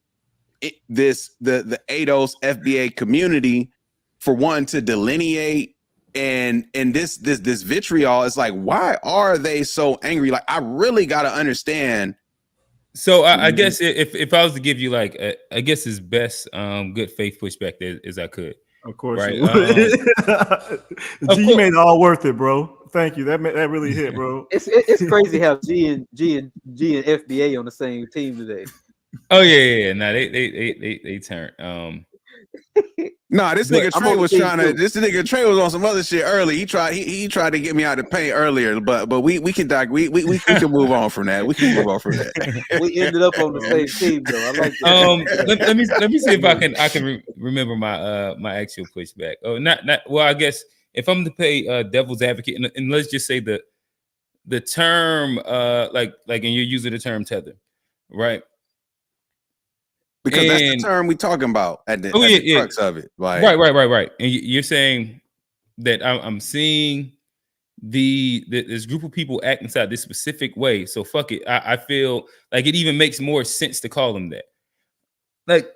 the ADOS FBA community for one to delineate and this vitriol. Is like, why are they so angry? Like, I really got to understand. So I guess if I was to give you like I guess his best good faith pushback as I could. Of course, right? G made it all worth it, bro. Thank you. That really hit, bro. It's crazy how G and FBA on the same team today. Oh yeah. No, they turned. No, this nigga Trey was trying to. This nigga Trey was on some other shit early. He tried to get me out of the paint earlier, but we can we can move on from that. We can move on from that. We ended up on the same team though. I like that. Let me see if I can remember my actual pushback. Oh, not well. I guess if I'm to play devil's advocate, and let's just say the term like and you're using the term tether, right? Because that's the term we talking about at the crux of it. Like, right. And you're saying that I'm seeing this group of people act inside this specific way. So fuck it. I feel like it even makes more sense to call them that. Like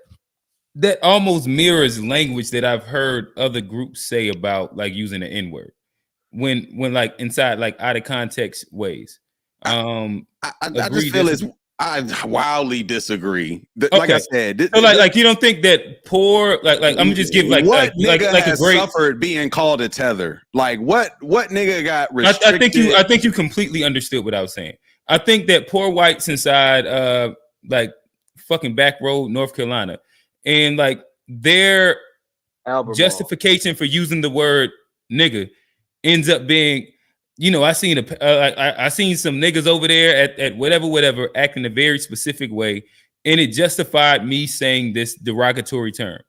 that almost mirrors language that I've heard other groups say about like using the N-word when like inside like out of context ways. I just feel I wildly disagree. Okay. Like I said, so like you don't think that poor like I'm gonna just give like what like has a great suffered being called a tether? Like what nigga got restricted? I think you completely understood what I was saying. I think that poor whites inside like fucking back road North Carolina and like their justification for using the word nigga ends up being, you know, I seen some niggas over there at whatever acting a very specific way, and it justified me saying this derogatory term.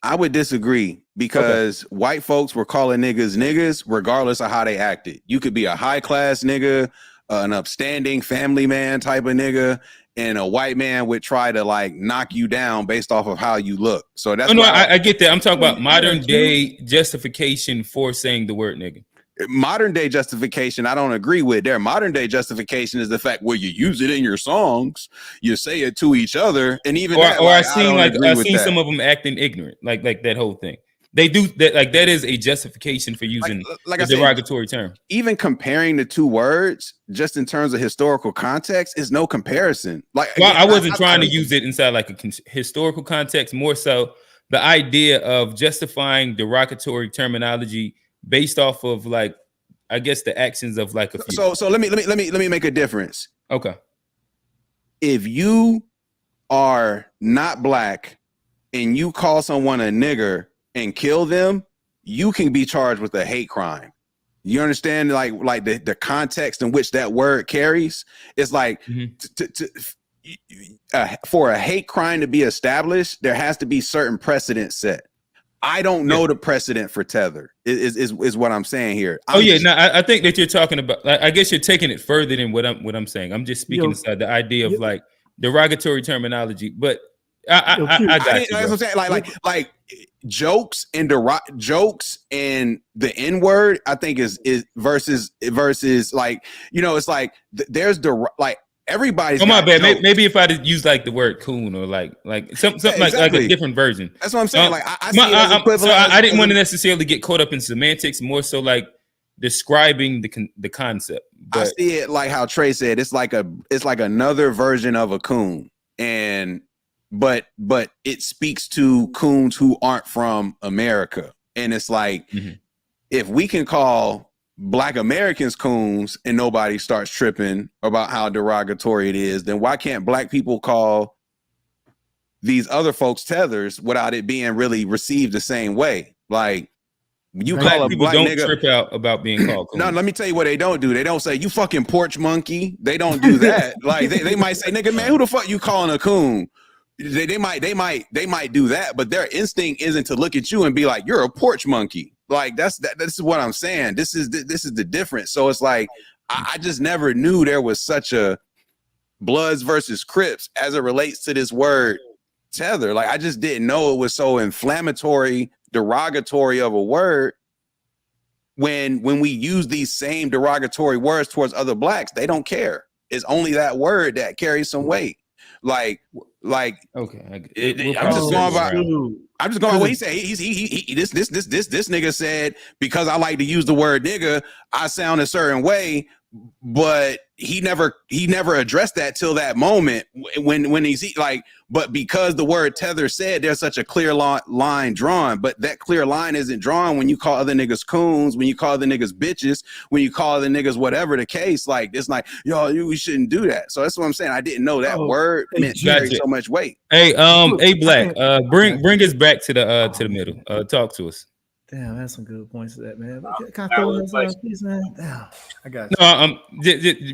I would disagree because white folks were calling niggas regardless of how they acted. You could be a high class nigga, an upstanding family man type of nigga, and a white man would try to like knock you down based off of how you look. So that's I get that. I'm talking about modern day justification for saying the word nigga. Modern day justification, I don't agree with. Their modern day justification is the fact where you use it in your songs, you say it to each other, and even I've seen some of them acting ignorant, like that whole thing. They do that, like that is a justification for using the derogatory term. Even comparing the two words, just in terms of historical context, is no comparison. Like, well, I wasn't trying to use it inside like a historical context. More so, the idea of justifying derogatory terminology based off of like, I guess the actions of like a few. So let me make a difference. Okay. If you are not black and you call someone a nigger and kill them, you can be charged with a hate crime. You understand like the context in which that word carries? It's like for a hate crime to be established, there has to be certain precedent set. I don't know the precedent for tether is what I'm saying here. I think that you're talking about, like, I guess you're taking it further than what I'm saying. I'm just speaking inside the idea of like derogatory terminology, but I got you. That's what I'm saying. Like jokes and the N-word, I think is versus like, you know, it's like there's like everybody's. Oh my bad. Maybe if I use like the word coon or like something like a different version. That's what I'm saying. I didn't want to necessarily get caught up in semantics. More so like describing the concept. But I see it like how Trey said. It's like another version of a coon, and but it speaks to coons who aren't from America. And it's like, if we can call Black Americans coons and nobody starts tripping about how derogatory it is, then why can't Black people call these other folks tethers without it being really received the same way? Like, you call a people Black don't nigga, trip out about being called coon. no, let me tell you what they don't do. They don't say, you fucking porch monkey. They don't do that. Like, they might say, nigga, man, who the fuck you calling a coon? They might do that, but their instinct isn't to look at you and be like, you're a porch monkey. Like, this is what I'm saying. This is the difference. So it's like, I just never knew there was such a Bloods versus Crips as it relates to this word tether. Like, I just didn't know it was so inflammatory, derogatory of a word. When we use these same derogatory words towards other Blacks, they don't care. It's only that word that carries some weight. Like okay, I'm just going by what he said. This nigga said, because I like to use the word nigga, I sound a certain way, but he never addressed that till that moment when he's like, but because the word tether said, there's such a clear line drawn, but that clear line isn't drawn when you call other niggas coons, when you call other niggas bitches, when you call other niggas whatever the case. Like, it's like, yo, we shouldn't do that. So that's what I'm saying. I didn't know that word meant carry so much weight. Hey, Black, bring us back to the middle. Talk to us. Damn, that's some good points to that, man. Can I throw this on, please, man? Damn, I got you. No,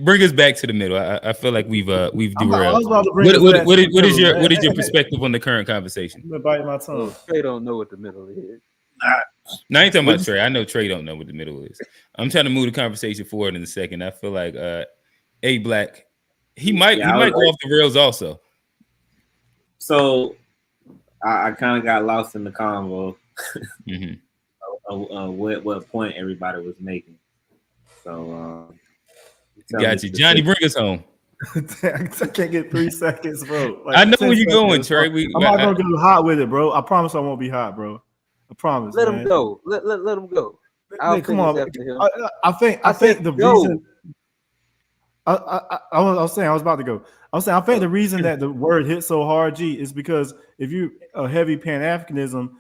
bring us back to the middle. I feel like we've derailed. What is your perspective on the current conversation? I'm gonna bite my tongue. Trey don't know what the middle is. No, I ain't talking about Trey. I know Trey don't know what the middle is. I'm trying to move the conversation forward in a second. I feel like Black, he might go off the rails also. So I kind of got lost in the convo. What point everybody was making. So got you. Johnny, bring us home. I can't get 3 seconds, bro. Like, I know where you're going, Trey. I'm not gonna get hot with it, bro. I promise I won't be hot, bro. I promise. Let him go. Let him go. Man, come on. I think the reason I was saying I was about to go. I was saying I think the reason that the word hit so hard, G, is because if you a heavy Pan-Africanism,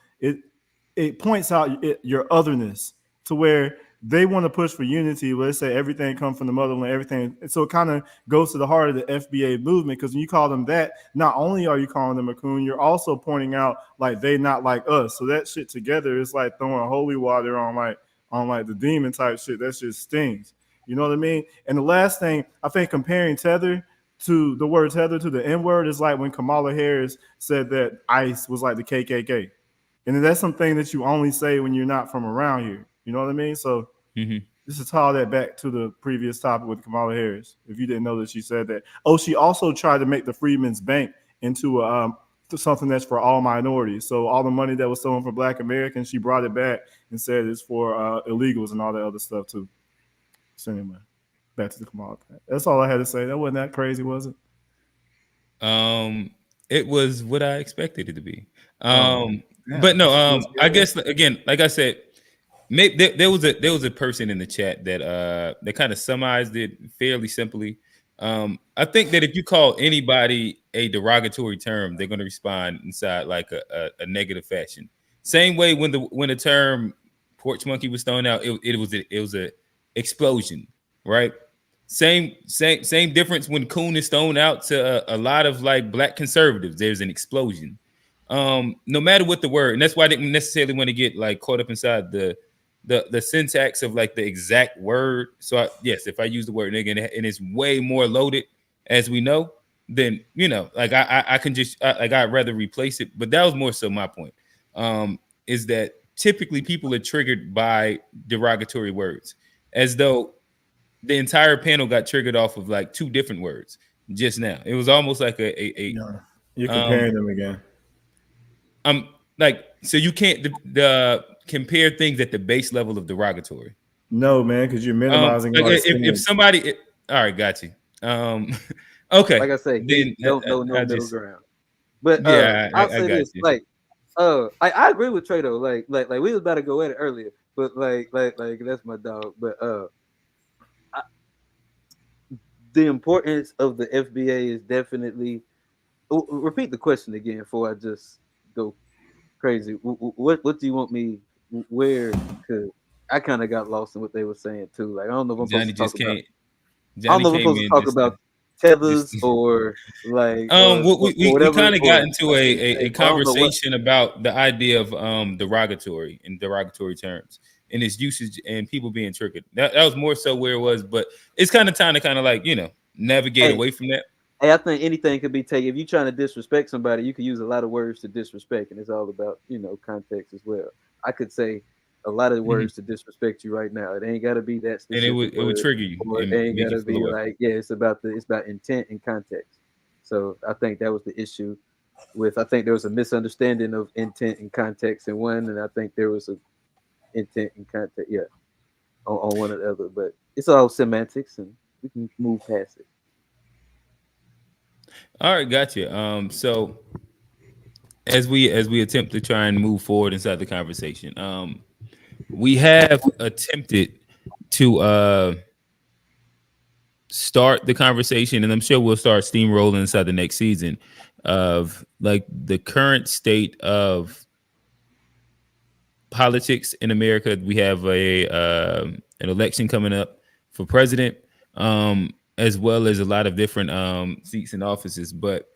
it points out your otherness to where they want to push for unity. Let's say everything comes from the motherland, everything. And so it kind of goes to the heart of the FBA movement, because when you call them that, not only are you calling them a coon, you're also pointing out like they not like us. So that shit together is like throwing holy water on the demon type shit. That shit stings. You know what I mean? And the last thing, I think comparing tether to the word tether to the N-word is like when Kamala Harris said that ICE was like the KKK. And that's something that you only say when you're not from around here. You know what I mean? So this is tie that back to the previous topic with Kamala Harris. If you didn't know that she said that. Oh, she also tried to make the Freedmen's Bank into something that's for all minorities. So all the money that was stolen from Black Americans, she brought it back and said it's for illegals and all that other stuff too. So anyway, back to the Kamala. That's all I had to say. That wasn't that crazy, was it? It was what I expected it to be. But no, I guess again, like I said, maybe there was a person in the chat that kind of summarized it fairly simply. I think that if you call anybody a derogatory term, they're going to respond inside like a negative fashion. Same way when the term porch monkey was thrown out, it was a explosion, right? Same difference when coon is thrown out to a lot of like Black conservatives. There's an explosion. No matter what the word, and that's why I didn't necessarily want to get like caught up inside the syntax of like the exact word. So yes, if I use the word nigga and it's way more loaded, as we know, then like I can just I'd rather replace it. But that was more so my point. Is that typically people are triggered by derogatory words, as though the entire panel got triggered off of like 2 different words just now. It was almost like you're comparing them again. Like, so you can't compare things at the base level of derogatory. No, man, because you're minimizing. Like if somebody, all right, got you. Okay, like I say, then no middle ground. But I'll say this, you. like, I agree with Trey though. Like we was about to go at it earlier, but like that's my dog. But the importance of the FBA is definitely repeat the question again before I just go crazy. What do you want me? Where? Cause I kind of got lost in what they were saying too. Like I don't know if I'm supposed Johnny to talk just about. can't. I don't Johnny know if I'm came supposed to in talk just about just tethers or like or we whatever. kind of got into a I don't know what. conversation about the idea of derogatory and derogatory terms and its usage and people being triggered. That was more so where it was, but it's kind of time to kind of like, you know, navigate Hey, away from that. hey, I think anything could be taken. If you're trying to disrespect somebody, you can use a lot of words to disrespect, and it's all about context as well. I could say a lot of Mhm. words to disrespect you right now. It ain't got to be that And specific it would word, trigger you or it and ain't make got you to feel be away. like it's about intent and context. So I think that was the issue with. I think there was a misunderstanding of intent and context in one, and I think there was a intent and context, yeah, on one or the other. But it's all semantics, and we can move past it. All right, gotcha. So as we attempt to try and move forward inside the conversation, we have attempted to start the conversation, and I'm sure we'll start steamrolling inside the next season of like the current state of politics in America. We have an election coming up for president, as well as a lot of different seats and offices. But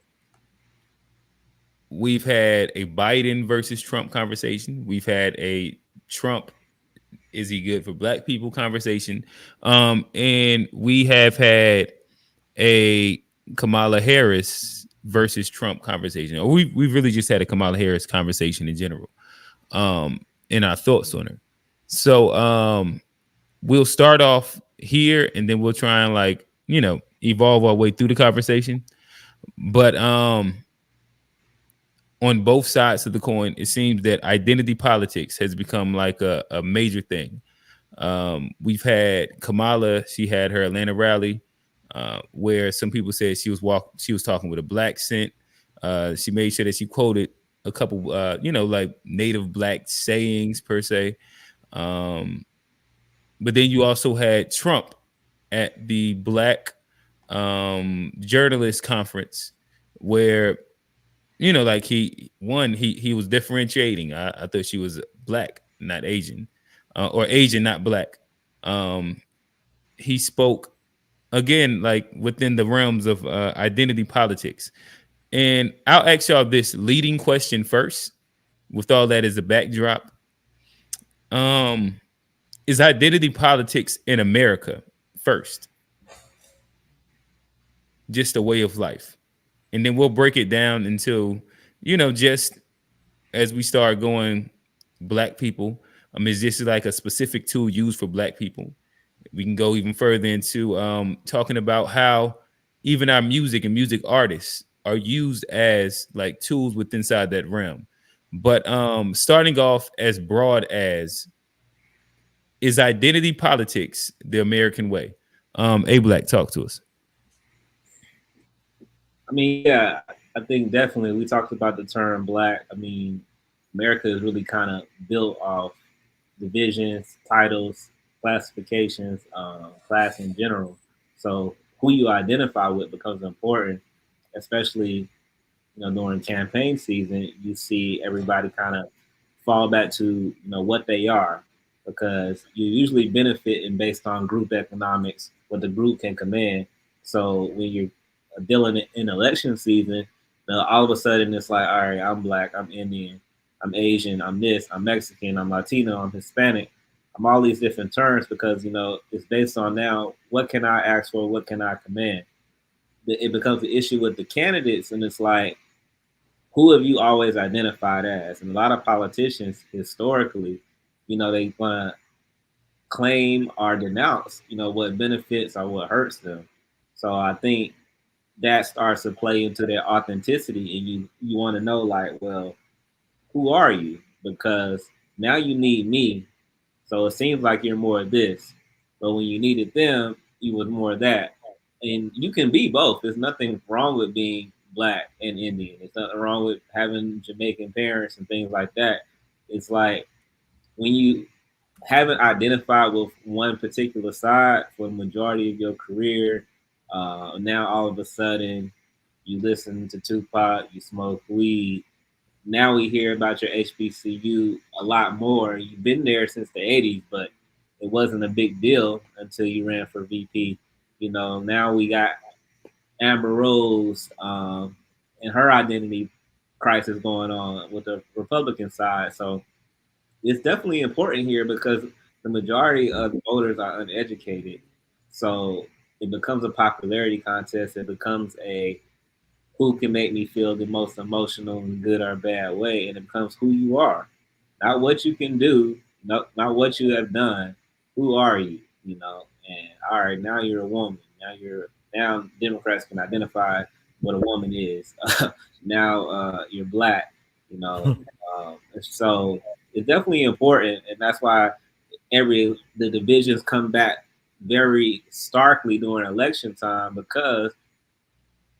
we've had a Biden versus Trump conversation. We've had a Trump, is he good for black people conversation, and we have had a Kamala Harris versus Trump conversation. Or we've really just had a Kamala Harris conversation in general, in our thoughts on her. So we'll start off here and then we'll try and like, evolve our way through the conversation. But on both sides of the coin, it seems that identity politics has become like a major thing. We've had Kamala, she had her Atlanta rally, where some people said she was talking with a black accent. She made sure that she quoted a couple, like native black sayings per se. But then you also had Trump at the black journalist conference where, like he was differentiating. I thought she was black, not Asian, or Asian, not black. He spoke again, like within the realms of identity politics. And I'll ask y'all this leading question first, with all that as a backdrop. Is identity politics in America first just a way of life? And then we'll break it down into, just as we start going black people. Is this like a specific tool used for black people? We can go even further into talking about how even our music and music artists are used as like tools within inside that realm. But starting off as broad as, is identity politics the American way? A Black, talk to us. I mean, yeah, I think definitely we talked about the term black. I mean, America is really kind of built off divisions, titles, classifications, class in general. So who you identify with becomes important, especially during campaign season. You see everybody kind of fall back to what they are, because you usually benefit in based on group economics, what the group can command. So when you're dealing in election season, all of a sudden it's like, all right, I'm black, I'm Indian, I'm Asian, I'm this, I'm Mexican, I'm Latino, I'm Hispanic, I'm all these different terms, because it's based on now what can I ask for, what can I command. It becomes an issue with the candidates, and it's like, who have you always identified as? And a lot of politicians historically, they want to claim or denounce, what benefits or what hurts them. So I think that starts to play into their authenticity, and you want to know, like, well, who are you? Because now you need me. So it seems like you're more of this, but when you needed them, you was more of that. And you can be both. There's nothing wrong with being black and Indian. There's nothing wrong with having Jamaican parents and things like that. It's like when you haven't identified with one particular side for the majority of your career, now all of a sudden you listen to Tupac, you smoke weed. Now we hear about your HBCU a lot more. You've been there since the 80s, but it wasn't a big deal until you ran for VP. You know, now we got Amber Rose and her identity crisis going on with the Republican side. So it's definitely important here because the majority of the voters are uneducated. So it becomes a popularity contest. It becomes a who can make me feel the most emotional in good or bad way, and it becomes who you are, not what you can do, not what you have done. Who are you? You know, and all right, now you're a woman. Now Democrats can identify what a woman is. Now you're black. You know, so it's definitely important, and that's why the divisions come back very starkly during election time because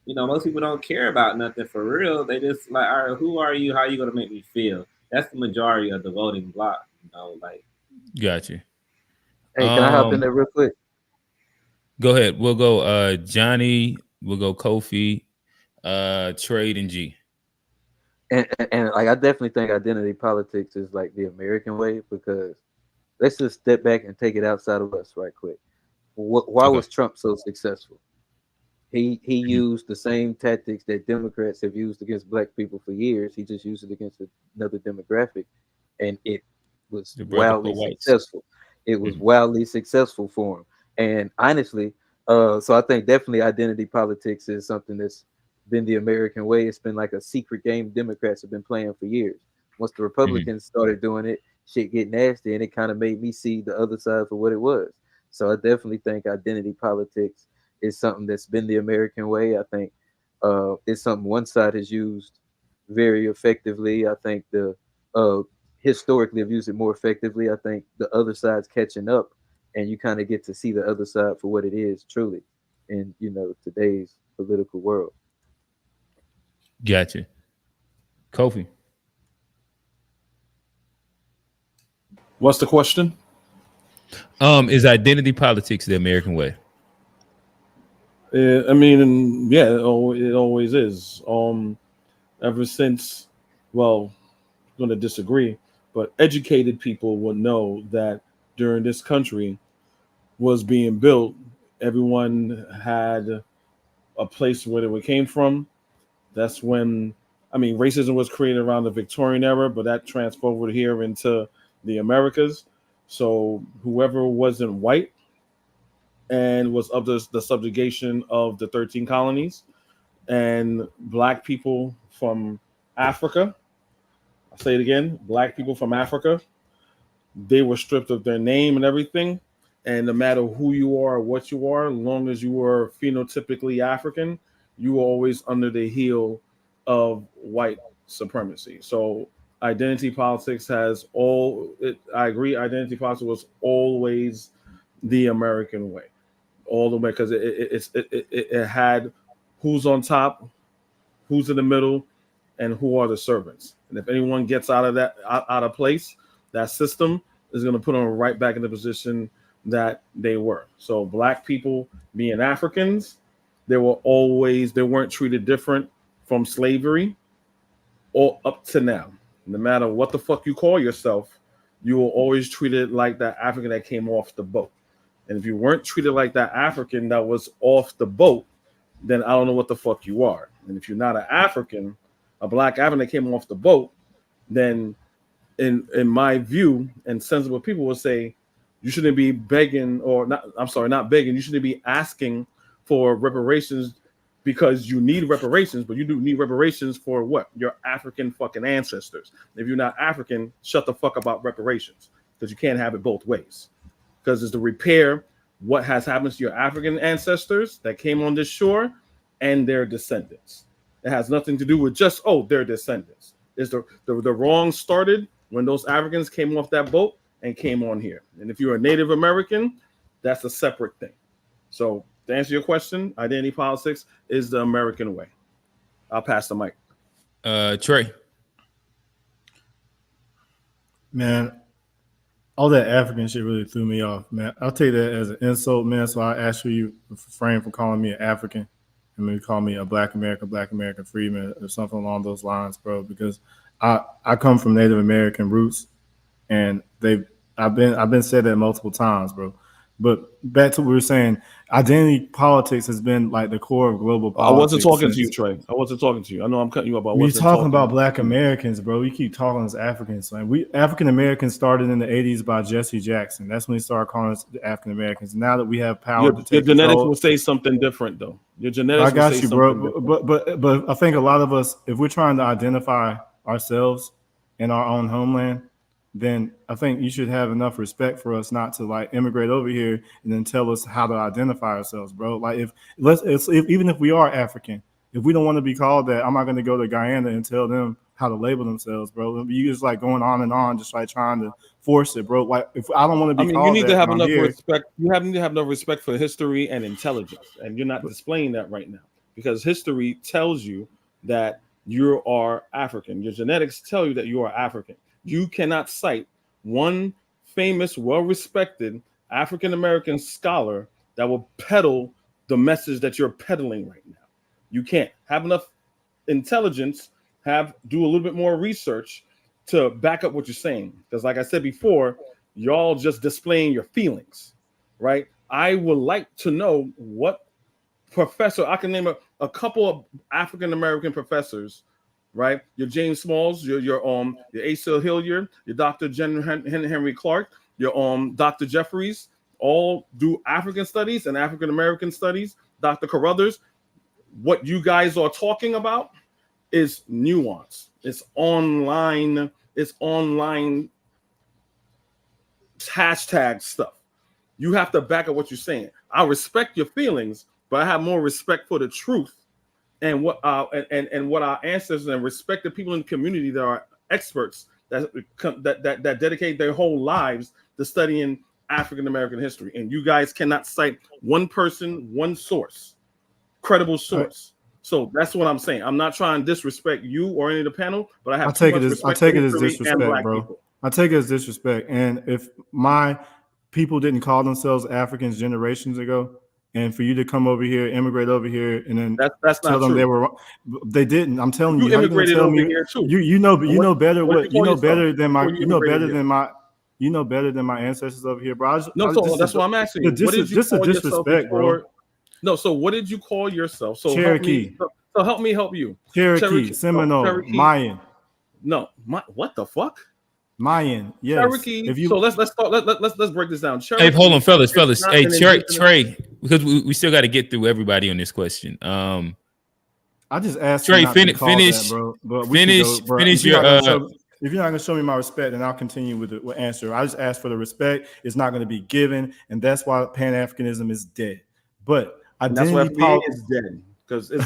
most people don't care about nothing for real. They just like, all right, who are you? How are you gonna make me feel? That's the majority of the voting block. Got you. Hey, can I hop in there real quick? Go ahead. We'll go Johnny. We'll go Kofi, Trade, and G. And like I definitely think identity politics is like the American way because let's just step back and take it outside of us right quick. Why was Trump so successful? He used the same tactics that Democrats have used against black people for years. He just used it against another demographic, and it was wildly successful. It was wildly successful for him. And honestly, so I think definitely identity politics is something that's been the American way. It's been like a secret game Democrats have been playing for years. Once the Republicans started doing it, shit get nasty, and it kind of made me see the other side for what it was. So I definitely think identity politics is something that's been the American way. I think it's something one side has used very effectively. I think the historically have used it more effectively. I think the other side's catching up, and you kind of get to see the other side for what it is truly in today's political world. Gotcha. Kofi. What's the question? Is identity politics the American way? I mean, yeah, it always is. Ever since, well, I'm going to disagree, but educated people will know that during this country was being built, everyone had a place where they came from. That's when, racism was created around the Victorian era, but that transferred over here into the Americas. So whoever wasn't white and was of the subjugation of the 13 colonies, and black people from Africa, I'll say it again, black people from Africa, they were stripped of their name and everything. And no matter who you are or what you are, as long as you were phenotypically African, you were always under the heel of white supremacy. So identity politics I agree, identity politics was always the American way. All the way, because it had who's on top, who's in the middle, and who are the servants. And if anyone gets out of place, that system is going to put them right back in the position that they were. So black people being Africans, they weren't treated different from slavery or up to now. No matter what the fuck you call yourself, you were always treated like that African that came off the boat. And if you weren't treated like that African that was off the boat, then I don't know what the fuck you are. And if you're not an African, a black African that came off the boat, then in my view, and sensible people will say, you shouldn't be begging not begging. You shouldn't be asking for reparations because you need reparations, but you do need reparations for what? Your African fucking ancestors. If you're not African, shut the fuck about reparations because you can't have it both ways. Because it's to repair what has happened to your African ancestors that came on this shore and their descendants. It has nothing to do with just, their descendants. It's the wrong started when those Africans came off that boat and came on here. And if you're a Native American, that's a separate thing. So to answer your question, identity politics is the American way. I'll pass the mic. Trey. Man, all that African shit really threw me off, man. I'll take that as an insult, man. So I ask you refrain from calling me an African. I mean, call me a Black American freeman, or something along those lines, bro. Because I come from Native American roots, and I've been said that multiple times, bro. But back to what we were saying, identity politics has been like the core of global politics. I wasn't talking to you, Trey. I wasn't talking to you. I know I'm cutting you up. You're talking about Black Americans, bro. You keep talking as Africans. Like we African Americans started in the 80s by Jesse Jackson. That's when he started calling us African Americans. Now that we have power to take your genetics control, will say something different, though. Your genetics. I got will say you, bro. different. But I think a lot of us, if we're trying to identify ourselves in our own homeland, then I think you should have enough respect for us not to like immigrate over here and then tell us how to identify ourselves, bro. Like even if we are African, if we don't want to be called that, I'm not going to go to Guyana and tell them how to label themselves, bro. You just like going on and on, just like trying to force it, bro. Like if I don't want to be called, you need to have enough here, respect. You need to have enough respect for history and intelligence, and you're not displaying that right now because history tells you that you are African. Your genetics tell you that you are African. You cannot cite one famous, well-respected African-American scholar that will peddle the message that you're peddling right now. You can't have enough intelligence, do a little bit more research to back up what you're saying. Because like I said before, y'all just displaying your feelings, right? I would like to know what professor, I can name a couple of African-American professors, right? Your James Smalls, your Asa Hilliard, your Dr. Henry Clark, your Dr. Jeffries, all do African studies and African American studies. Dr. Carruthers, what you guys are talking about is nuance. It's online hashtag stuff. You have to back up what you're saying. I respect your feelings, but I have more respect for the truth. And what our ancestors and respect the people in the community that are experts that dedicate their whole lives to studying African American history. And you guys cannot cite one person, one source, credible source. So that's what I'm saying. I'm not trying to disrespect you or any of the panel, but I take it as disrespect, bro. People. I take it as disrespect. And if my people didn't call themselves Africans generations ago, and for you to come over here, immigrate over here, and then that's tell them true. They didn't. I'm telling you, you immigrated over here too. You know better than my ancestors over here, bro. That's what I'm asking you. What did you call disrespect, bro? No, so what did you call yourself? So Cherokee. Help me help you. Cherokee, Seminole, Mayan. No, what the fuck? Mayan, yes. Cherokee. So let's break this down. Cherokee, hey, hold on, fellas. Hey, Trey, because we still got to get through everybody on this question. I just asked Trey, finish your. If you're not gonna show me my respect, then I'll continue with the answer. I just asked for the respect. It's not going to be given, and that's why Pan-Africanism is dead. But identity politics is dead. Because we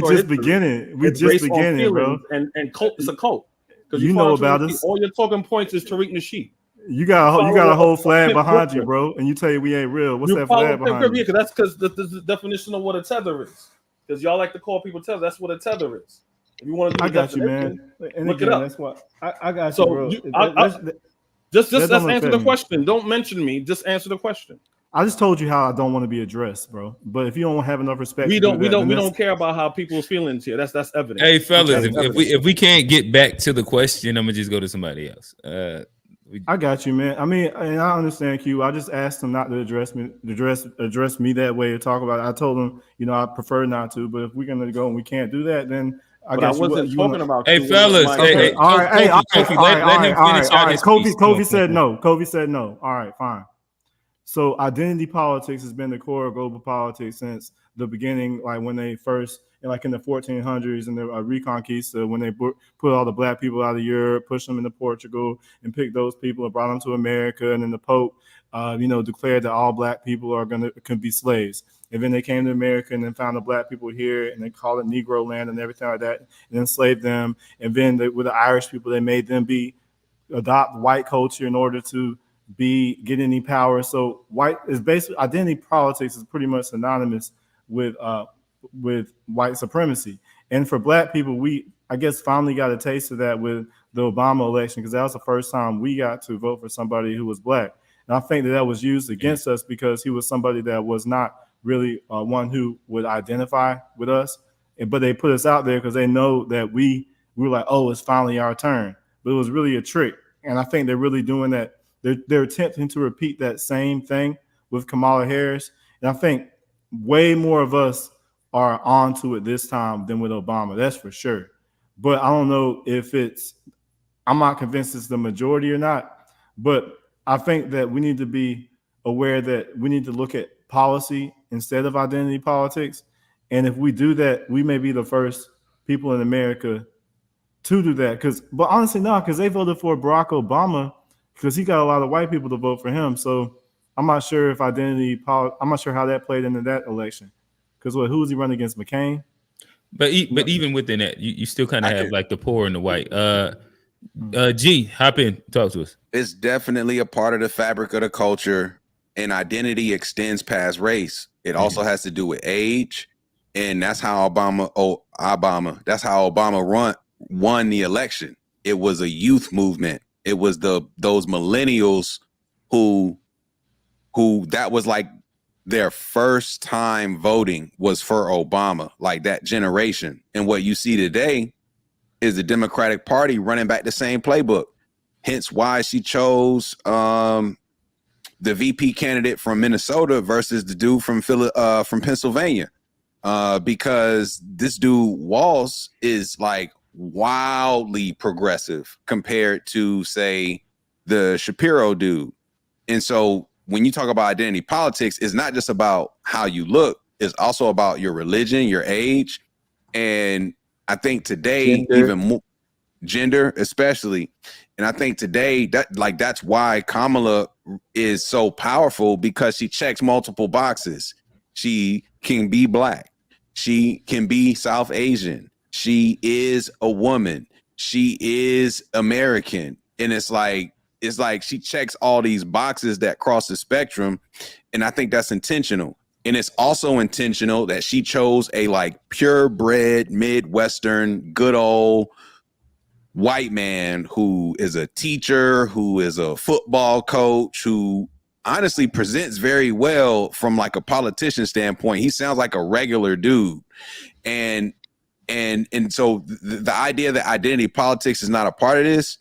just beginning. We just beginning, bro. And cult is a cult. Because you know about us. All your talking points is Tariq Nasheed. You got a whole flag behind you, bro, and you tell you we ain't real. What's that flag behind you? Because that's because the definition of what a tether is. Because y'all like to call people tether. That's what a tether is. If you want to, I got you, man. And look again, it up. That's what I got so you, bro. Let's answer the question. Don't mention me. Just answer the question. I just told you how I don't want to be addressed, bro. But if you don't have enough respect, we don't care about how people's feelings here. That's evident. Hey, fellas, if we can't get back to the question, I'm gonna just go to somebody else. I got you, man. I mean, and I understand Q. I just asked him not to address me that way or talk about it. I told him, I prefer not to. But if we're gonna go and we can't do that, then I wasn't talking about. Hey, fellas. All right. Let him finish out his piece. Kofi said no. Kofi said no. All right, fine. So identity politics has been the core of global politics since the beginning, like when they first, like in the 1400s and the Reconquista, when they put all the black people out of Europe, pushed them into Portugal and picked those people and brought them to America. And then the Pope, declared that all black people can be slaves. And then they came to America and then found the black people here and they called it Negro land and everything like that and enslaved them. And then with the Irish people, they made them adopt white culture in order to get any power. So white is basically identity politics is pretty much synonymous with white supremacy. And for black people, we finally got a taste of that with the Obama election, because that was the first time we got to vote for somebody who was black. And I think that was used against us because he was somebody that was not really one who would identify with us. But they put us out there because they know that we were like, oh, it's finally our turn. But it was really a trick. And I think they're really doing that. They're attempting to repeat that same thing with Kamala Harris. And I think way more of us are onto it this time than with Obama. That's for sure. But I don't know if I'm not convinced it's the majority or not. But I think that we need to be aware that we need to look at policy instead of identity politics. And if we do that, we may be the first people in America to do that. But honestly, no, because they voted for Barack Obama because he got a lot of white people to vote for him. So I'm not sure if I'm not sure how that played into that election. Because who was he running against, McCain? But even within that, you still kind of have like the poor and the white. G, hop in, talk to us. It's definitely a part of the fabric of the culture, and identity extends past race. It also has to do with age, and that's how Obama won the election. It was a youth movement. It was those millennials who that was like their first time voting was for Obama, like that generation. And what you see today is the Democratic Party running back the same playbook. Hence why she chose the VP candidate from Minnesota versus the dude from Pennsylvania, because this dude Walz is like wildly progressive compared to, say, the Shapiro dude. And so when you talk about identity politics, it's not just about how you look, it's also about your religion, your age. And I think today, even more gender, especially. And I think today that's why Kamala is so powerful, because she checks multiple boxes. She can be Black. She can be South Asian. She is a woman. She is American. And it's like she checks all these boxes that cross the spectrum. And I think that's intentional. And it's also intentional that she chose a like purebred Midwestern, good old white man who is a teacher, who is a football coach, who honestly presents very well from like a politician standpoint. He sounds like a regular dude. And so the idea that identity politics is not a part of this,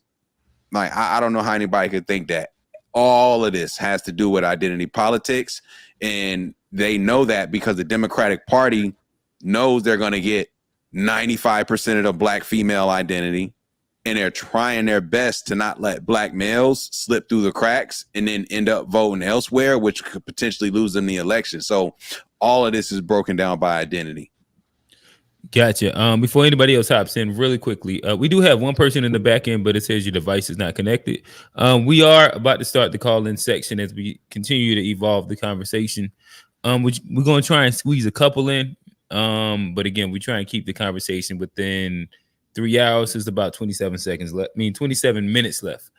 like, I don't know how anybody could think that all of this has to do with identity politics. And they know that because the Democratic Party knows they're going to get 95% of the Black female identity. And they're trying their best to not let Black males slip through the cracks and then end up voting elsewhere, which could potentially lose them the election. So all of this is broken down by identity. Gotcha. Before anybody else hops in, really quickly, we do have one person in the back end, but it says your device is not connected. We are about to start the call-in section as we continue to evolve the conversation. We're going to try and squeeze a couple in, but again, we try and keep the conversation within 3 hours. Is about 27 seconds left. 27 minutes left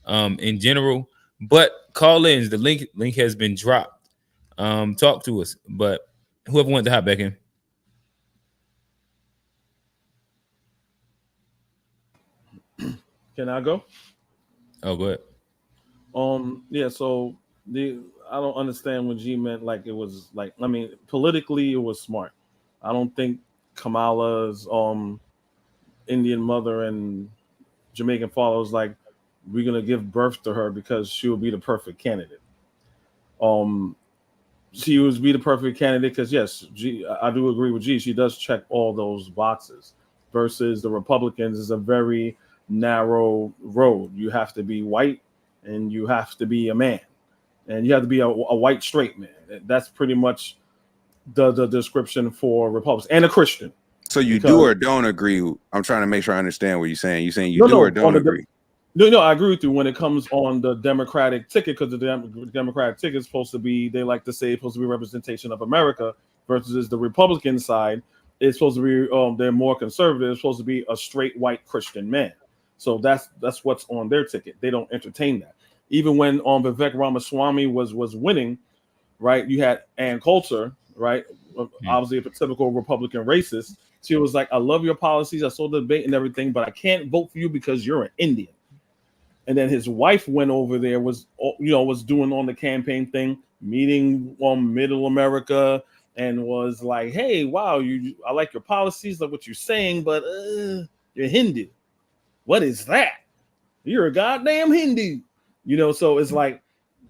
in general. But call-ins, the link has been dropped. Talk to us, but whoever wants to hop back in. Can I go? Oh, go ahead. Yeah. So I don't understand what G meant. Like it was like, I mean, politically it was smart. I don't think Kamala's Indian mother and Jamaican father was like, we're gonna give birth to her because she will be the perfect candidate. She would be the perfect candidate because yes, I do agree with G. She does check all those boxes. Versus the Republicans is a very narrow road. You have to be white and you have to be a man and you have to be a white straight man. That's pretty much the description for Republicans and a Christian. So you do or don't agree? I'm trying to make sure I understand what you're saying. You're saying you do or don't agree? No, I agree with you when it comes on the Democratic ticket, because the Democratic ticket is supposed to be, they like to say, it's supposed to be representation of America, versus the Republican side, it's supposed to be, they're more conservative, it's supposed to be a straight white Christian man. So that's what's on their ticket. They don't entertain that. Even when Vivek Ramaswamy was winning, right? You had Ann Coulter, right? Obviously a typical Republican racist. She was like, I love your policies, I saw the debate and everything, but I can't vote for you because you're an Indian. And then his wife went over there, was doing on the campaign thing, meeting Middle America, and was like, "Hey, wow, I like your policies, like what you're saying, but you're Hindu. What is that? You're a goddamn Hindu." So it's like,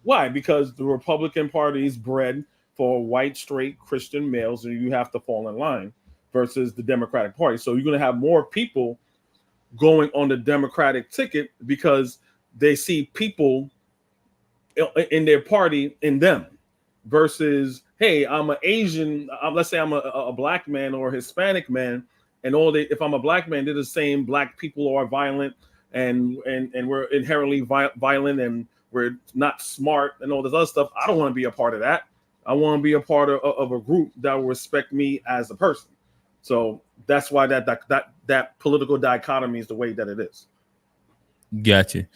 why? Because the Republican Party is bred for white, straight Christian males, and you have to fall in line, versus the Democratic Party. So you're going to have more people going on the Democratic ticket because they see people in their party in them, versus, hey, I'm an Asian, let's say I'm a black man or a Hispanic man, and if I'm a black man, they're the same. Black people are violent, and we're inherently violent, and we're not smart, and all this other stuff. I don't want to be a part of that. I want to be a part of a group that will respect me as a person. So that's why that political dichotomy is the way that it is. Gotcha.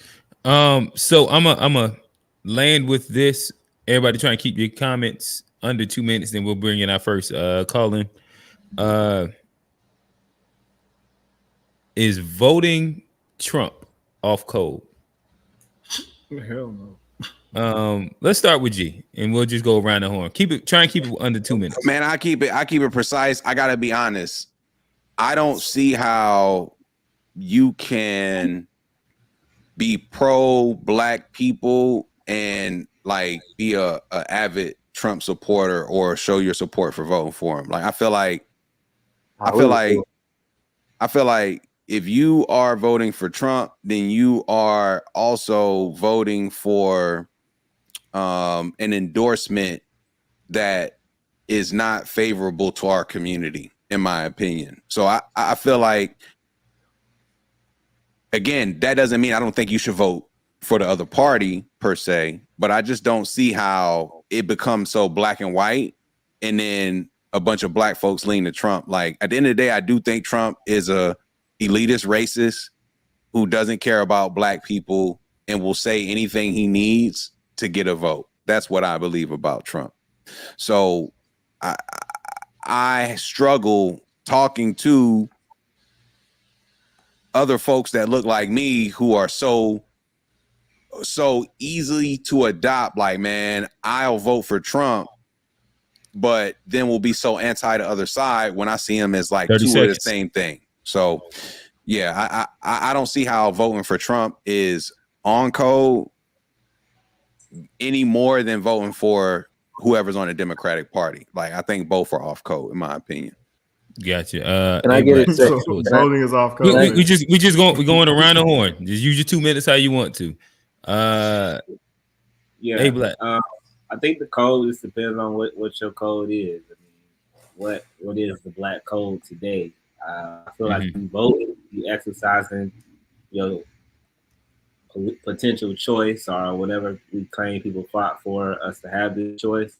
So I'm a land with this. Everybody try and keep your comments under 2 minutes, then we'll bring in our first call in. Is voting Trump off code? Hell no. Let's start with G, and we'll just go around the horn. Try and keep it under 2 minutes. Man, I keep it precise. I gotta be honest. I don't see how you can be pro black people and like be a avid Trump supporter or show your support for voting for him. Like I feel like if you are voting for Trump, then you are also voting for an endorsement that is not favorable to our community, in my opinion. So I feel like, again, that doesn't mean I don't think you should vote for the other party per se, but I just don't see how it becomes so black and white and then a bunch of black folks lean to Trump. Like at the end of the day, I do think Trump is a elitist racist who doesn't care about black people and will say anything he needs to get a vote. That's what I believe about Trump. So I struggle talking to other folks that look like me who are so easily to adopt. Like, man, I'll vote for Trump, but then we'll be so anti the other side when I see him as like 2 of the same thing. So yeah, I don't see how voting for Trump is on code any more than voting for whoever's on the Democratic Party. Like I think both are off code, in my opinion. Gotcha. Can I get it? So voting is off code. We're going around the horn. Just use your 2 minutes how you want to. Yeah. Hey, Black. I think the code just depends on what your code is. I mean, what is the black code today? I feel like you voting, you exercising your potential choice or whatever we claim people fought for us to have this choice.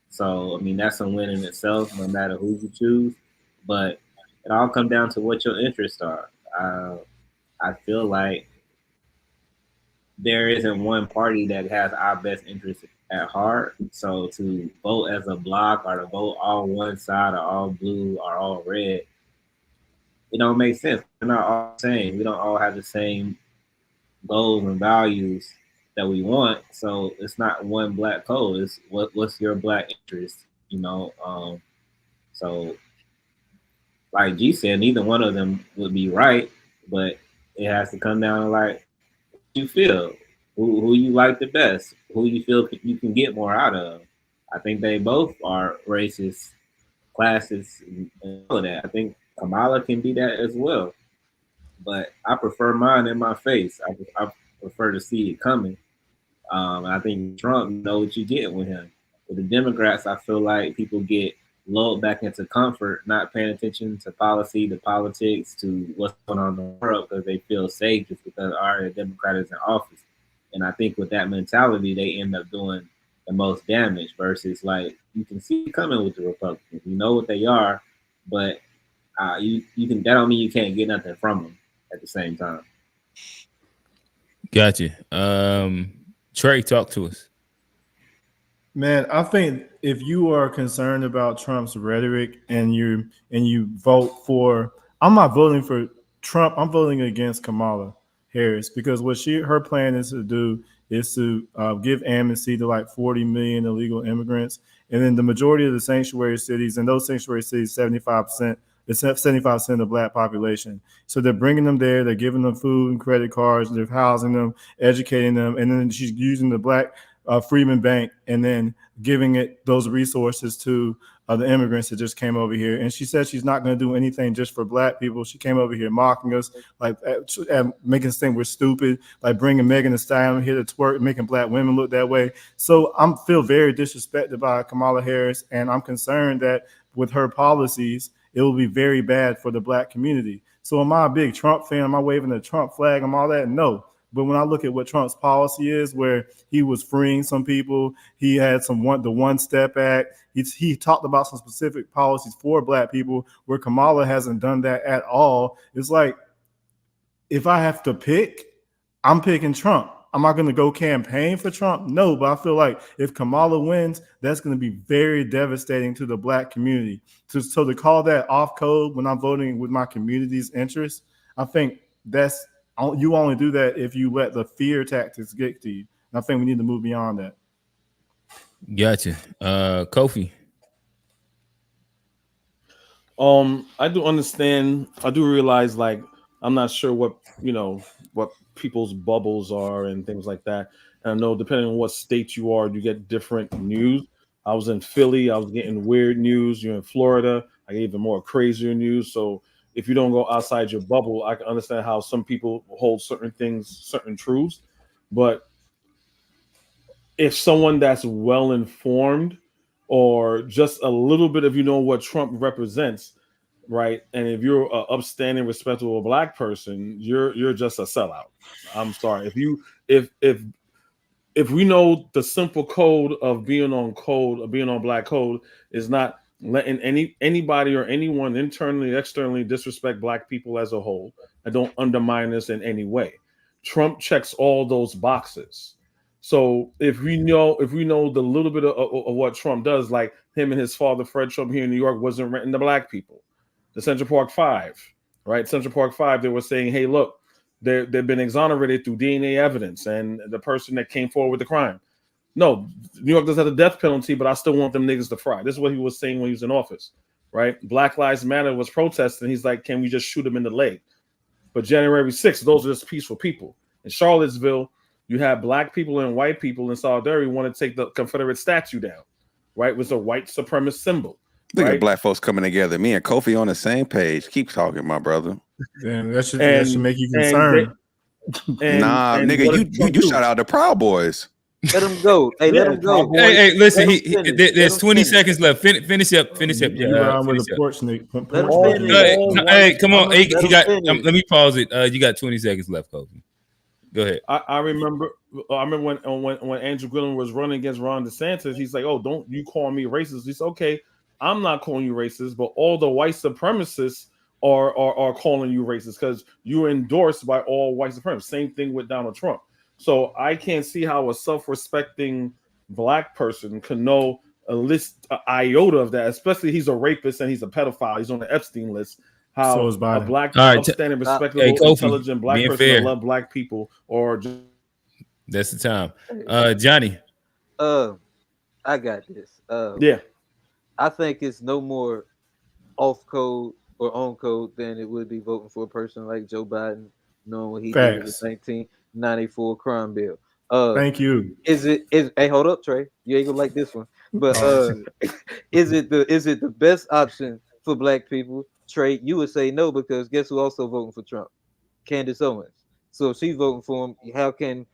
So, I mean, that's a win in itself, no matter who you choose. But it all comes down to what your interests are. I feel like there isn't one party that has our best interests at heart. So to vote as a block or to vote all one side or all blue or all red, it don't make sense. We're not all the same. We don't all have the same goals and values that we want. So it's not one black code. It's what's your black interest, So like G said, neither one of them would be right, but it has to come down to like you feel, who you like the best, who you feel you can get more out of. I think they both are racist, classist, and all of that. I think Kamala can be that as well, but I prefer mine in my face. I prefer to see it coming. I think Trump know what you get with him. With the Democrats, I feel like people get lulled back into comfort, not paying attention to policy, to politics, to what's going on in the world because they feel safe just because our Democrat is in office. And I think with that mentality, they end up doing the most damage versus like you can see it coming with the Republicans. You know what they are, but you can, that don't mean you can't get nothing from them at the same time. Gotcha. Trey, talk to us. Man, I think if you are concerned about Trump's rhetoric and you vote for, I'm not voting for Trump. I'm voting against Kamala Harris because what her plan is to do is to give amnesty to like 40 million illegal immigrants And then the majority of the sanctuary cities, and those sanctuary cities, 75%, it's 75% of the black population. So they're bringing them there, they're giving them food and credit cards, they're housing them, educating them, and then she's using the Black Freedmen Bank and then giving it those resources to the immigrants that just came over here. And she said she's not going to do anything just for black people. She came over here mocking us, like making us think we're stupid, like bringing Megan Thee Stallion here to twerk, making black women look that way. So I feel very disrespected by Kamala Harris, and I'm concerned that with her policies, it will be very bad for the black community. So am I a big Trump fan? Am I waving the Trump flag and all that? No. But when I look at what Trump's policy is, where he was freeing some people, he had the One Step Act. He talked about some specific policies for black people, where Kamala hasn't done that at all. It's like, if I have to pick, I'm picking Trump. Am I going to go campaign for Trump? No, but I feel like if Kamala wins, that's going to be very devastating to the black community. So to call that off code when I'm voting with my community's interests, I think you only do that if you let the fear tactics get to you. And I think we need to move beyond that. Gotcha. Kofi. I do understand. I do realize, like, I'm not sure what people's bubbles are and things like that. And I know depending on what state you are, you get different news. I was in Philly, I was getting weird news. You're in Florida, I get even more crazier news. So if you don't go outside your bubble, I can understand how some people hold certain things, certain truths. But if someone that's well informed, or just a little bit of what Trump represents, right? And if you're an upstanding, respectable black person, you're just a sellout. I'm sorry. If we know the simple code of being on black code is not letting anybody or anyone internally, externally disrespect black people as a whole, and don't undermine us in any way. Trump checks all those boxes. So if we know the little bit of what Trump does, like him and his father, Fred Trump, here in New York, wasn't renting to black people. The Central Park Five, right? Central Park Five, they were saying, hey, look, they've been exonerated through DNA evidence and the person that came forward with the crime. No, New York does have the death penalty, but I still want them niggas to fry. This is what he was saying when he was in office, right? Black Lives Matter was protesting. He's like, can we just shoot him in the leg? But January 6th, those are just peaceful people. In Charlottesville, you have black people and white people in solidarity want to take the Confederate statue down, right? It was a white supremacist symbol. Look at black folks coming together. Me and Kofi on the same page. Keep talking, my brother. Damn, that should make you concerned. Nigga, you shout out the Proud Boys. Let them go. Hey, let them go. Hey, listen. There's 20 seconds left. Finish up. Hey, come on. He got. Let me pause it. You got 20 seconds left, Kofi. Go ahead. I remember when Andrew Gillum was running against Ron DeSantis. He's like, "Oh, don't you call me racist?" He's okay. I'm not calling you racist, but all the white supremacists are calling you racist because you're endorsed by all white supremacists. Same thing with Donald Trump. So I can't see how a self-respecting black person can know an iota of that, especially he's a rapist and he's a pedophile. He's on the Epstein list. How a black, upstanding, respectable, intelligent black person that love black people, or just... That's the time. Johnny. I got this. Yeah. I think it's no more off code or on code than it would be voting for a person like Joe Biden, knowing what he did with the 1994 crime bill. Thank you. Hey, hold up, Trey. You ain't gonna like this one. But is it the best option for black people? Trey, you would say no, because guess who also voting for Trump? Candace Owens. So if she's voting for him, how can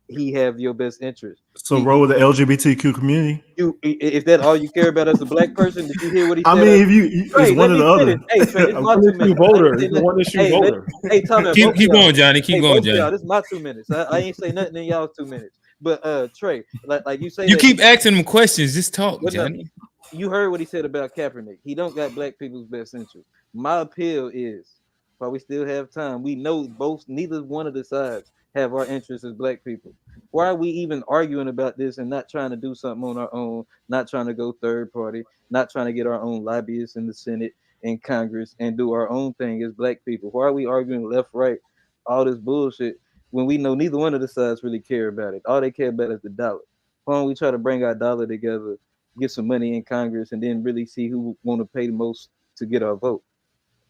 he have your best interest? So roll with the LGBTQ community. Is that all you care about as a black person? Did you hear what he said? I mean, if it's one or the other. Hey, Trey, it's my 2 minutes. One issue voter. Hey, Tommy, keep going, Johnny. Keep going, Johnny. This is my 2 minutes. I ain't say nothing in y'all's 2 minutes. But Trey, like you say, you keep asking him questions. Just talk, Johnny. You heard what he said about Kaepernick. He don't got black people's best interest. My appeal is, while we still have time, we know neither one of the sides have our interests as black people. Why are we even arguing about this and not trying to do something on our own, not trying to go third party, not trying to get our own lobbyists in the Senate and Congress and do our own thing as black people? Why are we arguing left, right, all this bullshit when we know neither one of the sides really care about it? All they care about is the dollar. Why don't we try to bring our dollar together get some money in Congress, and then really see who want to pay the most to get our vote.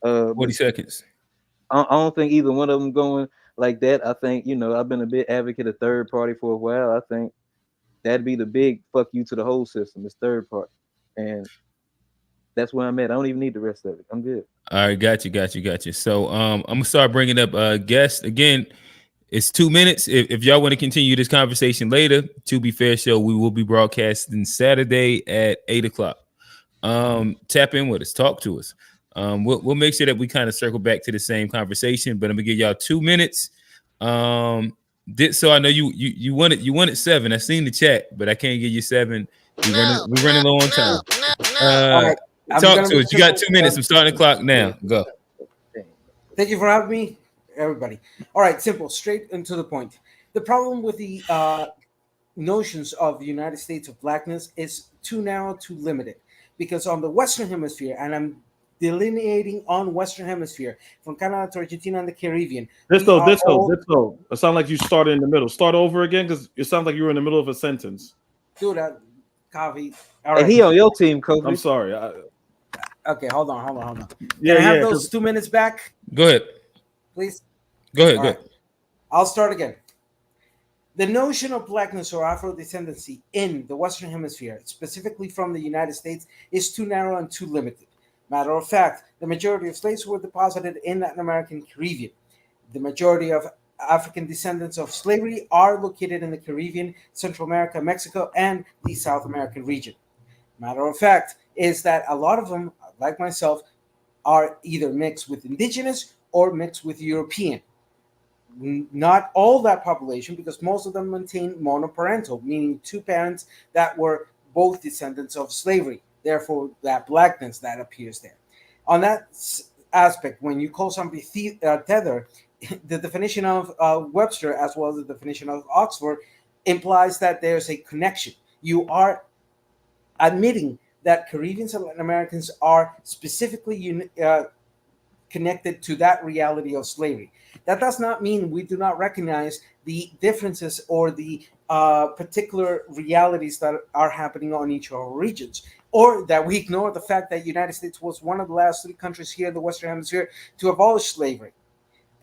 40 seconds. I don't think either one of them going like that. I think, I've been a big advocate of third party for a while. I think that'd be the big fuck you to the whole system, is third party. And that's where I'm at. I don't even need the rest of it. I'm good. All right, got you. So I'm gonna start bringing up guests again. It's 2 minutes. If y'all want to continue this conversation later, To Be Fair Show, we will be broadcasting Saturday at 8:00. Tap in with us, talk to us. We'll make sure that we kind of circle back to the same conversation, but I'm gonna give y'all 2 minutes. So I know you wanted 7. I seen the chat, but I can't give you 7. We're running low on time. Right, talk to us. You got 2 minutes. I'm starting the clock now. Go. Thank you for having me, everybody. All right, simple, straight and to the point. The problem with the notions of the United States of blackness is too narrow, too limited. Because on the Western Hemisphere, and I'm delineating on Western Hemisphere from Canada to Argentina and the Caribbean. This. It sounds like you started in the middle. Start over again, because it sounds like you were in the middle of a sentence. Dude, Kofi. All right. He on your team, Kofi. I'm sorry. Okay, hold on. Yeah, Can I have those 2 minutes back? Go ahead. Please? Go ahead. Right. I'll start again. The notion of blackness or Afro-descendancy in the Western Hemisphere, specifically from the United States, is too narrow and too limited. Matter of fact, the majority of slaves were deposited in Latin America and Caribbean. The majority of African descendants of slavery are located in the Caribbean, Central America, Mexico, and the South American region. Matter of fact is that a lot of them, like myself, are either mixed with indigenous or mixed with European. Not all that population, because most of them maintain monoparental, meaning 2 parents that were both descendants of slavery. Therefore, that blackness that appears there. On that aspect, when you call somebody tether, the definition of Webster, as well as the definition of Oxford, implies that there's a connection. You are admitting that Caribbeans and Latin Americans are specifically connected to that reality of slavery. That does not mean we do not recognize the differences or the particular realities that are happening on each of our regions, or that we ignore the fact that the United States was one of the last 3 countries here in the Western Hemisphere to abolish slavery.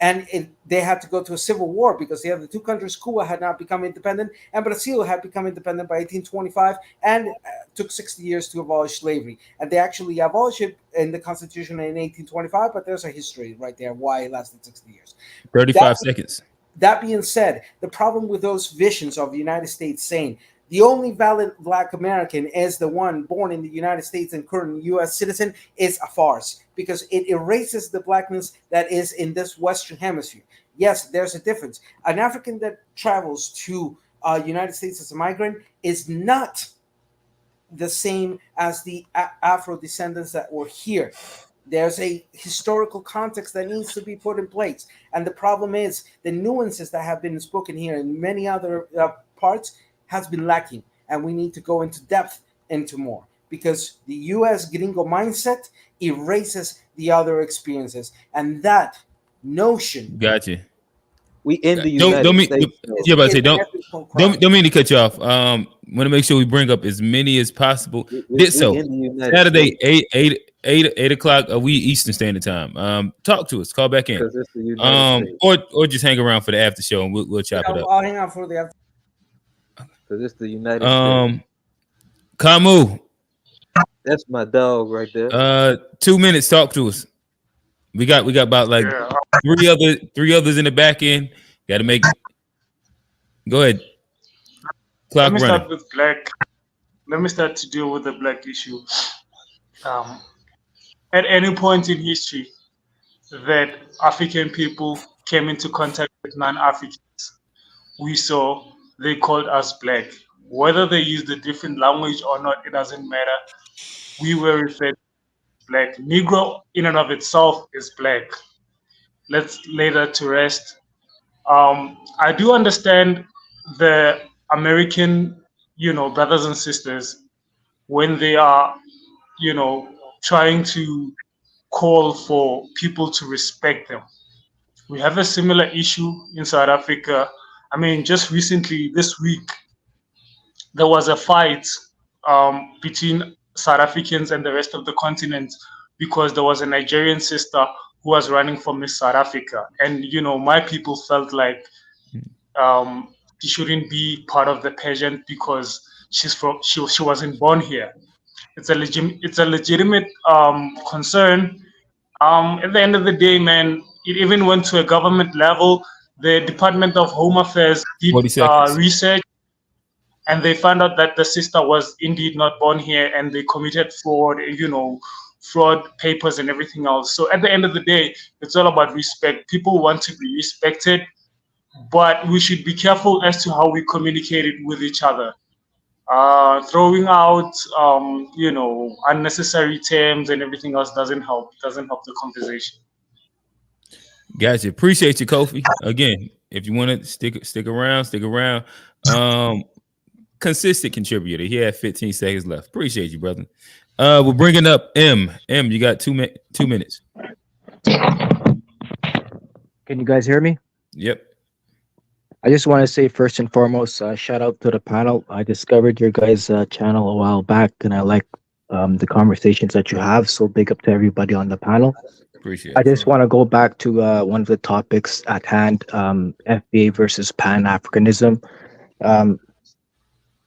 And they had to go to a civil war because the other 2 countries, Cuba had not become independent, and Brazil had become independent by 1825, and took 60 years to abolish slavery. And they actually abolished it in the Constitution in 1825, but there's a history right there why it lasted 60 years. 35 seconds. That being said, the problem with those visions of the United States saying the only valid Black American is the one born in the United States and current U.S. citizen is a farce, because it erases the blackness that is in this Western Hemisphere. Yes, there's a difference. An African that travels to United States as a migrant is not the same as the Afro descendants that were here. There's a historical context that needs to be put in place. And the problem is the nuances that have been spoken here and many other parts has been lacking, and we need to go into depth into more, because the U.S. gringo mindset erases the other experiences, and that notion. Gotcha. We in the United States. Yeah, but I say don't mean to cut you off. Want to make sure we bring up as many as possible. So Saturday, 8 o'clock. We Eastern Standard Time. Talk to us. Call back in. Or just hang around for the after show, and we'll chop it up. I'll hang out for the after. Because it's the United States. Kamu. That's my dog right there. 2 minutes. Talk to us. We got about like three others in the back end. Got to make. Go ahead. Clock Let me running. start with black. Let me start to deal with the black issue. At any point in history that African people came into contact with non-Africans, we saw they called us black. Whether they used a different language or not, it doesn't matter. We were referred to as black. Negro in and of itself is black. Let's lay that to rest. I do understand the American, brothers and sisters, when they are, trying to call for people to respect them. We have a similar issue in South Africa. I mean, just recently, this week, there was a fight between South Africans and the rest of the continent, because there was a Nigerian sister who was running for Miss South Africa, and my people felt like she shouldn't be part of the pageant because she wasn't born here. It's a legitimate concern. At the end of the day, man, it even went to a government level. The Department of Home Affairs did research, and they found out that the sister was indeed not born here, and they committed fraud, fraud papers and everything else. So at the end of the day, it's all about respect. People want to be respected, but we should be careful as to how we communicate it with each other. Throwing out, unnecessary terms and everything else doesn't help the conversation. Gotcha. Appreciate you, Kofi. Again, if you want to stick around. Consistent contributor. He had 15 seconds left. Appreciate you, brother. We're bringing up M. You got 2 minutes. Can you guys hear me? Yep. I just want to say first and foremost, shout out to the panel. I discovered your guys' channel a while back, and I like the conversations that you have. So big up to everybody on the panel. Appreciate I just want to go back to one of the topics at hand, FBA versus Pan-Africanism.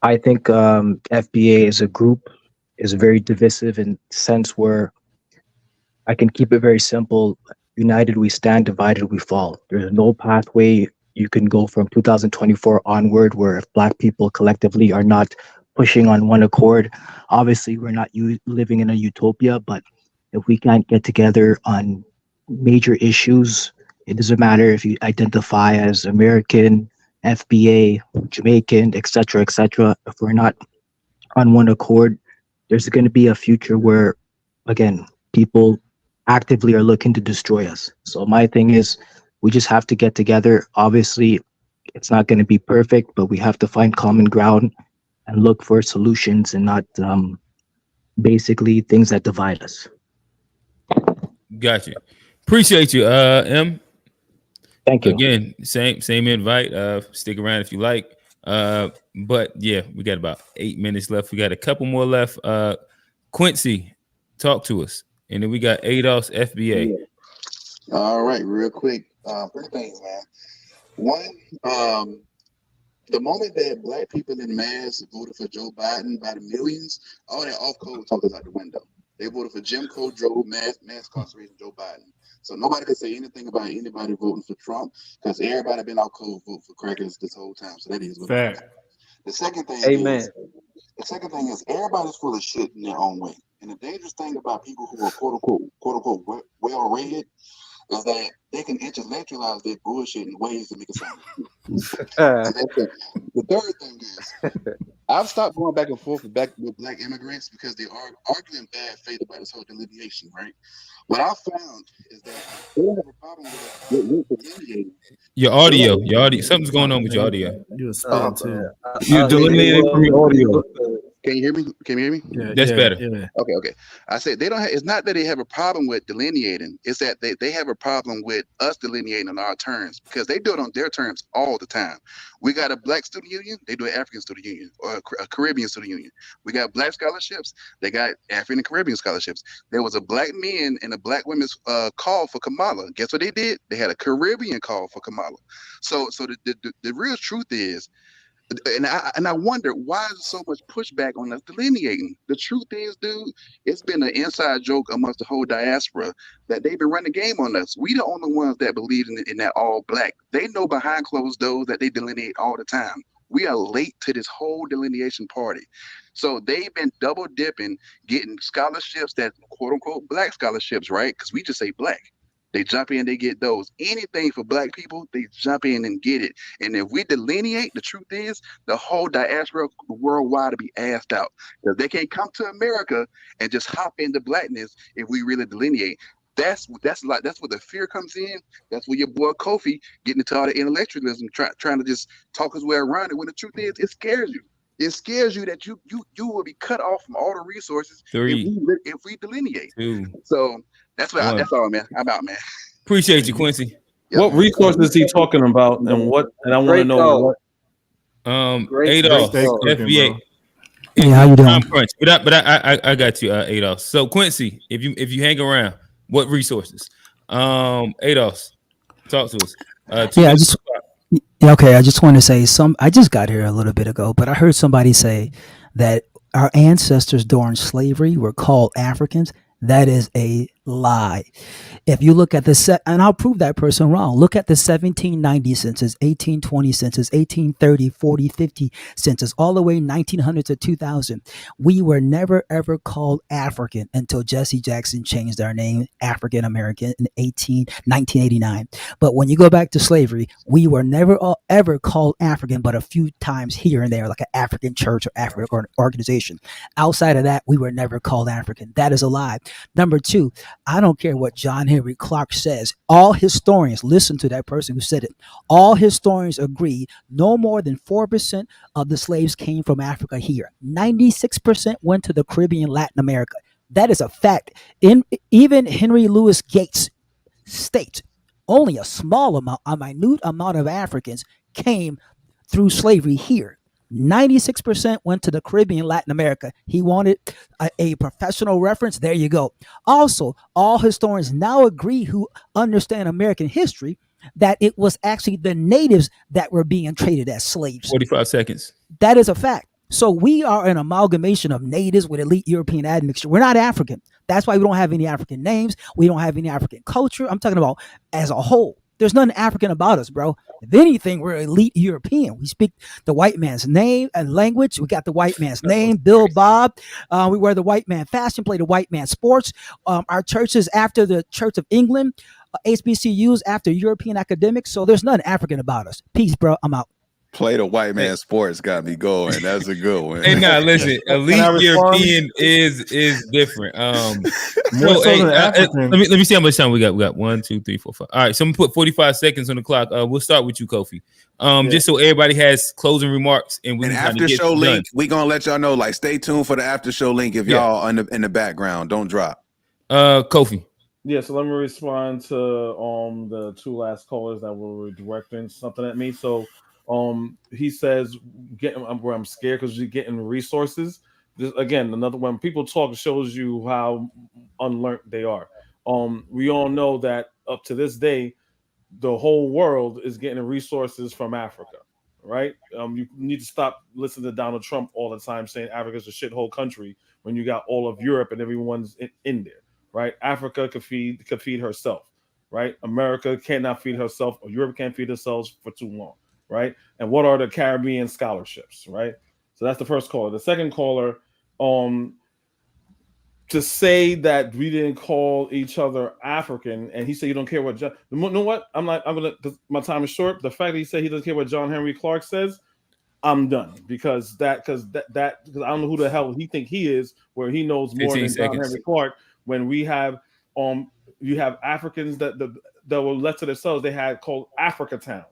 I think FBA as a group is very divisive in the sense where I can keep it very simple. United we stand, divided we fall. There's no pathway you can go from 2024 onward where if Black people collectively are not pushing on one accord, obviously we're not living in a utopia, but if we can't get together on major issues, it doesn't matter if you identify as American, FBA, Jamaican, etc., etc. If we're not on one accord, there's going to be a future where, again, people actively are looking to destroy us. So my thing is, we just have to get together. Obviously, it's not going to be perfect, but we have to find common ground and look for solutions and not basically things that divide us. Gotcha. Appreciate you, M. Thank you. Again, same invite. Stick around if you like. But yeah, we got about 8 minutes left. We got a couple more left. Quincy, talk to us. And then we got Adolph's FBA. All right, real quick. 3 things, man. One, the moment that Black people in mass voted for Joe Biden by the millions, all that off-code talk is out the window. They voted for Jim Crow, drove mass incarceration, Joe Biden. So nobody could say anything about anybody voting for Trump because everybody been out cold voting for crackers this whole time. So that is what it is. The second thing is everybody's full of shit in their own way. And the dangerous thing about people who are quote unquote well-rated is that they can intellectualize their bullshit in ways to make it sound good. The third thing is I've stopped going back and forth with Black immigrants because they are arguing bad faith about this whole delineation, right? What I found is that they don't have a problem with delineating. Your audio, something's going on with your audio. You're delineating from your audio. Can you hear me? Yeah, that's better. Yeah. Okay. I said they don't have, it's not that they have a problem with delineating, it's that they have a problem with us delineating on our terms because they do it on their terms all the time. We got a Black student union, they do an African student union or a Caribbean student union. We got Black scholarships, they got African and Caribbean scholarships. There was a Black men and a Black women's call for Kamala. Guess what they did? They had a Caribbean call for Kamala. So the real truth is, and I wonder why is there so much pushback on us delineating? The truth is, dude, it's been an inside joke amongst the whole diaspora that they've been running the game on us. We the only ones that believe in that all Black. They know behind closed doors that they delineate all the time. We are late to this whole delineation party. So they've been double dipping, getting scholarships that quote unquote Black scholarships, right? Because we just say Black. They jump in, they get those. Anything for Black people, they jump in and get it. And if we delineate, the truth is, the whole diaspora worldwide to be asked out. Because they can't come to America and just hop into Blackness if we really delineate. That's where the fear comes in. That's where your boy Kofi getting into all the intellectualism, trying to just talk his way around it. When the truth is, it scares you. It scares you that you will be cut off from all the resources if we delineate. 2, So that's what. That's all, man. I'm out, man. Appreciate you, Quincy. What resources is he talking about, and what? And I want to know what. Adolph, FBA. Hey, how you doing? Time crunch, but I got you, Adolf. So Quincy, if you hang around, what resources? Adolf, talk to us. Yeah, I just want to say I just got here a little bit ago, but I heard somebody say that our ancestors during slavery were called Africans. That is a lie. If you look at and I'll prove that person wrong. Look at the 1790 census, 1820 census, 1830, 40, 50 census, all the way 1900 to 2000. We were never ever called African until Jesse Jackson changed our name African American in 1989. But when you go back to slavery, we were never ever called African, but a few times here and there, like an African church or African organization. Outside of that, we were never called African. That is a lie. Number two, I don't care what John Henry Clark says. All historians, listen to that person who said it. All historians agree no more than 4% of the slaves came from Africa here. 96% went to the Caribbean, Latin America. That is a fact. Even Henry Louis Gates states only a small amount, a minute amount of Africans came through slavery here. 96% went to the Caribbean, Latin America. He wanted a professional reference. There you go. Also, all historians now agree who understand American history that it was actually the natives that were being traded as slaves. 45 seconds. That is a fact. So we are an amalgamation of natives with elite European admixture. We're not African. That's why we don't have any African names. We don't have any African culture. I'm talking about as a whole. There's nothing African about us, bro. If anything, we're elite European. We speak the white man's name and language. We got the white man's name, Bill Bob. We wear the white man fashion, play the white man sports. Our churches after the Church of England, HBCUs after European academics. So there's nothing African about us. Peace, bro. I'm out. Play the white man sports got me going. That's a good one. Hey, now listen, elite European is different. Let me see how much time we got. We got 1, 2, 3, 4, 5. All right, so I'm gonna put 45 seconds on the clock. We'll start with you, Kofi. Just so everybody has closing remarks and after show link, we gonna let y'all know. Like, stay tuned for the after show link if y'all in the background. Don't drop. Kofi. Yeah, so let me respond to the two last callers that were directing something at me. So he says, I'm scared because you're getting resources. This, again, another when people talk, shows you how unlearned they are. We all know that up to this day, the whole world is getting resources from Africa, right? You need to stop listening to Donald Trump all the time saying Africa's a shithole country when you got all of Europe and everyone's in there, right? Africa could feed herself, right? America cannot feed herself, or Europe can't feed themselves for too long. Right. And what are the Caribbean scholarships? Right. So that's the first caller. The second caller, to say that we didn't call each other African, and he said you don't care what John. You know what? I'm gonna. My time is short. The fact that he said he doesn't care what John Henry Clark says, I'm done because I don't know who the hell he think he is, where he knows more than John Henry Clark. When we have you have Africans that were left to themselves, they had called Africa Town,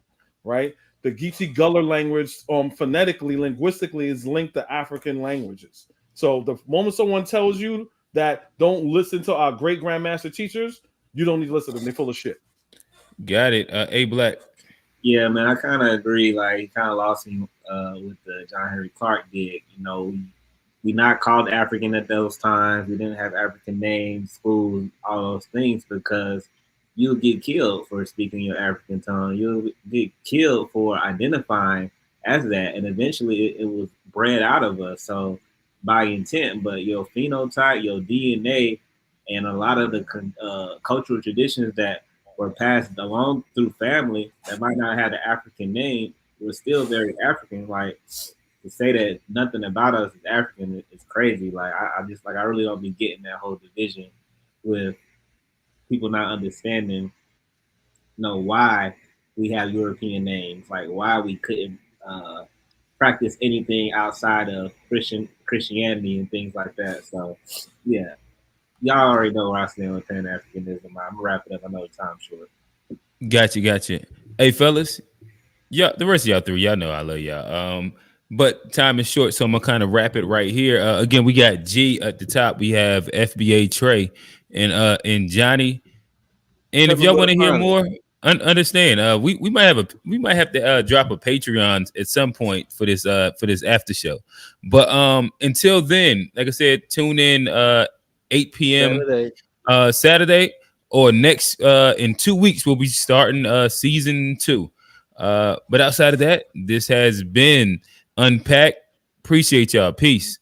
right? The Geechee Gullah language, phonetically, linguistically, is linked to African languages. So the moment someone tells you that don't listen to our great grandmaster teachers, you don't need to listen to them. They're full of shit. Got it. A Black. Yeah, man, I kind of agree. Like, he kind of lost me with the John Henry Clark did. You know, we not called African at those times. We didn't have African names, schools, all those things, because you'll get killed for speaking your African tongue. You'll get killed for identifying as that. And eventually it was bred out of us. So by intent, but your phenotype, your DNA, and a lot of the cultural traditions that were passed along through family that might not have the African name was still very African. Like, to say that nothing about us is African is crazy. Like, I really don't be getting that whole division with people not understanding, why we have European names, like why we couldn't practice anything outside of Christianity and things like that. So, yeah, y'all already know where I stand with Pan-Africanism. I'm gonna wrap it up. I know the time's short. Gotcha. Hey, fellas, yeah, the rest of y'all three, y'all know I love y'all. But time is short, so I'm gonna kind of wrap it right here. Again, we got G at the top. We have FBA Trey and Johnny. And if y'all want to hear more, understand. We might have to drop a Patreon at some point for this after show. But until then, like I said, tune in 8 p.m. Saturday or next in 2 weeks we'll be starting season 2. But outside of that, this has been Unpacked. Appreciate y'all. Peace.